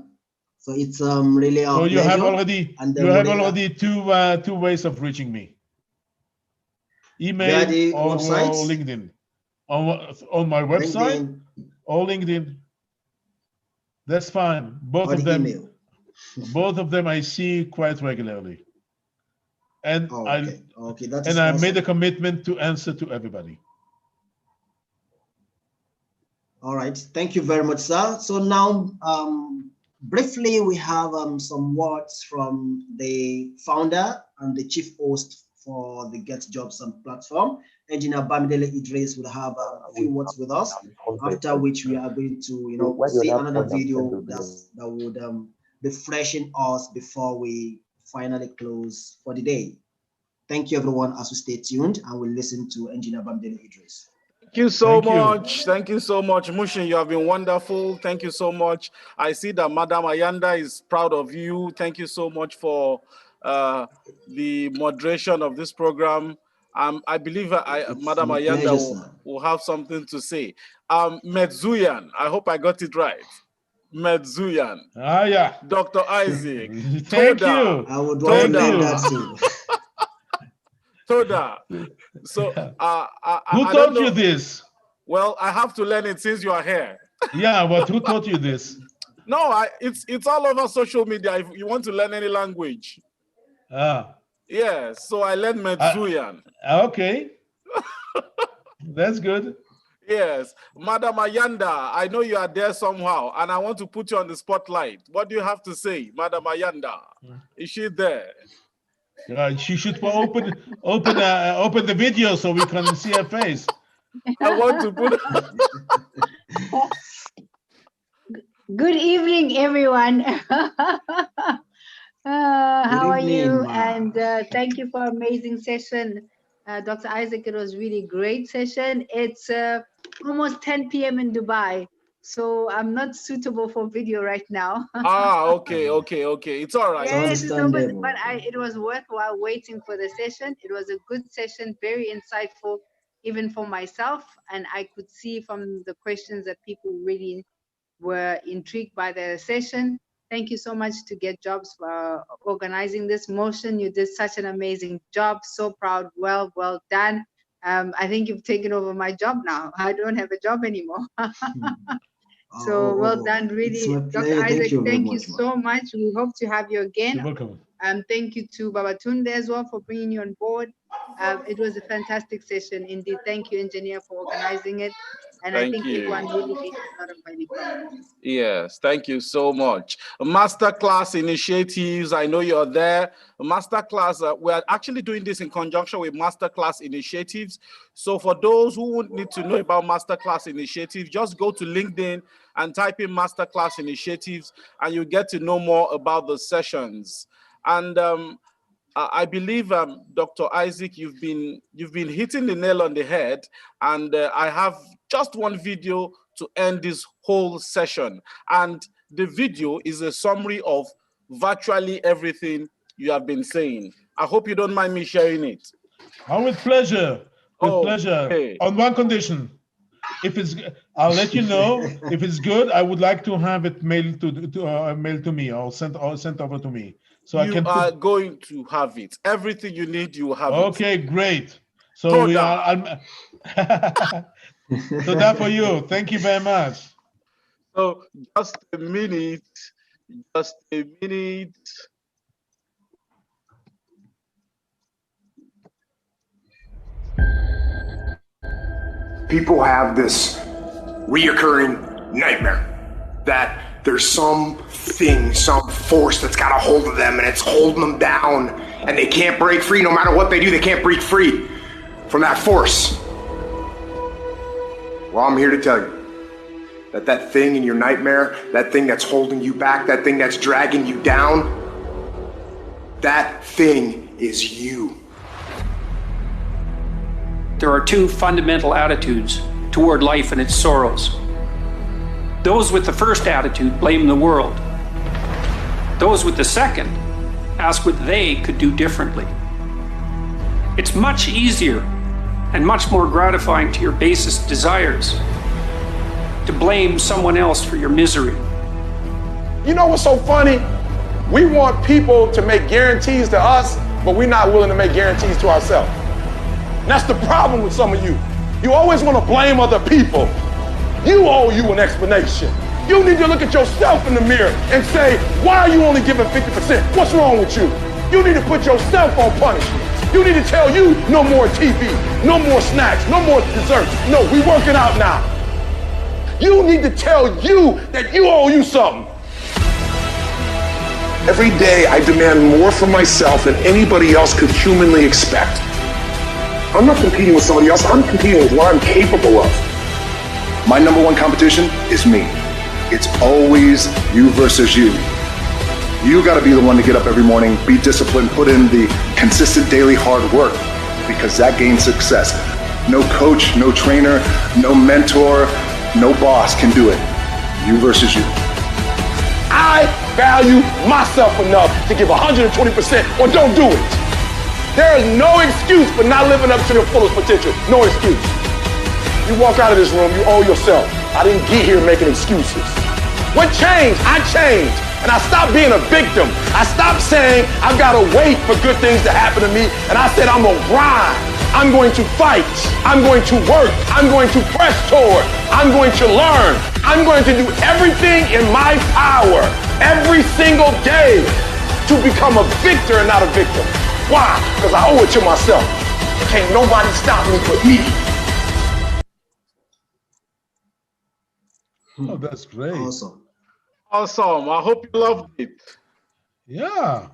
Speaker 5: So it's really our
Speaker 4: pleasure. You have already two ways of reaching me. Email or LinkedIn. On my website LinkedIn. Or LinkedIn. That's fine. Both of them. Email. Both of them I see quite regularly. And I made a commitment to answer to everybody.
Speaker 5: All right. Thank you very much, sir. So now, briefly, we have some words from the founder and the chief host for the Get Jobs platform. Engineer Bamidele Idris will have a few words with us, after which we are going to, see another video that would be freshing us before we finally close for the day. Thank you, everyone, as we stay tuned and we'll listen to Engineer Bamidele Idris.
Speaker 1: Thank you so much. Thank you so much. Mushin, you have been wonderful. Thank you so mumuch. I see that Madam Ayanda is proud of you. Thank you so much for the moderation of this program. I believe Madam Ayanda will have something to say. Metzuyan, I hope I got it right. Medzuyan.
Speaker 4: Yeah.
Speaker 1: Dr. Isaac.
Speaker 4: Thank
Speaker 1: Toda.
Speaker 4: you.
Speaker 5: I would want to
Speaker 1: Toda.
Speaker 5: name that too.
Speaker 1: Toda. So,
Speaker 4: who
Speaker 1: I
Speaker 4: taught
Speaker 1: don't
Speaker 4: you
Speaker 1: know.
Speaker 4: this?
Speaker 1: Well, I have to learn it since you are here.
Speaker 4: Yeah, but who taught you this?
Speaker 1: No, it's all over social media. If you want to learn any language. Yeah, so I learned Medzuyan.
Speaker 4: Okay. That's good.
Speaker 1: Yes. Madam Ayanda, I know you are there somehow, and I want to put you on the spotlight. What do you have to say, Madam Ayanda? Is she there?
Speaker 4: She should open the video so we can see her face.
Speaker 1: I want to put...
Speaker 6: Good evening, everyone. How are you? And thank you for an amazing session, Dr. Isaac. It was really great session. It's almost 10 p.m. in Dubai, so I'm not suitable for video right now.
Speaker 1: Okay. It's all right.
Speaker 6: Yes, no, but it was worthwhile waiting for the session. It was a good session, very insightful, even for myself. And I could see from the questions that people really were intrigued by the session. Thank you so much to Get Jobs for organizing this motion. You did such an amazing job. So proud. Well done. I think you've taken over my job now. I don't have a job anymore. So well done, really. Dr. Isaac, thank you so much. We hope to have you again.
Speaker 4: You're welcome.
Speaker 6: Thank you to Babatunde as well for bringing you on board. It was a fantastic session indeed. Thank you, engineer, for organizing it. And I think everyone really gained a lot of value from it.
Speaker 1: Yes, thank you so much. MasterClass initiatives, I know you're there. MasterClass, we're actually doing this in conjunction with MasterClass initiatives. So for those who need to know about MasterClass initiatives, just go to LinkedIn and type in MasterClass initiatives, and you get to know more about the sessions. And I believe, Dr. Isaac, you've been hitting the nail on the head, and I have just one video to end this whole session. And the video is a summary of virtually everything you have been saying. I hope you don't mind me sharing it.
Speaker 4: Oh, with pleasure. With pleasure.
Speaker 1: Okay.
Speaker 4: On one condition. I'll let you know if it's good. I would like to have it mailed to me or sent over to me. So
Speaker 1: you are going to have it. Everything you need, you have it.
Speaker 4: Okay, great. So we are. So that for you. Thank you very much.
Speaker 1: So just a minute.
Speaker 7: People have this reoccurring nightmare that there's something, some force that's got a hold of them and it's holding them down and they can't break free. No matter what they do, they can't break free from that force. Well, I'm here to tell you that thing in your nightmare, that thing that's holding you back, that thing that's dragging you down, that thing is you.
Speaker 8: There are two fundamental attitudes toward life and its sorrows. Those with the first attitude blame the world. Those with the second ask what they could do differently. It's much easier and much more gratifying to your basest desires to blame someone else for your misery.
Speaker 7: You know what's so funny? We want people to make guarantees to us, but we're not willing to make guarantees to ourselves. And that's the problem with some of you. You always want to blame other people. You owe you an explanation. You need to look at yourself in the mirror and say, why are you only giving 50%? What's wrong with you? You need to put yourself on punishment. You need to tell you no more TV, no more snacks, no more desserts. No, we working out now. You need to tell you that you owe you something. Every day I demand more from myself than anybody else could humanly expect. I'm not competing with somebody else, I'm competing with what I'm capable of. My number one competition is me. It's always you versus you. You gotta be the one to get up every morning, be disciplined, put in the consistent daily hard work, because that gains success. No coach, no trainer, no mentor, no boss can do it. You versus you. I value myself enough to give 120% or don't do it. There is no excuse for not living up to your fullest potential. No excuse. You walk out of this room, you owe yourself. I didn't get here making excuses. What changed? I changed. And I stopped being a victim. I stopped saying I've got to wait for good things to happen to me. And I said I'm going to grind. I'm going to fight. I'm going to work. I'm going to press toward. I'm going to learn. I'm going to do everything in my power every single day to become a victor and not a victim. Why? Because I owe it to myself. Can't nobody stop me but me.
Speaker 4: Oh, that's great.
Speaker 5: Awesome.
Speaker 1: Awesome. I hope you loved it.
Speaker 4: Yeah.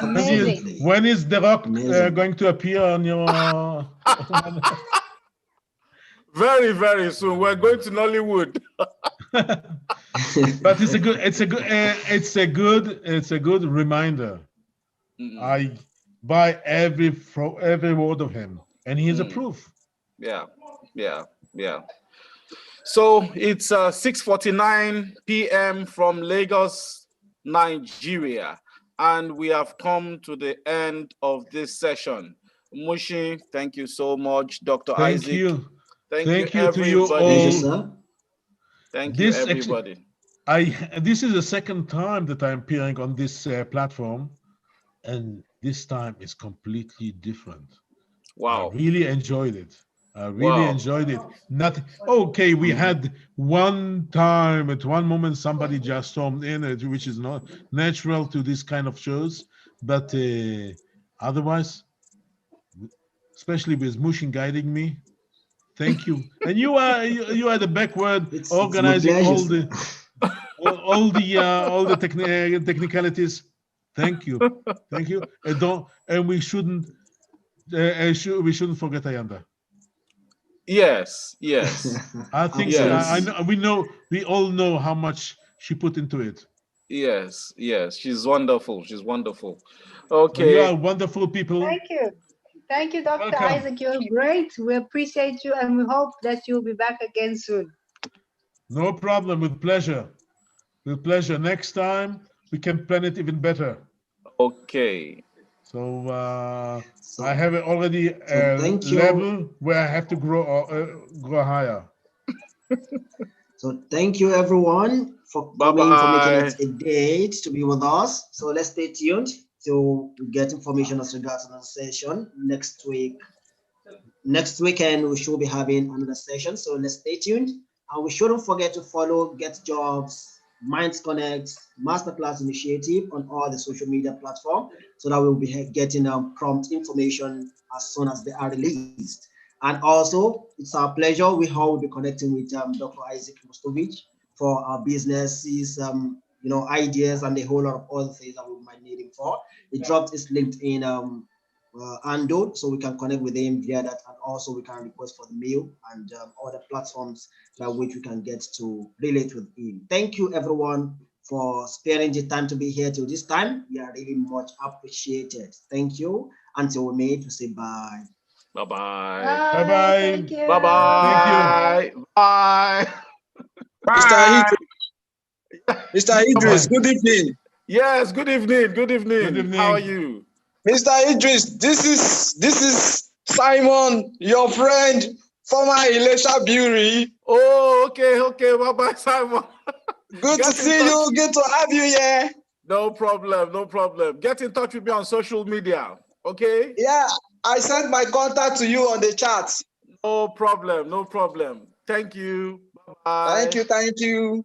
Speaker 6: Amazing.
Speaker 4: When is The Rock going to appear on your?
Speaker 1: Very, very soon. We're going to Nollywood.
Speaker 4: But it's a good reminder. I buy every word of him, and he is a proof.
Speaker 1: Yeah. So it's 6:49 p.m. from Lagos, Nigeria, and we have come to the end of this session. Mushi, thank you so much. Dr. Isaac. Thank you,
Speaker 4: to you all.
Speaker 5: Thank you, sir.
Speaker 1: Thank you, everybody.
Speaker 4: This is the second time that I'm appearing on this platform, and this time is completely different.
Speaker 1: Wow.
Speaker 4: I really enjoyed it. Enjoyed it. Okay, we had one time, at one moment, somebody just stormed in, which is not natural to this kind of shows, but otherwise, especially with Mushin guiding me, thank you. And you are the backward organizing all the technicalities. Thank you. And we shouldn't forget Ayanda.
Speaker 1: Yes.
Speaker 4: I think we all know how much she put into it.
Speaker 1: Yes. She's wonderful. Okay.
Speaker 4: You are wonderful people.
Speaker 6: Thank you, Dr.
Speaker 4: Welcome.
Speaker 6: Isaac. You're great. We appreciate you, and we hope that you'll be back again soon.
Speaker 4: No problem. With pleasure. Next time we can plan it even better.
Speaker 1: Okay.
Speaker 4: So I have already a level where I have to grow higher.
Speaker 5: So thank you, everyone, for coming, for making it a date to be with us. So let's stay tuned to get information as regards to the session next week. Next weekend, we should be having another session. So let's stay tuned. And we shouldn't forget to follow Get Jobs, Minds Connect, MasterClass initiative on all the social media platforms, so that we'll be getting prompt information as soon as they are released. And also, it's our pleasure. We will be connecting with Dr. Isaac Mustovich for our businesses, ideas, and a whole lot of other things that we might need him for. He dropped his LinkedIn handle, so we can connect with him via that, and also we can request for the mail and other platforms by which we can get to relate with him. Thank you, everyone, for sparing the time to be here till this time. We are really much appreciated. Thank you. Until we meet, we say bye.
Speaker 1: Bye-bye.
Speaker 4: Bye-bye.
Speaker 6: Thank you.
Speaker 1: Bye-bye. Bye.
Speaker 9: Mr. Idris, good evening.
Speaker 1: Yes, good evening. How are you?
Speaker 9: Mr. Idris, this is Simon, your friend, former Elisha Bury.
Speaker 1: Oh, okay. Bye-bye, Simon.
Speaker 9: Good to see you. Good to have you here.
Speaker 1: No problem. Get in touch with me on social media, okay?
Speaker 9: Yeah, I sent my contact to you on the chat.
Speaker 1: No problem. Thank you. Bye-bye.
Speaker 9: Thank you.